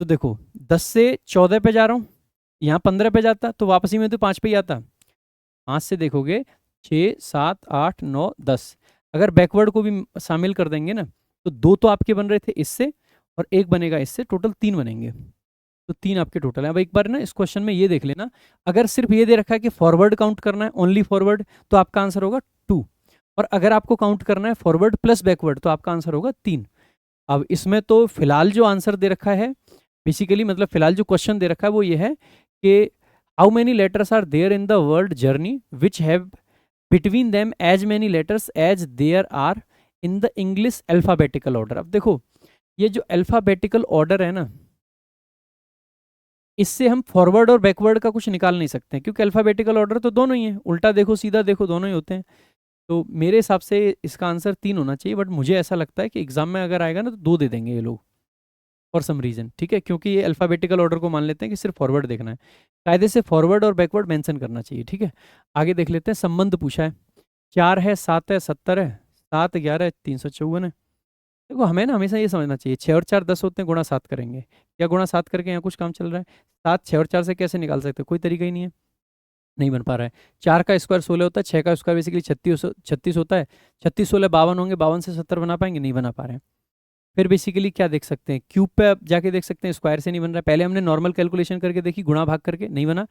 तो देखो 10 से 14 पे जा रहा हूँ, यहाँ 15 पे जाता तो वापसी में तो 5 पे ही आता। 5 से देखोगे 6, 7, 8, 9, 10, अगर बैकवर्ड को भी शामिल कर देंगे ना तो 2 तो आपके बन रहे थे इससे और एक बनेगा इससे, टोटल 3 बनेंगे। तो 3 आपके टोटल है। अब एक बार ना इस क्वेश्चन में ये देख लेना, अगर सिर्फ ये दे रखा है कि फॉरवर्ड काउंट करना है, ओनली फॉरवर्ड, तो आपका आंसर होगा 2, और अगर आपको काउंट करना है फॉरवर्ड प्लस बैकवर्ड तो आपका आंसर होगा 3। अब इसमें तो फिलहाल जो आंसर दे रखा है बेसिकली, मतलब फिलहाल जो क्वेश्चन दे रखा है वो ये है कि how many letters are there in the word journey which have between them as many letters as there are in the English alphabetical order. अब देखो ये जो अल्फाबेटिकल ऑर्डर है ना, इससे हम फॉरवर्ड और बैकवर्ड का कुछ निकाल नहीं सकते, क्योंकि अल्फाबेटिकल ऑर्डर तो दोनों ही है, उल्टा देखो सीधा देखो दोनों ही होते हैं। तो मेरे हिसाब से इसका आंसर 3 होना चाहिए, बट मुझे ऐसा लगता है कि एग्जाम में अगर आएगा ना तो 2 दे देंगे ये लोग फॉर सम रीजन, ठीक है, क्योंकि ये अल्फाबेटिकल ऑर्डर को मान लेते हैं कि सिर्फ फॉरवर्ड देखना है। कायदे से फॉरवर्ड और बैकवर्ड मेंशन करना चाहिए, ठीक है। आगे देख लेते हैं, संबंध पूछा है, 4 है, 7 है, 70 है, 7, 11, 354 है। देखो हमें ना हमेशा ये समझना चाहिए, 6 और 4 10 होते हैं, गुणा 7 करेंगे, क्या गुणा 7 करके यहाँ कुछ काम चल रहा है? 7 6 और 4 से कैसे निकाल सकते हैं, कोई तरीका ही नहीं है, नहीं बन पा रहा है। 4 का स्क्वायर 16 होता है, 6 का स्क्वायर बेसिकली 36 होता है, 36 16 52 होंगे, 52 से 70 बना पाएंगे, नहीं बना पा रहे हैं। फिर बेसिकली क्या देख सकते हैं, क्यूब पे आप जाके देख सकते हैं, स्क्वायर से नहीं बन रहा है। पहले हमने नॉर्मल कैलकुलेशन करके देखी, गुणा भाग करके नहीं बना,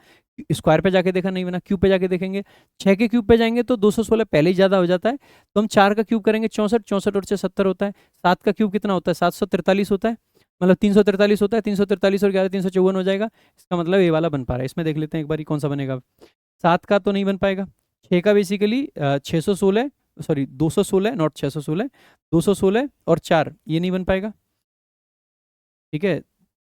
स्क्वायर पे जाके देखा नहीं बना, क्यूब पे जाके देखेंगे, 6 के क्यूब पे जाएंगे तो 216 पहले ही ज़्यादा हो जाता है, तो हम 4 का क्यूब करेंगे 64, 64 और 70 होता है। 7 का क्यूब कितना होता है, 743 होता है, मतलब 343 होता है, 343 और 11 354 हो जाएगा, इसका मतलब ये वाला बन पा रहा है। इसमें देख लेते हैं एक बार कौन सा बनेगा। 7 का तो नहीं बन पाएगा, 6 का बेसिकली 616, सॉरी 216 नॉट 616, 216 और 4 ये नहीं बन पाएगा, ठीक है।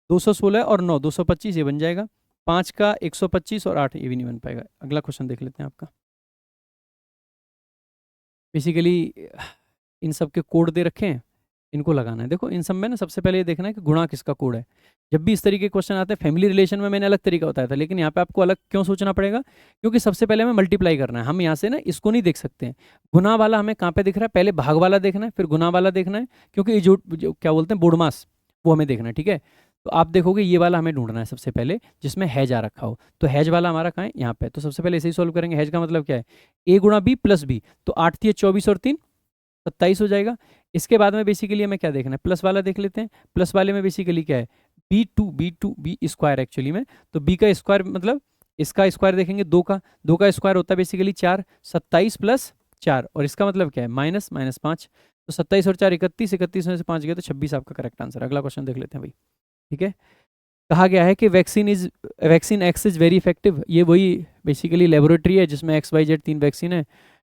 216 और 9 225 ये बन जाएगा, 5 का 125 और 8 ये भी नहीं बन पाएगा। अगला क्वेश्चन देख लेते हैं आपका। बेसिकली इन सब के कोड दे रखे हैं, इनको लगाना है। देखो इन सब में ना सबसे पहले ये देखना है कि गुणा किसका कोड है। जब भी इस तरीके के क्वेश्चन आते हैं फैमिली रिलेशन में मैंने अलग तरीका बताया था, लेकिन यहाँ पे आपको अलग क्यों सोचना पड़ेगा, क्योंकि सबसे पहले हमें मल्टीप्लाई करना है। हम यहाँ से ना इसको नहीं देख सकते हैं, गुना वाला हमें कहाँ पे दिख रहा है, पहले भाग वाला देखना है फिर गुना वाला देखना है, क्योंकि ये जो क्या बोलते हैं बोडमास वो हमें देखना है, ठीक है। तो आप देखोगे ये वाला हमें ढूंढना है सबसे पहले जिसमें हैज आ रखा हो। तो हैज वाला हमारा कहाँ है, यहाँ पे। तो सबसे पहले इसे ही सोल्व करेंगे। हैज का मतलब क्या है, ए गुणा बी प्लस बी, तो 8 थी 24 और 3 27 हो जाएगा। इसके बाद में बेसिकली हमें क्या देखना है, प्लस वाला देख लेते हैं। प्लस वाले में बेसिकली क्या है, बी स्क्वायर एक्चुअली में। तो बी का स्क्वायर मतलब इसका स्क्वायर देखेंगे, दो का स्क्वायर होता है बेसिकली 4, 27 प्लस 4, और इसका मतलब क्या है माइनस माइनस 5। तो 27 और 4 31, 31 में से 5 गया तो 26 आपका करेक्ट आंसर। अगला क्वेश्चन देख लेते हैं भाई, ठीक है। कहा गया है कि vaccine x is very effective. ये वही बेसिकली लेबोरेटरी है जिसमें XYZ 3 वैक्सीन है,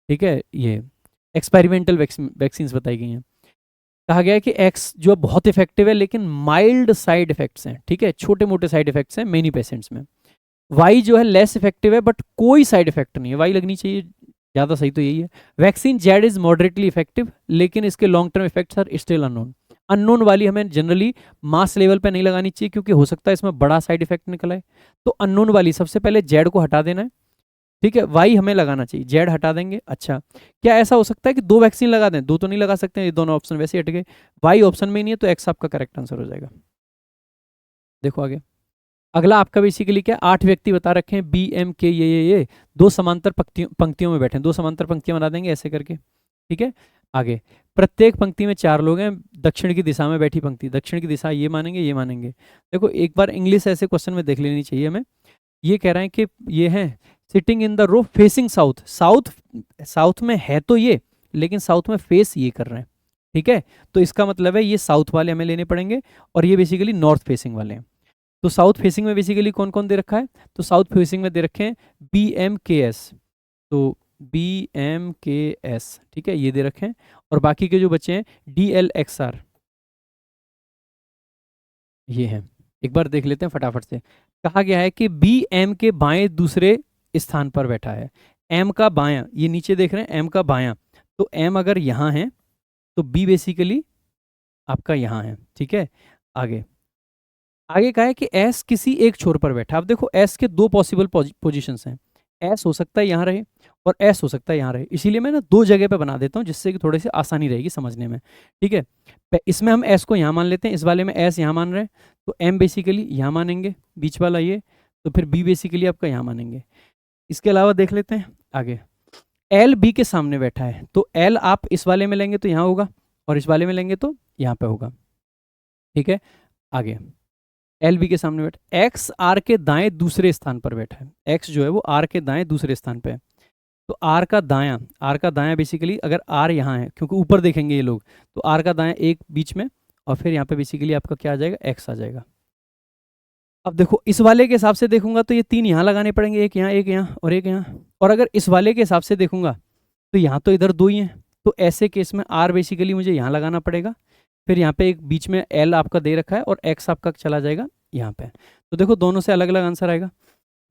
ठीक है। ये एक्सपेरिमेंटल वैक्सीन बताई गई हैं। कहा गया है कि एक्स जो बहुत इफेक्टिव है लेकिन माइल्ड साइड इफेक्ट्स हैं, ठीक है, छोटे मोटे साइड इफेक्ट्स हैं मेनी पेशेंट्स में। वाई जो है लेस इफेक्टिव है बट कोई साइड इफेक्ट नहीं है, वाई लगनी चाहिए, ज़्यादा सही तो यही है। Vaccine Z is moderately effective लेकिन इसके long term effects are still unknown. Unknown वाली हमें जनरली मास लेवल पे नहीं लगानी चाहिए क्योंकि हो सकता है इसमें बड़ा साइड इफेक्ट निकल आए। तो अननोन वाली सबसे पहले जेड को हटा देना है, ठीक है। वाई हमें लगाना चाहिए, जेड हटा देंगे। अच्छा, क्या ऐसा हो सकता है कि 2 वैक्सीन लगा दें, 2 तो नहीं लगा सकते, ये दोनों ऑप्शन वैसे हट गए। वाई ऑप्शन में ही नहीं है तो एक्स आपका करेक्ट आंसर हो जाएगा। देखो आगे, अगला आपका बेसिकली क्या, 8 व्यक्ति बता रखे हैं बी एम के ये 2 समांतर पंक्तियों में बैठे हैं। 2 समांतर पंक्तियां बना देंगे ऐसे करके, ठीक है। आगे प्रत्येक पंक्ति में 4 लोग हैं, दक्षिण की दिशा में बैठी पंक्ति, दक्षिण की दिशा ये मानेंगे ये मानेंगे। देखो एक बार इंग्लिश ऐसे क्वेश्चन में देख लेनी चाहिए हमें। ये कह रहे हैं कि ये है sitting in the row facing south. South में है तो ये, लेकिन साउथ में फेस ये कर रहे हैं, ठीक है। तो इसका मतलब है ये साउथ वाले हमें लेने पड़ेंगे और ये बेसिकली नॉर्थ फेसिंग वाले हैं। तो साउथ फेसिंग में बेसिकली कौन कौन दे रखा है, तो साउथ फेसिंग में दे रखे हैं BMKS, तो BMKS, ठीक है, ये दे रखे हैं। और बाकी के जो बच्चे हैं DLXR, ये हैं। एक बार देख लेते हैं फटाफट से। कहा गया है कि बी एम के बाएं दूसरे स्थान पर बैठा है। एम का बायां, ये नीचे देख रहे हैं एम का बायां, तो एम अगर यहाँ है तो बी बेसिकली आपका यहाँ है, ठीक है। आगे आगे कहा है कि एस किसी एक छोर पर बैठा। अब देखो एस के 2 पॉसिबल पोजिशंस हैं, एस हो सकता है यहाँ रहे और एस हो सकता है यहाँ रहे, इसीलिए मैं ना 2 जगह पे बना देता हूँ जिससे कि थोड़ी सी आसानी रहेगी समझने में, ठीक है। इसमें हम एस को यहाँ मान लेते हैं, इस वाले में एस यहाँ मान रहे हैं, तो एम बेसिकली यहाँ मानेंगे, बीच वाला ये, तो फिर बी बेसिकली आपका यहाँ मानेंगे। इसके अलावा देख लेते हैं आगे, एल बी के सामने बैठा है, तो एल आप इस वाले में लेंगे तो यहाँ होगा और इस वाले में लेंगे तो यहाँ पे होगा, ठीक है। आगे एल बी के सामने बैठा, एक्स आर के दाएं दूसरे स्थान पर बैठा है। एक्स जो है वो आर के दाएं दूसरे स्थान पे है, तो आर का दायां बेसिकली अगर आर यहाँ है, क्योंकि ऊपर देखेंगे ये लोग, तो आर का दायां एक बीच में और फिर यहाँ पे बेसिकली आपका क्या आ जाएगा, एक्स आ जाएगा। अब देखो इस वाले के हिसाब से देखूंगा तो ये 3 यहाँ लगाने पड़ेंगे, एक यहाँ और एक यहाँ। और अगर इस वाले के हिसाब से देखूंगा तो यहाँ तो इधर 2 ही हैं, तो ऐसे केस में आर बेसिकली मुझे यहाँ लगाना पड़ेगा, फिर यहाँ पे एक बीच में एल आपका दे रखा है और एक्स आपका चला जाएगा यहाँ पे। तो देखो दोनों से अलग अलग आंसर आएगा,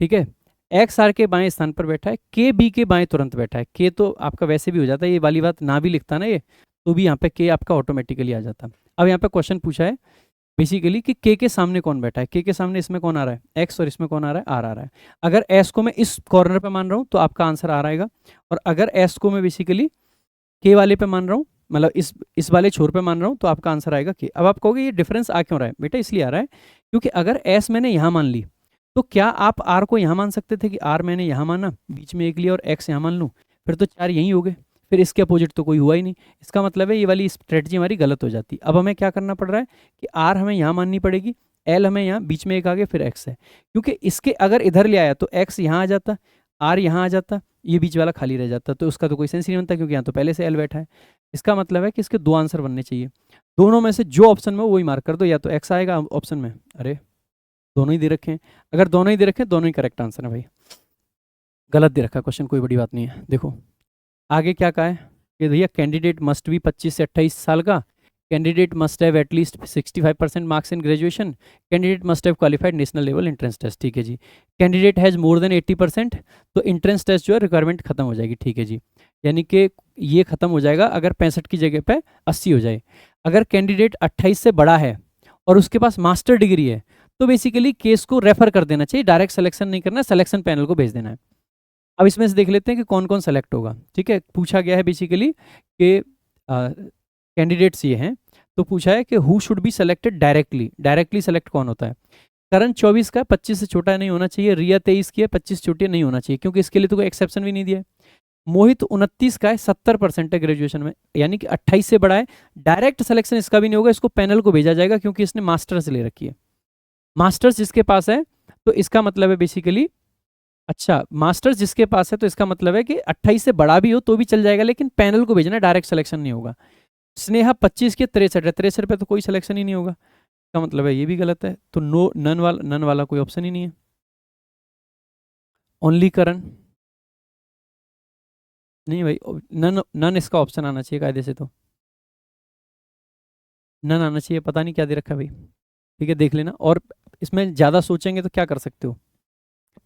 ठीक है। एक्स आर के बाएं स्थान पर बैठा है, के बी के बाएं तुरंत बैठा है। के तो आपका वैसे भी हो जाता है, ये वाली बात ना भी लिखता ना ये, तो भी यहाँ पे के आपका ऑटोमेटिकली आ जाता। अब यहाँ पे क्वेश्चन पूछा है बेसिकली कि के सामने कौन बैठा है, के सामने इसमें कौन आ रहा है, एक्स, और इसमें कौन आ रहा है, आर आ रहा है। अगर एस को मैं इस कॉर्नर पे मान रहा हूँ तो आपका आंसर आर आएगा, और अगर एस को मैं बेसिकली के वाले पे मान रहा हूँ, मतलब इस वाले छोर पे मान रहा हूँ, तो आपका आंसर आएगा के। अब आप कहोगे ये डिफरेंस आ क्यों रहा है बेटा, इसलिए आ रहा है क्योंकि अगर एस मैंने यहाँ मान ली तो क्या आप आर को यहाँ मान सकते थे कि आर मैंने यहाँ माना, बीच में एक लिया और एक्स यहाँ मान लूँ, फिर तो 4 यहीं हो गए, फिर इसके अपोजिट तो कोई हुआ ही नहीं। इसका मतलब है ये वाली स्ट्रेटजी हमारी गलत हो जाती। अब हमें क्या करना पड़ रहा है कि आर हमें यहाँ माननी पड़ेगी, एल हमें यहाँ, बीच में एक आ गया फिर एक्स है, क्योंकि इसके अगर इधर ले आया तो एक्स यहाँ आ जाता, आर यहाँ आ जाता, ये बीच वाला खाली रह जाता, तो उसका तो कोई सेंस ही नहीं बनता क्योंकि यहाँ तो पहले से एल बैठा है। इसका मतलब है कि इसके 2 आंसर बनने चाहिए, दोनों में से जो ऑप्शन में वही मार्क कर दो, या तो एक्स आएगा ऑप्शन में, अरे दोनों ही दे रखे हैं, अगर दोनों ही दे रखे हैं दोनों ही करेक्ट आंसर है भाई। गलत दे रखा क्वेश्चन, कोई बड़ी बात नहीं है। देखो आगे क्या कहा है, कि भैया कैंडिडेट मस्ट बी 25 से 28 साल का, candidate must have at least 65% marks in graduation, candidate must have qualified national level entrance test, ठीक है जी। कैंडिडेट हैज़ मोर देन 80%, तो एंट्रेंस टेस्ट जो है रिक्वायरमेंट खत्म हो जाएगी, ठीक है जी। यानी कि ये खत्म हो जाएगा अगर 65 की जगह पे 80 हो जाए। अगर कैंडिडेट 28 से बड़ा है और उसके पास मास्टर डिग्री है, तो बेसिकली केस को रेफर कर देना चाहिए, डायरेक्ट सिलेक्शन नहीं करना, सिलेक्शन पैनल को भेज देना है। अब इसमें से देख लेते हैं कि कौन कौन सेलेक्ट होगा, ठीक है। पूछा गया है बेसिकली कि कैंडिडेट्स ये हैं, तो पूछा है कि who should be selected directly, directly select कौन होता है। करण 24 का 25 से छोटा नहीं होना चाहिए, रिया 23 की है 25 छोटी नहीं होना चाहिए, क्योंकि इसके लिए तो कोई एक्सेप्शन भी नहीं दिया है। मोहित 29 का है 70% है ग्रेजुएशन में, यानी कि 28 से बड़ा है। डायरेक्ट सिलेक्शन इसका भी नहीं होगा, इसको पैनल को भेजा जाएगा क्योंकि इसने मास्टर्स ले रखी है। मास्टर्स जिसके पास है तो इसका मतलब है बेसिकली, अच्छा मास्टर्स जिसके पास है तो इसका मतलब है कि 28 से बड़ा भी हो तो भी चल जाएगा, लेकिन पैनल को भेजना, डायरेक्ट सिलेक्शन नहीं होगा। स्नेहा 25 के 63 है, 63 पे तो कोई सिलेक्शन ही नहीं होगा, इसका मतलब है ये भी गलत है, तो नो, नन वाला कोई ऑप्शन ही नहीं है। ओनली करण, नहीं भाई, नन नन इसका ऑप्शन आना चाहिए कायदे से, तो नन आना चाहिए, पता नहीं क्या दे रखा है भाई, ठीक है देख लेना। और इसमें ज़्यादा सोचेंगे तो क्या कर सकते हो,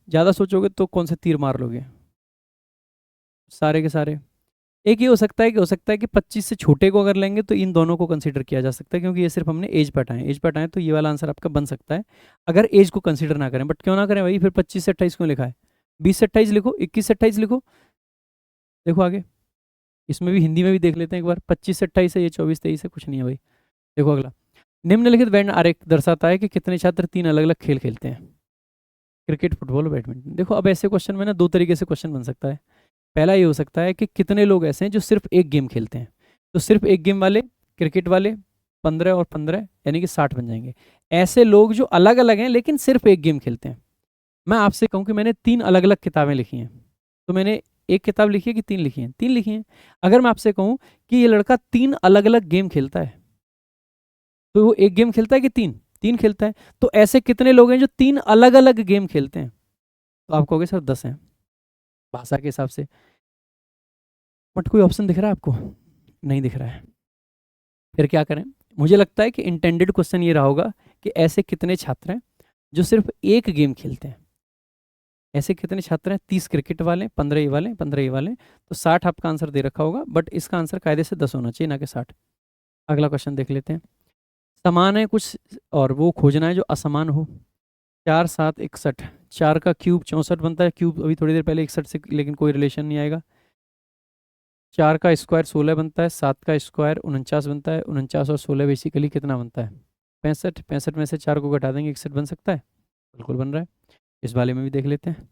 ज़्यादा सोचोगे तो कौन से तीर मार लोगे, सारे के सारे। एक ये हो सकता है कि 25 से छोटे को अगर लेंगे तो इन दोनों को कंसीडर किया जा सकता है, क्योंकि ये सिर्फ हमने एज पे हटाएं, एज पे हटाएं तो ये वाला आंसर आपका बन सकता है अगर एज को कंसीडर ना करें। बट क्यों ना करें भाई, फिर 25 से 28 क्यों लिखा है, 20 से 28 लिखो, 21 से 28 लिखो। देखो आगे, इसमें भी हिंदी में भी देख लेते हैं एक बार, 25 से 28 है, ये 24 23 है, कुछ नहीं है भाई। देखो अगला, निम्नलिखित वेन आरेख दर्शाता है कि कितने छात्र 3 अलग अलग खेल खेलते हैं, क्रिकेट, फुटबॉल, बैडमिंटन। देखो अब ऐसे क्वेश्चन में ना 2 तरीके से क्वेश्चन बन सकता है। पहला ये हो सकता है कि कितने लोग ऐसे हैं जो सिर्फ एक गेम खेलते हैं, तो सिर्फ एक गेम वाले, क्रिकेट वाले 15 और 15 यानी कि 60 बन जाएंगे। ऐसे लोग जो अलग अलग हैं लेकिन सिर्फ एक गेम खेलते हैं। मैं आपसे कहूँ कि मैंने 3 अलग अलग किताबें लिखी हैं, तो मैंने एक किताब लिखी है कि 3 लिखी हैं, 3 लिखी हैं। अगर मैं आपसे कहूँ कि ये लड़का 3 अलग अलग गेम खेलता है, तो वो एक गेम खेलता है कि 3, 3 खेलता है, तो ऐसे कितने लोग हैं जो 3 अलग अलग गेम खेलते हैं, तो आप कहोगे सर 10 हैं भाषा के हिसाब से। बट कोई ऑप्शन दिख रहा है आपको, नहीं दिख रहा है, फिर क्या करें। मुझे लगता है कि इंटेंडेड क्वेश्चन ये रहा होगा कि ऐसे कितने छात्र हैं जो सिर्फ एक गेम खेलते हैं, ऐसे कितने छात्र हैं, 30 क्रिकेट वाले, 15 ये वाले, 15 ये वाले, तो 60 आपका आंसर दे रखा होगा, बट इसका आंसर कायदे से 10 होना चाहिए, ना कि 60। अगला क्वेश्चन देख लेते हैं। समान है कुछ और वो खोजना है जो असमान हो। 4 7 61, 4 का क्यूब 64 बनता है, क्यूब अभी थोड़ी देर पहले 61 से लेकिन कोई रिलेशन नहीं आएगा। 4 का स्क्वायर 16 बनता है, 7 का स्क्वायर 49 बनता है, 49 और 16 बेसिकली कितना बनता है, 65, 65 में से 4 को घटा देंगे 61 बन सकता है, बिल्कुल बन रहा है। इस वाले में भी देख लेते हैं।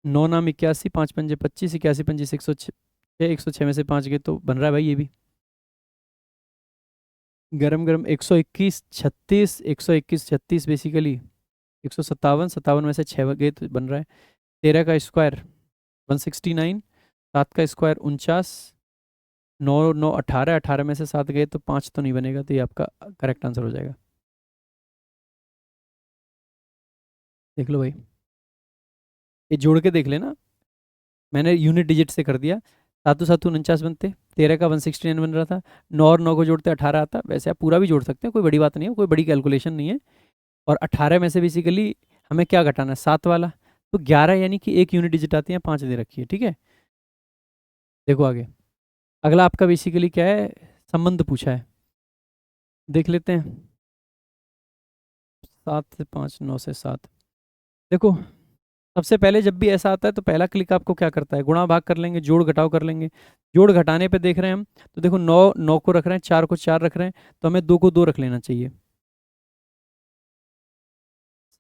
9 नाम 81, 5 पंजे 25, 81 पंजे 106, 106 में से 5 गए तो बन रहा है भाई ये भी। गरम गरम 121 36, 121 36 बेसिकली 157, 57 में से 6 गए तो बन रहा है। 13 का स्क्वायर 169, 7 का स्क्वायर 49, 9 9 18, 18 में से 7 गए तो 5 तो नहीं बनेगा, तो ये आपका करेक्ट आंसर हो जाएगा। देख लो भाई, ये जोड़ के देख लेना, मैंने यूनिट डिजिट से कर दिया। 7 7 49 बनते, 13 का 169 बन रहा था, 9 और 9 को जोड़ते 18 आता। वैसे आप पूरा भी जोड़ सकते हैं, कोई बड़ी बात नहीं है, कोई बड़ी कैलकुलेशन नहीं है। और 18 में से बेसिकली हमें क्या घटाना है, 7 वाला, तो 11 यानी कि एक यूनिट डिजिट आती है, 5 दे रखी है, ठीक है। देखो आगे, अगला आपका बेसिकली क्या है, संबंध पूछा है, देख लेते हैं। 7 से 5, 9 से 7। देखो सबसे पहले जब भी ऐसा आता है तो पहला क्लिक आपको क्या करता है, गुणा भाग कर लेंगे, जोड़ घटाव कर लेंगे। जोड़ घटाने पे देख रहे हैं हम, तो देखो 9 9 को रख रहे हैं, 4 को 4 रख रहे हैं, तो हमें 2 को 2 रख लेना चाहिए।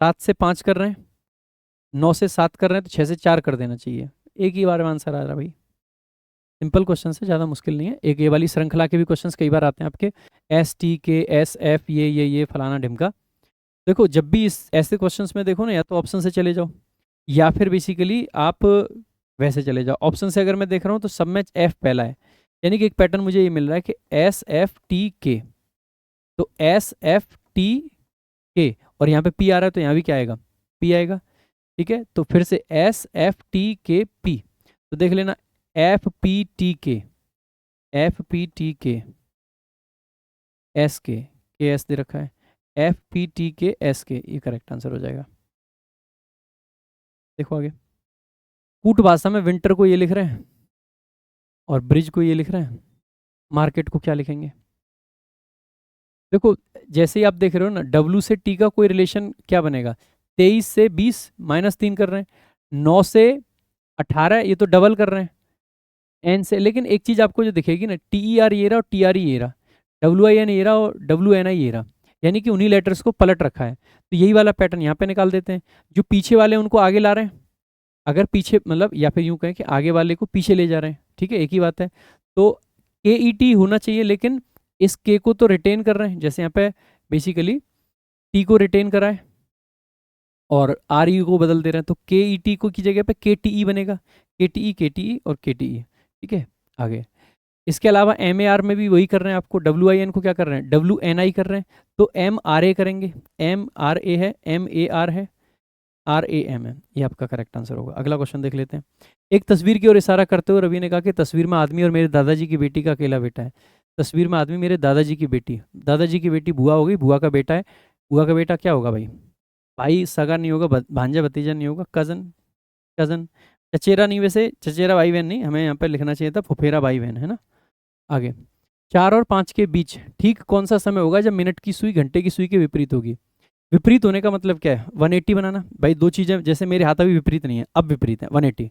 7 से 5 कर रहे हैं, 9 से 7 कर रहे हैं, तो 6 से 4 कर देना चाहिए। एक ही बार में आंसर आ रहा है भाई, सिंपल क्वेश्चन है, ज़्यादा मुश्किल नहीं है। एक ये वाली श्रृंखला के भी क्वेश्चंस कई बार आते हैं आपके, STK SF ये फलाना ढिमका। देखो जब भी इस ऐसे क्वेश्चंस में देखो ना, या तो ऑप्शन से चले जाओ या फिर बेसिकली आप वैसे चले जाओ। ऑप्शन से अगर मैं देख रहा हूँ तो सब में F पहला है, यानी कि एक पैटर्न मुझे ये मिल रहा है कि SFTK, तो SFTK और यहाँ पे P आ रहा है, तो यहाँ भी क्या आएगा, P आएगा, ठीक है। तो फिर से SFTKP, तो देख लेना FPTK, FPTK SK, KS दे रखा है, FPTK SK, ये करेक्ट आंसर हो जाएगा। देखो आगे, कूट भाषा में विंटर को ये लिख रहे हैं और ब्रिज को ये लिख रहे हैं, मार्केट को क्या लिखेंगे? देखो जैसे ही आप देख रहे हो ना, W से T का कोई रिलेशन क्या बनेगा, 23 से 20 -3 कर रहे हैं, 9 से 18 ये तो डबल कर रहे हैं, N से, लेकिन एक चीज आपको जो दिखेगी ना, TER ये रहा और TRE ये रहा, WIN ये रहा और WNI ये रहा, यानी कि उन्हीं लेटर्स को पलट रखा है। तो यही वाला पैटर्न यहाँ पे निकाल देते हैं, जो पीछे वाले उनको आगे ला रहे हैं, अगर पीछे मतलब, या फिर यूं कहें कि आगे वाले को पीछे ले जा रहे हैं, ठीक है, एक ही बात है। तो KET होना चाहिए, लेकिन इस K को तो रिटेन कर रहे हैं, जैसे यहाँ पे बेसिकली T को रिटेन करा है और RE को बदल दे रहे हैं, तो KET को की जगह पे KTE बनेगा, KTE KTE और KTE, ठीक है। आगे इसके अलावा MAR में भी वही कर रहे हैं, आपको WIN को क्या कर रहे हैं, WNI कर रहे हैं, तो MRA करेंगे, MRA है, MAR है, RAM है, ये आपका करेक्ट आंसर होगा। अगला क्वेश्चन देख लेते हैं। एक तस्वीर की ओर इशारा करते हुए रवि ने कहा कि तस्वीर में आदमी और मेरे दादाजी की बेटी का अकेला बेटा है। तस्वीर में आदमी मेरे दादाजी की बेटी, दादाजी की बेटी बुआ होगी, बुआ का बेटा है, बुआ का बेटा क्या होगा भाई, भाई सगा नहीं होगा, भांजा भतीजा नहीं होगा, कजन, कजन, चचेरा नहीं, वैसे चचेरा भाई बहन नहीं, हमें यहाँ पे लिखना चाहिए था फुफेरा भाई बहन, है ना। आगे 4 और 5 के बीच ठीक कौन सा समय होगा जब मिनट की सुई घंटे की सुई के विपरीत होगी? विपरीत होने का मतलब क्या है, 180 बनाना भाई, दो चीजें, जैसे मेरे हाथ अभी विपरीत नहीं है, अब विपरीत है 180।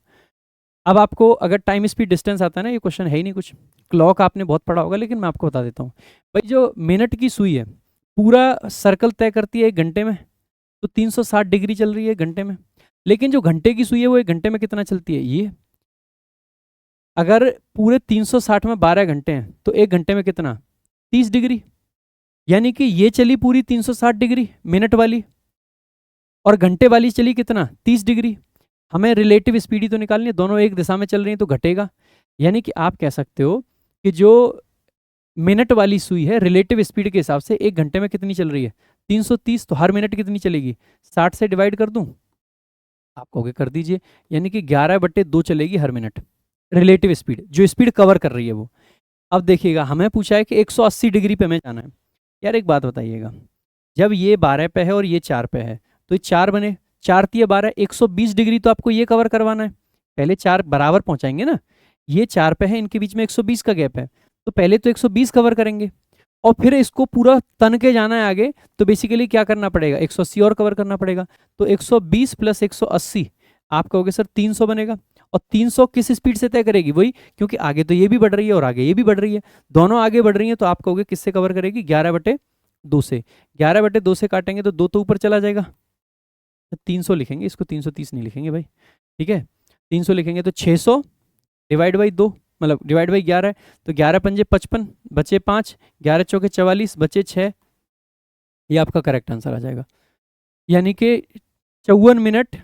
अब आपको अगर टाइम स्पीड डिस्टेंस आता है ना, ये क्वेश्चन है ही नहीं कुछ, क्लॉक आपने बहुत पढ़ा होगा, लेकिन मैं आपको बता देता हूँ भाई, जो मिनट की सुई है पूरा सर्कल तय करती है 1 घंटे में, तो 360 डिग्री चल रही है घंटे में, लेकिन जो घंटे की सुई है वो 1 घंटे में कितना चलती है, ये अगर पूरे 360 में 12 घंटे हैं तो 1 घंटे में कितना, 30 डिग्री, यानी कि ये चली पूरी 360 डिग्री मिनट वाली, और घंटे वाली चली कितना, 30 डिग्री। हमें रिलेटिव स्पीड ही तो निकालनी है, दोनों एक दिशा में चल रही है तो घटेगा, यानी कि आप कह सकते हो कि जो मिनट वाली सुई है रिलेटिव स्पीड के हिसाब से 1 घंटे में कितनी चल रही है, 330, तो हर मिनट कितनी चलेगी, 60 से डिवाइड कर दूं, आप कहोगे कर दीजिए, यानी कि 11/2 चलेगी हर मिनट, रिलेटिव स्पीड, जो स्पीड कवर कर रही है वो। अब देखिएगा हमें पूछा है कि 180 डिग्री पे हमें जाना है। यार एक बात बताइएगा, जब ये 12 पे है और ये 4 पे है, तो ये 4 बने, 4 तिया 12, 120 डिग्री तो आपको ये कवर करवाना है, पहले 4 बराबर पहुंचाएंगे ना, ये 4 पे है, इनके बीच में 120 का गैप है, तो पहले तो 120 कवर करेंगे और फिर इसको पूरा तन के जाना है आगे, तो बेसिकली क्या करना पड़ेगा, 180 और कवर करना पड़ेगा, तो 120 + 180 आप कहोगे सर 300 बनेगा, और 300 किस स्पीड से तय करेगी, वही, क्योंकि आगे तो ये भी बढ़ रही है और आगे ये भी बढ़ रही है, दोनों आगे बढ़ रही है, तो आप कहोगे किससे कवर करेगी, 11/2 से, 11/2 से काटेंगे तो 2 तो ऊपर चला जाएगा, तो 300 लिखेंगे, इसको 330 नहीं लिखेंगे भाई, ठीक है, 300 लिखेंगे, तो 600 डिवाइड बाई 2, मतलब डिवाइड बाई 11 है, तो 11 पंजे 55, बचे 5, 11 चौके 44, बचे 6, ये आपका करेक्ट आंसर आ जाएगा, यानी कि 54 मिनट,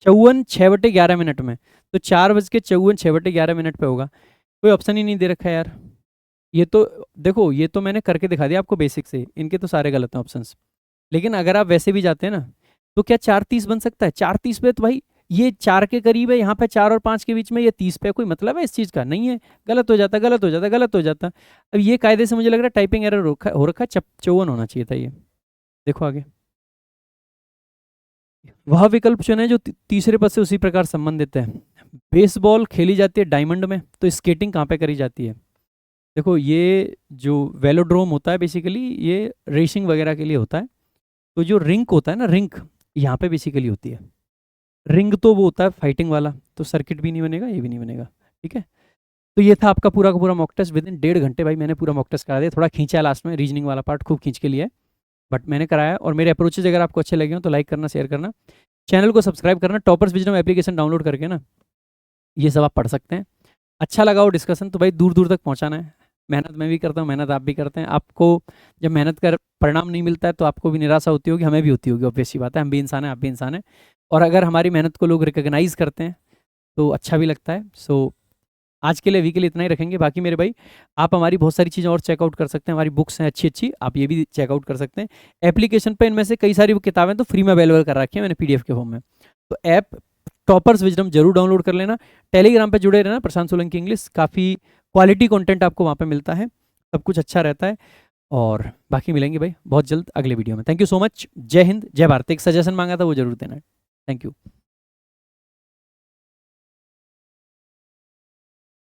54 6/11 में, तो 4:54 6/11 पे होगा। कोई ऑप्शन ही नहीं दे रखा है यार, ये तो देखो, ये तो मैंने करके दिखा दिया आपको बेसिक से, इनके तो सारे गलत हैं ऑप्शंस, लेकिन अगर आप वैसे भी जाते हैं ना, तो क्या 4:30 बन सकता है, 4:30 पे तो भाई ये 4 के करीब है, यहाँ पे 4 और 5 के बीच में ये 30 पे, कोई मतलब है इस चीज़ का, नहीं है, गलत हो जाता, गलत हो जाता, गलत हो जाता। अब ये कायदे से मुझे लग रहा है टाइपिंग एरर हो रखा है, 54 होना चाहिए था ये। देखो आगे, वह विकल्प चुने जो तीसरे पद से उसी प्रकार संबंधित है। बेसबॉल खेली जाती है डायमंड में, तो स्केटिंग कहाँ पे करी जाती है? देखो ये जो वेलोड्रोम होता है बेसिकली ये रेसिंग वगैरह के लिए होता है, तो जो रिंक होता है ना, रिंक यहाँ पे बेसिकली होती है, रिंग तो वो होता है फाइटिंग वाला, तो सर्किट भी नहीं बनेगा, ये भी नहीं बनेगा, ठीक है। तो ये था आपका पूरा का पूरा मॉक टेस्ट, विद इन 1.5 घंटे भाई मैंने पूरा मॉक टेस्ट करा दिया, थोड़ा खींचा है लास्ट में, रीजनिंग वाला पार्ट खूब खींच के लिया है, बट मैंने कराया, और मेरे अप्रोचेज अगर आपको अच्छे लगे हो तो लाइक करना, शेयर करना, चैनल को सब्सक्राइब करना, टॉपर्स विजडम एप्लीकेशन डाउनलोड करके ना ये सब आप पढ़ सकते हैं। अच्छा लगा हो डिस्कशन तो भाई दूर दूर तक पहुँचाना है, मेहनत मैं भी करता हूँ, मेहनत आप भी करते हैं, आपको जब मेहनत कर परिणाम नहीं मिलता है तो आपको भी निराशा होती होगी, हमें भी होती होगी, ऑब्वियस सी बात है, हम भी इंसान हैं, आप भी इंसान हैं, और अगर हमारी मेहनत को लोग रिकॉग्नाइज करते हैं तो अच्छा भी लगता है। सो आज के लिए अभी के लिए इतना ही रखेंगे, बाकी मेरे भाई आप हमारी बहुत सारी चीज़ें और चेकआउट कर सकते हैं, हमारी बुक्स हैं अच्छी अच्छी, आप ये भी चेकआउट कर सकते हैं। एप्लीकेशन पे इनमें से कई सारी किताबें तो फ्री में अवेलेबल कर रखी हैं मैंने PDF के फॉर्म में, तो ऐप टॉपर्स विजडम जरूर डाउनलोड कर लेना। टेलीग्राम पे जुड़े रहना, प्रशांत सोलंकी इंग्लिश, काफ़ी क्वालिटी कंटेंट आपको वहाँ पे मिलता है, सब कुछ अच्छा रहता है। और बाकी मिलेंगे भाई बहुत जल्द अगले वीडियो में। Thank you so much. जय हिंद, जय भारत। एक सजेशन मांगा था वो जरूर देना। Thank you.